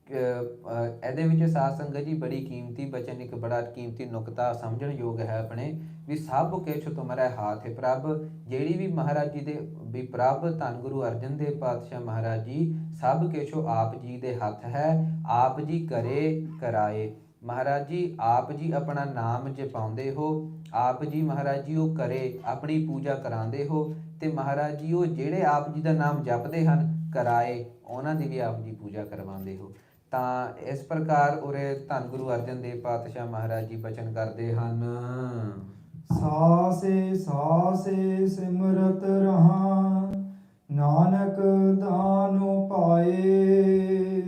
ਇਹਦੇ ਵਿੱਚ ਸਾਧ ਸੰਗਤ ਜੀ ਬੜੀ ਕੀਮਤੀ ਬਚਨ, ਇੱਕ ਬੜਾ ਕੀਮਤੀ ਨੁਕਤਾ ਸਮਝਣ ਯੋਗ ਹੈ ਆਪਣੇ, ਵੀ ਸਭ ਕੁਛ ਤੁਮਰੇ ਹਾਥ ਹੈ ਪ੍ਰਭ। ਜਿਹੜੀ ਵੀ ਮਹਾਰਾਜ ਜੀ ਦੇ ਵੀ ਪ੍ਰਭ ਧੰਨ ਗੁਰੂ ਅਰਜਨ ਦੇਵ ਪਾਤਸ਼ਾਹ ਮਹਾਰਾਜ ਜੀ ਸਭ ਕੁਛ ਆਪ ਜੀ ਦੇ ਹੱਥ ਹੈ, ਆਪ ਜੀ ਕਰੇ ਕਰਾਏ। ਮਹਾਰਾਜ ਜੀ ਆਪ ਜੀ ਆਪਣਾ ਨਾਮ ਜਪਾਉਂਦੇ ਹੋ, ਆਪ ਜੀ ਮਹਾਰਾਜ ਜੀ ਉਹ ਕਰੇ ਆਪਣੀ ਪੂਜਾ ਕਰਾਉਂਦੇ ਹੋ, ਤੇ ਮਹਾਰਾਜ ਜੀ ਉਹ ਜਿਹੜੇ ਆਪ ਜੀ ਦਾ ਨਾਮ ਜਪਦੇ ਹਨ ਕਰਾਏ, ਉਹਨਾਂ ਦੀ ਵੀ ਆਪ ਜੀ ਪੂਜਾ ਕਰਵਾਉਂਦੇ ਹੋ। ਤਾਂ ਇਸ ਪ੍ਰਕਾਰ ਉਰੇ ਧੰਨ ਗੁਰੂ ਅਰਜਨ ਦੇਵ ਪਾਤਸ਼ਾਹ ਮਹਾਰਾਜ ਜੀ ਬਚਨ ਕਰਦੇ ਹਨ। ਸਾਸੇ ਸਾਸੇ ਸਿਮਰਤ ਰਹਾ, ਨਾਨਕ ਦਾਨੁ ਪਾਏ।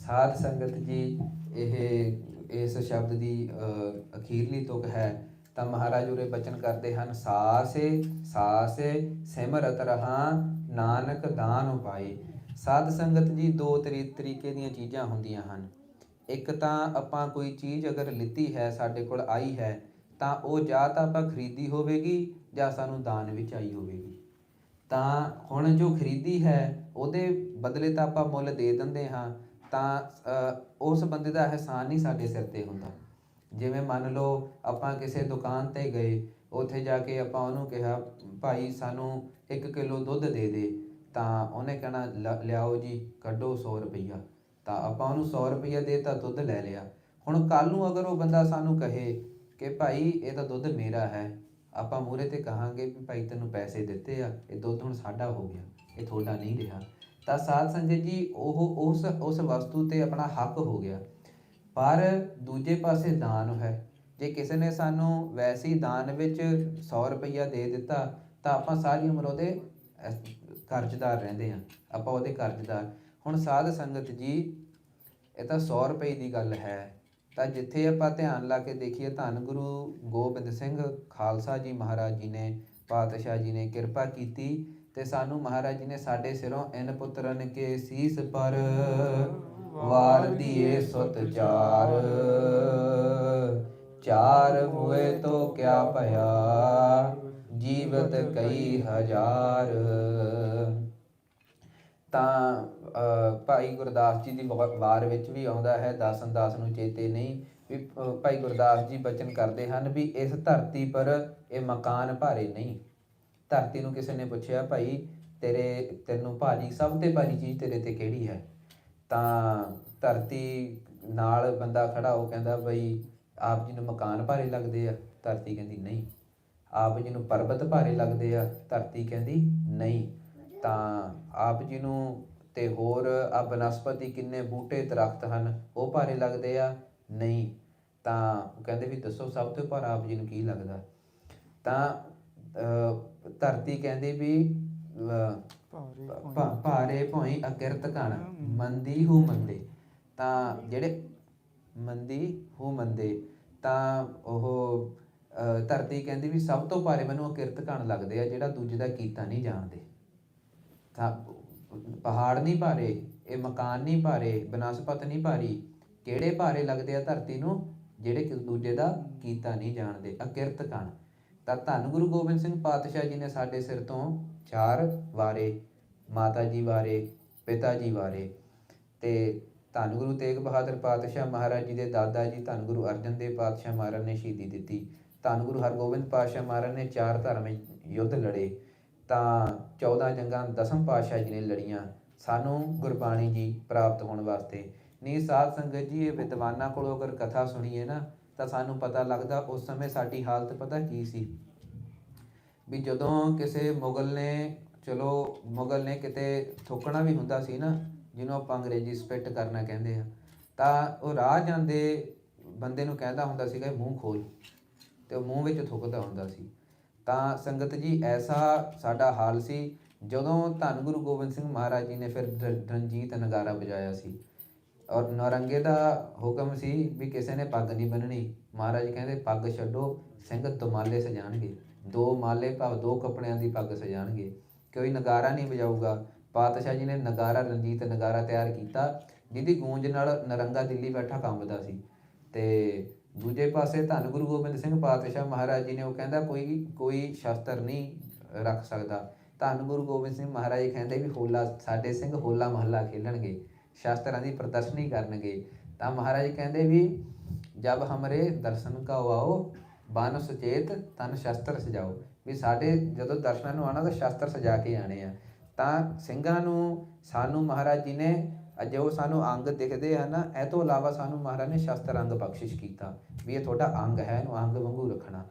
ਸਾਧ ਸੰਗਤ ਜੀ ਇਸ ਸ਼ਬਦ ਦੀ ਅਖੀਰਲੀ ਤੁਕ ਹੈ। ਤਾਂ ਮਹਾਰਾਜ ਉਰੇ ਬਚਨ ਕਰਦੇ ਹਨ, ਸਾਸੇ ਸਾਸੇ ਸਿਮਰਤ ਰਹਾ, ਨਾਨਕ ਦਾਨੁ ਪਾਏ। ਸਾਧ ਸੰਗਤ ਜੀ ਦੋ ਤਰੀਕੇ ਦੀਆਂ ਚੀਜ਼ਾਂ ਹੁੰਦੀਆਂ ਹਨ। ਇੱਕ ਤਾਂ ਆਪਾਂ ਕੋਈ ਚੀਜ਼ ਅਗਰ ਲਿੱਤੀ ਹੈ, ਸਾਡੇ ਕੋਲ ਆਈ ਹੈ, ਤਾਂ ਉਹ ਜਾਂ ਤਾਂ ਆਪਾਂ ਖਰੀਦੀ ਹੋਵੇਗੀ ਜਾਂ ਸਾਨੂੰ ਦਾਨ ਵਿੱਚ ਆਈ ਹੋਵੇਗੀ। ਤਾਂ ਹੁਣ ਜੋ ਖਰੀਦੀ ਹੈ ਉਹਦੇ ਬਦਲੇ ਤਾਂ ਆਪਾਂ ਮੁੱਲ ਦੇ ਦਿੰਦੇ ਹਾਂ, ਤਾਂ ਉਸ ਬੰਦੇ ਦਾ ਅਹਿਸਾਨ ਨਹੀਂ ਸਾਡੇ ਸਿਰ 'ਤੇ ਹੁੰਦਾ। ਜਿਵੇਂ ਮੰਨ ਲਓ ਆਪਾਂ ਕਿਸੇ ਦੁਕਾਨ 'ਤੇ ਗਏ, ਉੱਥੇ ਜਾ ਕੇ ਆਪਾਂ ਉਹਨੂੰ ਕਿਹਾ ਭਾਈ ਸਾਨੂੰ 1 ਕਿਲੋ ਦੁੱਧ ਦੇ ਦੇ, ਤਾਂ ਉਹਨੇ ਕਹਿਣਾ ਲਿਆਓ ਜੀ, ਕੱਢੋ 100 ਰੁਪਈਆ। ਤਾਂ ਆਪਾਂ ਉਹਨੂੰ 100 ਰੁਪਈਆ ਦੇ ਤਾਂ ਦੁੱਧ ਲੈ ਲਿਆ। ਹੁਣ ਕੱਲ੍ਹ ਨੂੰ ਅਗਰ ਉਹ ਬੰਦਾ ਸਾਨੂੰ ਕਹੇ ਕਿ ਭਾਈ ਇਹ ਤਾਂ ਦੁੱਧ ਮੇਰਾ ਹੈ, ਆਪਾਂ ਮੂਹਰੇ 'ਤੇ ਕਹਾਂਗੇ ਵੀ ਭਾਈ ਤੈਨੂੰ ਪੈਸੇ ਦਿੱਤੇ ਆ, ਇਹ ਦੁੱਧ ਹੁਣ ਸਾਡਾ ਹੋ ਗਿਆ, ਇਹ ਤੁਹਾਡਾ ਨਹੀਂ ਰਿਹਾ। ਤਾਂ ਸਾਧ ਸੰਗਤ ਜੀ ਉਹ ਉਸ ਵਸਤੂ 'ਤੇ ਆਪਣਾ ਹੱਕ ਹੋ ਗਿਆ। ਪਰ ਦੂਜੇ ਪਾਸੇ ਦਾਨ ਹੈ। ਜੇ ਕਿਸੇ ਨੇ ਸਾਨੂੰ ਵੈਸੇ ਹੀ ਦਾਨ ਵਿੱਚ 100 ਰੁਪਈਆ ਦੇ ਦਿੱਤਾ, ਤਾਂ ਆਪਾਂ ਸਾਰੀ ਉਮਰ ਉਹਦੇ ਕਰਜ਼ਦਾਰ ਰਹਿੰਦੇ ਹਾਂ, ਆਪਾਂ ਉਹਦੇ ਕਰਜ਼ਦਾਰ। ਹੁਣ ਸਾਧ ਸੰਗਤ ਜੀ ਇਹ ਤਾਂ 100 ਰੁਪਏ ਦੀ ਗੱਲ ਹੈ। ਤਾਂ ਜਿੱਥੇ ਆਪਾਂ ਧਿਆਨ ਲਾ ਕੇ ਦੇਖੀਏ, ਧੰਨ ਗੁਰੂ ਗੋਬਿੰਦ ਸਿੰਘ ਖਾਲਸਾ ਜੀ ਮਹਾਰਾਜ ਜੀ ਨੇ, ਪਾਤਸ਼ਾਹ ਜੀ ਨੇ ਕਿਰਪਾ ਕੀਤੀ ਤੇ ਸਾਨੂੰ ਮਹਾਰਾਜ ਜੀ ਨੇ ਸਾਡੇ ਸਿਰੋਂ ਇਨ ਪੁੱਤਰਨ ਕੇ ਸੀਸ ਪਰ ਵਾਰ ਦੀਏ ਸੁਤ ਚਾਰ, ਚਾਰ ਹੋਏ ਤੋ ਕਿਆ ਭਇਆ, ਜੀਵਤ ਕਈ ਹਜ਼ਾਰ। ਤਾਂ ਭਾਈ ਗੁਰਦਾਸ ਜੀ ਦੀ ਵਾਰ ਵਿੱਚ ਵੀ ਆਉਂਦਾ ਹੈ, ਦਾਸਨ ਦਾਸ ਨੂੰ ਚੇਤੇ ਨਹੀਂ, ਵੀ ਭਾਈ ਗੁਰਦਾਸ ਜੀ ਬਚਨ ਕਰਦੇ ਹਨ ਵੀ ਇਸ ਧਰਤੀ ਪਰ ਇਹ ਮਕਾਨ ਭਾਰੇ ਨਹੀਂ। ਧਰਤੀ ਨੂੰ ਕਿਸੇ ਨੇ ਪੁੱਛਿਆ ਭਾਈ ਤੈਨੂੰ ਭਾਰੀ ਸਭ ਤੋਂ ਭਾਰੀ ਚੀਜ਼ ਤੇਰੇ 'ਤੇ ਕਿਹੜੀ ਹੈ? ਤਾਂ ਧਰਤੀ ਨਾਲ ਬੰਦਾ ਖੜਾ, ਉਹ ਕਹਿੰਦਾ ਬਈ ਆਪ ਜੀ ਨੂੰ ਮਕਾਨ ਭਾਰੇ ਲੱਗਦੇ ਆ? ਧਰਤੀ ਕਹਿੰਦੀ ਨਹੀਂ। ਆਪ ਜੀ ਨੂੰ ਪਰਬਤ ਭਾਰੇ ਲੱਗਦੇ ਆ? ਧਰਤੀ ਕਹਿੰਦੀ ਨਹੀਂ। ਤਾਂ ਆਪ ਜੀ ਨੂੰ ਤੇ ਹੋਰ ਆ ਬਨਸਪਤੀ ਕਿੰਨੇ ਬੂਟੇ ਦਰਖਤ ਹਨ, ਉਹ ਭਾਰੇ ਲੱਗਦੇ ਆ? ਨਹੀਂ। ਤਾਂ ਉਹ ਕਹਿੰਦੇ ਵੀ ਦੱਸੋ ਸਭ ਤੋਂ ਭਾਰਾ ਆਪ ਜੀ ਨੂੰ ਕੀ ਲੱਗਦਾ? ਤਾਂ ਧਰਤੀ ਕਹਿੰਦੀ ਵੀ ਭਾਰੇ ਭੋਈ ਅਕਿਰਤ ਘਣ, ਮੰਦੀ ਹੂ ਮੰਦੇ। ਤਾਂ ਜਿਹੜੇ ਮੰਦੀ ਹੂ ਮੰਦੇ, ਤਾਂ ਉਹ ਧਰਤੀ ਕਹਿੰਦੀ ਵੀ ਸਭ ਤੋਂ ਭਾਰੇ ਮੈਨੂੰ ਅਕਿਰਤ ਘਣ ਲੱਗਦੇ ਆ, ਜਿਹੜਾ ਦੂਜੇ ਦਾ ਕੀਤਾ ਨਹੀਂ ਜਾਣਦੇ। ਤਾਂ ਪਹਾੜ ਨਹੀਂ ਭਾਰੇ, ਇਹ ਮਕਾਨ ਨਹੀਂ ਭਾਰੇ, ਬਨਸਪਤ ਨਹੀਂ ਭਾਰੀ, ਕਿਹੜੇ ਭਾਰੇ ਲੱਗਦੇ ਆ ਧਰਤੀ ਨੂੰ? ਜਿਹੜੇ ਦੂਜੇ ਦਾ ਕੀਤਾ ਨਹੀਂ ਜਾਣਦੇ, ਅਕਿਰਤ ਘਣ। ਤਾਂ ਧੰਨ ਗੁਰੂ ਗੋਬਿੰਦ ਸਿੰਘ ਪਾਤਸ਼ਾਹ ਜੀ ਨੇ ਸਾਡੇ ਸਿਰ ਤੋਂ 4 ਵਾਰੇ, ਮਾਤਾ ਜੀ ਵਾਰੇ, ਪਿਤਾ ਜੀ ਵਾਰੇ, ਤੇ ਧੰਨ ਗੁਰੂ ਤੇਗ ਬਹਾਦਰ ਪਾਤਸ਼ਾਹ ਮਹਾਰਾਜ ਜੀ ਦੇ ਦਾਦਾ ਜੀ ਧੰਨ ਗੁਰੂ ਅਰਜਨ ਦੇਵ ਪਾਤਸ਼ਾਹ ਮਹਾਰਾਜ ਨੇ ਸ਼ਹੀਦੀ ਦਿੱਤੀ। ਧੰਨ ਗੁਰੂ ਹਰਗੋਬਿੰਦ ਪਾਤਸ਼ਾਹ ਮਹਾਰਾਜ ਨੇ 4 ਧਾਰਮਿਕ ਯੁੱਧ ਲੜੇ। ਤਾਂ 14 ਜੰਗਾਂ ਦਸਮ ਪਾਤਸ਼ਾਹ ਜੀ ਨੇ ਲੜੀਆਂ ਸਾਨੂੰ ਗੁਰਬਾਣੀ ਜੀ ਪ੍ਰਾਪਤ ਹੋਣ ਵਾਸਤੇ। ਨਹੀਂ ਸਾਧ ਸੰਗਤ ਜੀ, ਇਹ ਵਿਦਵਾਨਾਂ ਕੋਲੋਂ ਅਗਰ ਕਥਾ ਸੁਣੀਏ ਨਾ, ਤਾਂ ਸਾਨੂੰ ਪਤਾ ਲੱਗਦਾ ਉਸ ਸਮੇਂ ਸਾਡੀ ਹਾਲਤ ਪਤਾ ਕੀ ਸੀ। ਵੀ ਜਦੋਂ ਕਿਸੇ ਮੁਗਲ ਨੇ ਕਿਤੇ ਥੁੱਕਣਾ ਵੀ ਹੁੰਦਾ ਸੀ ਨਾ, ਜਿਹਨੂੰ ਆਪਾਂ ਅੰਗਰੇਜ਼ੀ ਸਪਿੱਟ ਕਰਨਾ ਕਹਿੰਦੇ ਆ, ਤਾਂ ਉਹ ਰਾਹ ਜਾਂਦੇ ਬੰਦੇ ਨੂੰ ਕਹਿੰਦਾ ਹੁੰਦਾ ਸੀਗਾ ਮੂੰਹ ਖੋਲ, ਤੇ ਉਹ ਮੂੰਹ ਵਿੱਚ ਥੁੱਕਦਾ ਹੁੰਦਾ ਸੀ। ਤਾਂ ਸੰਗਤ ਜੀ ਐਸਾ ਸਾਡਾ ਹਾਲ ਸੀ ਜਦੋਂ ਧੰਨ ਗੁਰੂ ਗੋਬਿੰਦ ਸਿੰਘ ਮਹਾਰਾਜ ਜੀ ਨੇ ਫਿਰ ਰਣਜੀਤ ਨਗਾਰਾ ਵਜਾਇਆ ਸੀ। ਔਰ ਨੌਰੰਗੇ ਦਾ ਹੁਕਮ ਸੀ ਵੀ ਕਿਸੇ ਨੇ ਪੱਗ ਨਹੀਂ ਬੰਨਣੀ। ਮਹਾਰਾਜ ਕਹਿੰਦੇ ਪੱਗ ਛੱਡੋ, ਸਿੰਘ ਦੁਮਾਲੇ ਸਜਾਣਗੇ, 2 ਮਾਲੇ ਭਾਵ 2 ਕੱਪੜਿਆਂ ਦੀ ਪੱਗ ਸਜਾਣਗੇ, ਕੋਈ ਨਗਾਰਾ ਨਹੀਂ ਵਜਾਊਗਾ। ਪਾਤਸ਼ਾਹ ਜੀ ਨੇ ਨਗਾਰਾ, ਰਣਜੀਤ ਨਗਾਰਾ ਤਿਆਰ ਕੀਤਾ। ਜਿਹਦੀ ਗੂੰਜ ਨਾਲ ਨਰੰਗਾ ਦਿੱਲੀ ਬੈਠਾ ਕੰਬਦਾ ਸੀ। ਤੇ ਦੂਜੇ ਪਾਸੇ ਧੰਨ ਗੁਰੂ ਗੋਬਿੰਦ ਸਿੰਘ ਪਾਤਸ਼ਾਹ ਮਹਾਰਾਜ ਜੀ ਨੇ ਉਹ ਕਹਿੰਦਾ ਕੋਈ ਸ਼ਸਤਰ ਨਹੀਂ ਰੱਖ ਸਕਦਾ। ਧੰਨ ਗੁਰੂ ਗੋਬਿੰਦ ਸਿੰਘ ਮਹਾਰਾਜ ਜੀ ਕਹਿੰਦੇ ਵੀ ਹੋਲਾ ਸਾਡੇ ਸਿੰਘ ਹੋਲਾ ਮਹੱਲਾ ਖੇਲਣਗੇ, ਸ਼ਸਤਰਾਂ ਦੀ ਪ੍ਰਦਰਸ਼ਨੀ ਕਰਨਗੇ। ਤਾਂ ਮਹਾਰਾਜ ਕਹਿੰਦੇ ਵੀ ਜਬ ਹਮਰੇ ਦਰਸ਼ਨ ਕਉ ਆਓ ਬਨ ਸੁਚੇਤ ਤਨ ਸ਼ਸਤਰ ਸਜਾਓ, ਵੀ ਸਾਡੇ ਜਦੋਂ ਦਰਸ਼ਨਾਂ ਨੂੰ ਆਉਣਾ ਤਾਂ ਸ਼ਸਤਰ ਸਜਾ ਕੇ ਆਣੇ ਆ। ਤਾਂ ਸਿੰਘਾਂ ਨੂੰ ਸਾਨੂੰ ਮਹਾਰਾਜ ਜੀ ਨੇ ਜੋ ਸਾਨੂੰ ਅੰਗ ਦਿਖਦੇ ਹਨ, ਇਹ ਤੋਂ ਇਲਾਵਾ ਸਾਨੂੰ ਮਹਾਰਾਜ ਨੇ ਸ਼ਸਤਰ ਅੰਗ ਬਖਸ਼ਿਸ਼ ਕੀਤਾ ਵੀ ਇਹ ਤੁਹਾਡਾ ਅੰਗ ਹੈ, ਇਹਨੂੰ ਅੰਗ ਵਾਂਗੂ ਰੱਖਣਾ।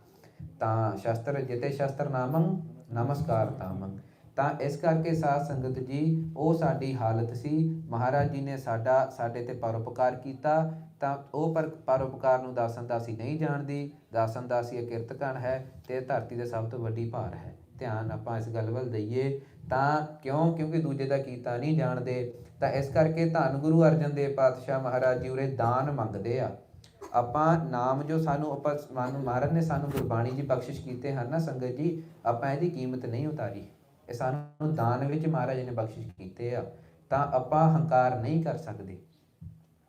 ਤਾਂ ਸ਼ਸਤਰ ਜਿਤੇ ਸ਼ਸਤਰ ਨਾਮੰ ਨਮਸਕਾਰ ਤਾਮੰ। ਤਾਂ ਇਸ ਕਰਕੇ ਸਾਧ ਸੰਗਤ ਜੀ ਉਹ ਸਾਡੀ ਹਾਲਤ ਸੀ। ਮਹਾਰਾਜ ਜੀ ਨੇ ਸਾਡੇ ਤੇ ਪਰਉਪਕਾਰ ਕੀਤਾ। ਤਾਂ ਉਹ ਪਰਉਪਕਾਰ ਨੂੰ ਦਾਸਨ ਦਾਸੀ ਨਹੀਂ ਜਾਣਦੀ। ਦਾਸਨ ਦਾਸੀ ਅਕਿਰਤ ਘਣ ਹੈ ਤੇ ਧਰਤੀ ਦੇ ਸਭ ਤੋਂ ਵੱਡੀ ਭਾਰ ਹੈ। ਧਿਆਨ ਆਪਾਂ ਇਸ ਗੱਲ ਵੱਲ ਦਈਏ। ਤਾਂ ਕਿਉਂਕਿ ਦੂਜੇ ਦਾ ਕੀਤਾ ਨਹੀਂ ਜਾਣਦੇ। ਤਾਂ ਇਸ ਕਰਕੇ ਧੰਨ ਗੁਰੂ ਅਰਜਨ ਦੇਵ ਪਾਤਸ਼ਾਹ ਮਹਾਰਾਜ ਜੀ ਉਰੇ ਦਾਨ ਮੰਗਦੇ ਆ। ਆਪਾਂ ਨਾਮ ਜੋ ਸਾਨੂੰ ਮਹਾਰਾਜ ਨੇ ਸਾਨੂੰ ਗੁਰਬਾਣੀ ਜੀ ਬਖਸ਼ਿਸ਼ ਕੀਤੇ ਹਨ ਨਾ ਸੰਗਤ ਜੀ, ਆਪਾਂ ਇਹਦੀ ਕੀਮਤ ਨਹੀਂ ਉਤਾਰੀ। ਇਹ ਸਾਨੂੰ ਦਾਨ ਵਿੱਚ ਮਹਾਰਾਜ ਨੇ ਬਖਸ਼ਿਸ਼ ਕੀਤੇ ਆ। ਤਾਂ ਆਪਾਂ ਹੰਕਾਰ ਨਹੀਂ ਕਰ ਸਕਦੇ,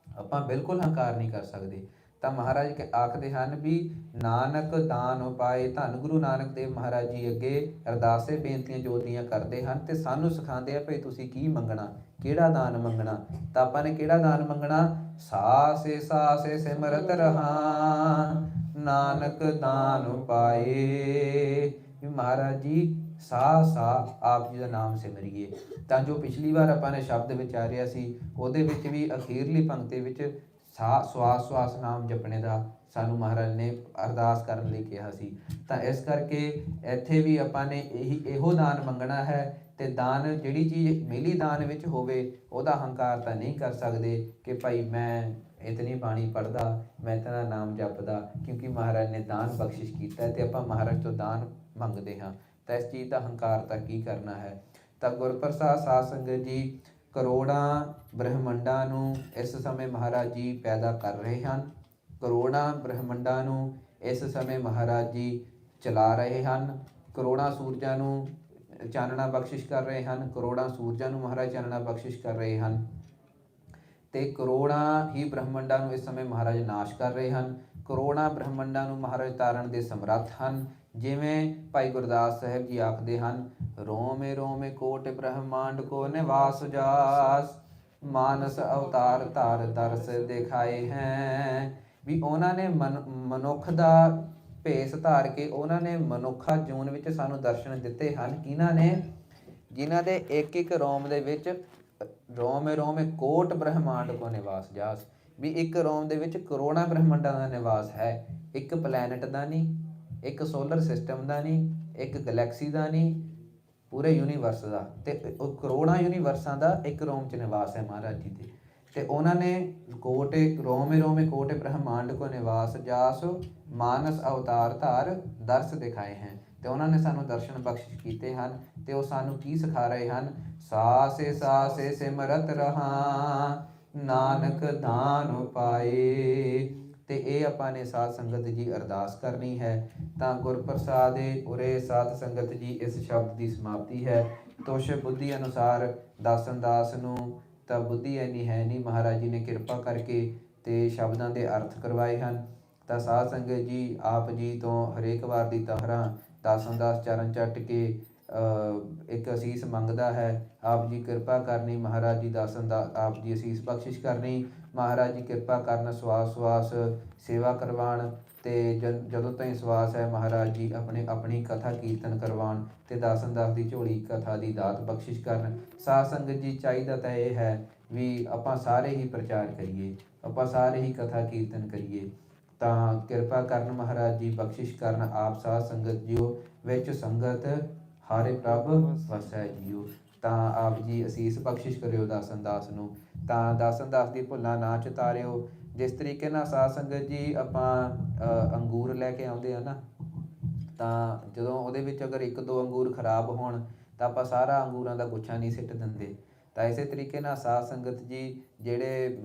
ਆਪਾਂ ਬਿਲਕੁਲ ਹੰਕਾਰ ਨਹੀਂ ਕਰ ਸਕਦੇ। ਤਾਂ ਮਹਾਰਾਜ ਆਖਦੇ ਹਨ ਵੀ ਨਾਨਕ ਦਾਨ ਪਾਏ। ਧੰਨ ਗੁਰੂ ਨਾਨਕ ਦੇਵ ਮਹਾਰਾਜ ਜੀ ਅੱਗੇ ਅਰਦਾਸੇ ਬੇਨਤੀਆਂ ਜੋਤੀਆਂ ਕਰਦੇ ਹਨ ਤੇ ਸਾਨੂੰ ਸਿਖਾਉਂਦੇ ਆ ਭਈ ਤੁਸੀਂ ਕੀ ਮੰਗਣਾ, ਕਿਹੜਾ ਦਾਨ ਮੰਗਣਾ। ਤਾਂ ਆਪਾਂ ਨੇ ਕਿਹੜਾ ਦਾਨ ਮੰਗਣਾ? ਸਾਸੇ ਸਾਸੇ ਸਿਮਰਤ ਰਹਾ ਨਾਨਕ ਦਾਨ ਪਾਏ। ਵੀ ਮਹਾਰਾਜ ਜੀ ਆਪ ਜੀ ਦਾ ਨਾਮ ਸਿਮਰੀਏ। ਤਾਂ ਜੋ ਪਿਛਲੀ ਵਾਰ ਆਪਾਂ ਨੇ ਸ਼ਬਦ ਵਿਚਾਰਿਆ ਸੀ, ਉਹਦੇ ਵਿੱਚ ਵੀ ਅਖੀਰਲੀ ਪੰਕਤੀ ਵਿੱਚ ਸਵਾਸ ਨਾਮ ਜਪਣੇ ਦਾ ਸਾਨੂੰ ਮਹਾਰਾਜ ਨੇ ਅਰਦਾਸ ਕਰਨ ਲਈ ਕਿਹਾ ਸੀ। ਤਾਂ ਇਸ ਕਰਕੇ ਇੱਥੇ ਵੀ ਆਪਾਂ ਨੇ ਇਹੋ ਦਾਨ ਮੰਗਣਾ ਹੈ। ਤੇ ਦਾਨ ਜਿਹੜੀ ਚੀਜ਼ ਮਿਲੀ ਦਾਨ ਵਿੱਚ ਹੋਵੇ ਉਹਦਾ ਹੰਕਾਰ ਤਾਂ ਨਹੀਂ ਕਰ ਸਕਦੇ ਕਿ ਭਾਈ ਮੈਂ ਇਤਨੀ ਬਾਣੀ ਪੜ੍ਹਦਾ, ਮੈਂ ਇਤਨਾ ਨਾਮ ਜਪਦਾ, ਕਿਉਂਕਿ ਮਹਾਰਾਜ ਨੇ ਦਾਨ ਬਖਸ਼ਿਸ਼ ਕੀਤਾ ਤੇ ਆਪਾਂ ਮਹਾਰਾਜ ਤੋਂ ਦਾਨ ਮੰਗਦੇ ਹਾਂ। ਤਾਂ ਇਸ ਚੀਜ਼ ਦਾ ਹੰਕਾਰ ਤਾਂ ਕੀ ਕਰਨਾ ਹੈ। ਤਾਂ ਗੁਰਪ੍ਰਸਾਦ ਸਾਧ ਸੰਗਤ ਜੀ ਕਰੋੜਾਂ ਬ੍ਰਹਮੰਡਾਂ ਨੂੰ ਇਸ ਸਮੇਂ ਮਹਾਰਾਜ ਜੀ ਪੈਦਾ ਕਰ ਰਹੇ ਹਨ। ਕਰੋੜਾਂ ਬ੍ਰਹਮੰਡਾਂ ਨੂੰ ਇਸ ਸਮੇਂ ਮਹਾਰਾਜ ਜੀ ਚਲਾ ਰਹੇ ਹਨ। ਕਰੋੜਾਂ ਸੂਰਜਾਂ ਨੂੰ ਚਾਨਣਾ ਬਖਸ਼ਿਸ਼ ਕਰ ਰਹੇ ਹਨ। ਕਰੋੜਾਂ ਸੂਰਜਾਂ ਨੂੰ ਮਹਾਰਾਜ ਚਾਨਣਾ ਬਖਸ਼ਿਸ਼ ਕਰ ਰਹੇ ਹਨ। ਤੇ ਕਰੋੜਾਂ ਹੀ ਬ੍ਰਹਮੰਡਾਂ ਨੂੰ ਇਸ ਸਮੇਂ ਮਹਾਰਾਜ ਨਾਸ਼ ਕਰ ਰਹੇ ਹਨ। ਕਰੋੜਾਂ ਬ੍ਰਹਮੰਡਾਂ ਨੂੰ ਮਹਾਰਾਜ ਤਾਰਨ ਦੇ ਸਮਰੱਥ ਹਨ। ਜਿਵੇਂ ਭਾਈ ਗੁਰਦਾਸ ਸਾਹਿਬ ਜੀ ਆਖਦੇ ਹਨ, ਰੋਮੇ ਰੋਮੇ ਕੋਟ ਬ੍ਰਹਮਾਂਡ ਕੋ ਨਿਵਾਸ ਜਾਸ ਮਾਨਸ ਅਵਤਾਰ ਧਾਰ ਦਰਸ ਦਿਖਾਏ ਹੈ। ਵੀ ਉਹਨਾਂ ਨੇ ਮਨੁੱਖ ਦਾ ਭੇਸ ਧਾਰ ਕੇ ਉਹਨਾਂ ਨੇ ਮਨੁੱਖਾ ਜੂਨ ਵਿੱਚ ਸਾਨੂੰ ਦਰਸ਼ਨ ਦਿੱਤੇ ਹਨ। ਕਿਹਨਾਂ ਨੇ? ਜਿਨ੍ਹਾਂ ਦੇ ਇੱਕ ਇੱਕ ਰੋਮ ਦੇ ਵਿੱਚ ਰੋਮੇ ਰੋਮੇ ਕੋਟ ਬ੍ਰਹਮਾਂਡ ਕੋ ਨਿਵਾਸ ਜਾਸ। ਵੀ ਇੱਕ ਰੋਮ ਦੇ ਵਿੱਚ ਕਰੋੜਾਂ ਬ੍ਰਹਮੰਡਾਂ ਦਾ ਨਿਵਾਸ ਹੈ। ਇੱਕ ਪਲੈਨਟ ਦਾ ਨਹੀਂ, ਇੱਕ ਸੋਲਰ ਸਿਸਟਮ ਦਾ ਨਹੀਂ, ਇੱਕ ਗਲੈਕਸੀ ਦਾ ਨਹੀਂ, ਪੂਰੇ ਯੂਨੀਵਰਸ ਦਾ। ਤੇ ਉਹ ਕਰੋੜਾਂ ਯੂਨੀਵਰਸਾਂ ਦਾ ਇੱਕ ਰੋਮ 'ਚ ਨਿਵਾਸ ਹੈ ਮਹਾਰਾਜ ਜੀ ਦੇ। ਤੇ ਉਹਨਾਂ ਨੇ ਰੋਮੇ ਰੋਮੇ ਕੋਟੇ ਬ੍ਰਹਮਾਂਡ ਕੋ ਨਿਵਾਸ ਜਾਸ ਮਾਨਸ ਅਵਤਾਰ ਧਾਰ ਦਰਸ ਦਿਖਾਏ ਹੈ। ਤੇ ਉਹਨਾਂ ਨੇ ਸਾਨੂੰ ਦਰਸ਼ਨ ਬਖਸ਼ਿਸ਼ ਕੀਤੇ ਹਨ। ਤੇ ਉਹ ਸਾਨੂੰ ਕੀ ਸਿਖਾ ਰਹੇ ਹਨ? ਸਾਸੇ ਸਾਸੇ ਸਿਮਰਤ ਰਹਾ ਨਾਨਕ ਦਾਨ ਪਾਏ। ਤੇ ਇਹ ਆਪਾਂ ਨੇ ਸਾਧ ਸੰਗਤ ਜੀ ਅਰਦਾਸ ਕਰਨੀ ਹੈ। ਤਾਂ ਗੁਰਪ੍ਰਸਾਦ ਉਰੇ ਸਾਧ ਸੰਗਤ ਜੀ ਇਸ ਸ਼ਬਦ ਦੀ ਸਮਾਪਤੀ ਹੈ। ਤੁਸ਼ ਬੁੱਧੀ ਅਨੁਸਾਰ ਦਾਸਨ ਦਾਸ ਨੂੰ ਤਾਂ ਬੁੱਧੀ ਇੰਨੀ ਹੈ ਨਹੀਂ, ਮਹਾਰਾਜ ਜੀ ਨੇ ਕਿਰਪਾ ਕਰਕੇ ਤੇ ਸ਼ਬਦਾਂ ਦੇ ਅਰਥ ਕਰਵਾਏ ਹਨ। ਤਾਂ ਸਾਧ ਸੰਗਤ ਜੀ ਆਪ ਜੀ ਤੋਂ ਹਰੇਕ ਵਾਰ ਦੀ ਤਰ੍ਹਾਂ ਦਾਸਨ ਦਾਸ ਚਰਨ ਚੱਟ ਕੇ ਇੱਕ ਅਸੀਸ ਮੰਗਦਾ ਹੈ। ਆਪ ਜੀ ਕਿਰਪਾ ਕਰਨੀ, ਮਹਾਰਾਜ ਜੀ ਦਾਸਨ ਦਾ ਆਪ ਜੀ ਅਸੀਸ ਬਖਸ਼ਿਸ਼ ਕਰਨੀ। ਮਹਾਰਾਜ ਜੀ ਕਿਰਪਾ ਕਰਨ, ਸਵਾਸ ਸੇਵਾ ਕਰਵਾਉਣ। ਤੇ ਜਦੋਂ ਤਾਈਂ ਸਵਾਸ ਹੈ ਮਹਾਰਾਜ ਜੀ ਆਪਣੀ ਕਥਾ ਕੀਰਤਨ ਕਰਵਾਉਣ ਤੇ ਦਾਸਨ ਦਾਸ ਦੀ ਝੋਲੀ ਕਥਾ ਦੀ ਦਾਤ ਬਖਸ਼ਿਸ਼ ਕਰਨ। ਸਾਧ ਸੰਗਤ ਜੀ ਚਾਹੀਦਾ ਤਾਂ ਇਹ ਹੈ ਵੀ ਆਪਾਂ ਸਾਰੇ ਹੀ ਪ੍ਰਚਾਰ ਕਰੀਏ, ਆਪਾਂ ਸਾਰੇ ਹੀ ਕਥਾ ਕੀਰਤਨ ਕਰੀਏ। ਤਾਂ ਕਿਰਪਾ ਕਰਨ ਮਹਾਰਾਜ ਜੀ, ਬਖਸ਼ਿਸ਼ ਕਰਨ ਆਪ ਸਾਧ ਸੰਗਤ ਜੀਓ। ਵਿੱਚ ਸੰਗਤ ਹਾਰੇ ਪ੍ਰਭ ਵਸੈ ਜੀਓ। ਤਾਂ ਆਪ ਜੀ ਅਸੀਸ ਬਖਸ਼ਿਸ਼ ਕਰਿਓ ਦਾਸਨ ਦਾਸ ਨੂੰ। ਤਾਂ ਦਾਸਨ ਦਾਸ ਦੀ ਭੁੱਲਾਂ ਨਾ ਚਿਤਾਰਿਓ। ਜਿਸ ਤਰੀਕੇ ਨਾਲ ਸਾਧ ਸੰਗਤ ਜੀ ਆਪਾਂ ਅੰਗੂਰ ਲੈ ਕੇ ਆਉਂਦੇ ਆ ਨਾ, ਤਾਂ ਜਦੋਂ ਉਹਦੇ ਵਿੱਚ ਅਗਰ ਇੱਕ ਦੋ ਅੰਗੂਰ ਖਰਾਬ ਹੋਣ ਤਾਂ ਆਪਾਂ ਸਾਰਾ ਅੰਗੂਰਾਂ ਦਾ ਗੁੱਛਾ ਨਹੀਂ ਸਿੱਟ ਦਿੰਦੇ। ਤਾਂ ਇਸੇ ਤਰੀਕੇ ਨਾਲ ਸਾਧ ਸੰਗਤ ਜੀ ਜਿਹੜੇ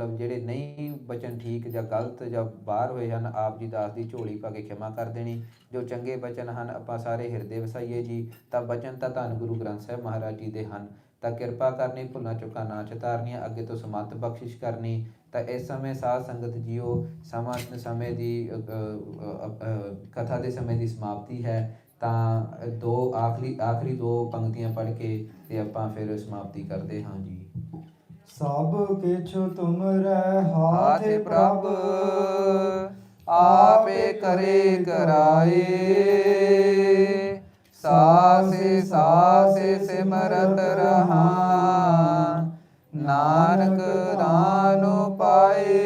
ਜਿਹੜੇ ਨਹੀਂ ਬਚਨ ਠੀਕ ਜਾਂ ਗਲਤ ਜਾਂ ਬਾਹਰ ਹੋਏ ਹਨ, ਆਪ ਜੀ ਦਾਸ ਦੀ ਝੋਲੀ ਪਾ ਕੇ ਖਿਮਾ ਕਰ ਦੇਣੀ। ਜੋ ਚੰਗੇ ਬਚਨ ਹਨ ਆਪਾਂ ਸਾਰੇ ਹਿਰਦੇ ਵਸਾਈਏ ਜੀ। ਤਾਂ ਬਚਨ ਤਾਂ ਧੰਨ ਗੁਰੂ ਗ੍ਰੰਥ ਸਾਹਿਬ ਮਹਾਰਾਜ ਜੀ ਦੇ ਹਨ। ਤਾਂ ਕਿਰਪਾ ਕਰਨੀ, ਭੁੱਲਾਂ ਚੁੱਕਾਂ ਨਾ ਚਿਤਾਰਨੀਆਂ, ਅੱਗੇ ਤੋਂ ਸਮੱਤ ਬਖਸ਼ਿਸ਼ ਕਰਨੀ। ਤਾਂ ਇਸ ਸਮੇਂ ਸਾਧ ਸੰਗਤ ਜੀਓ ਸਮੇਂ ਦੀ ਕਥਾ ਦੇ ਸਮੇਂ ਦੀ ਸਮਾਪਤੀ ਹੈ। ਤਾਂ ਆਖਰੀ ਦੋ ਪੰਕਤੀਆਂ ਪੜ੍ਹ ਕੇ ਤੇ ਆਪਾਂ ਫਿਰ ਸਮਾਪਤੀ ਕਰਦੇ ਹਾਂ ਜੀ। ਸਭ ਕਿਛ ਤੁਮਰੈ ਹਾਥ ਪ੍ਰਭ ਆਪੇ ਕਰੇ ਕਰਾਏ, ਸਾਸੇ ਸਿਮਰਤ ਰਹਾ, ਨਾਨਕ ਦਾਨੁ ਪਾਏ।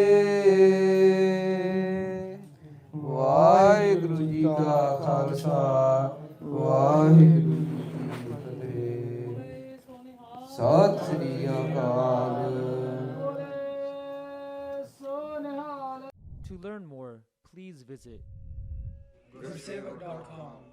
ਵਾਹਿਗੁਰੂ ਜੀ ਕਾ ਖਾਲਸਾ, ਵਾਹਿਗੁਰੂ ਜੀ ਕੀ ਫਤਿਹ। ਸਤਿ ਸ੍ਰੀ ਅਕਾਲ। To learn more, please visit gursevak.com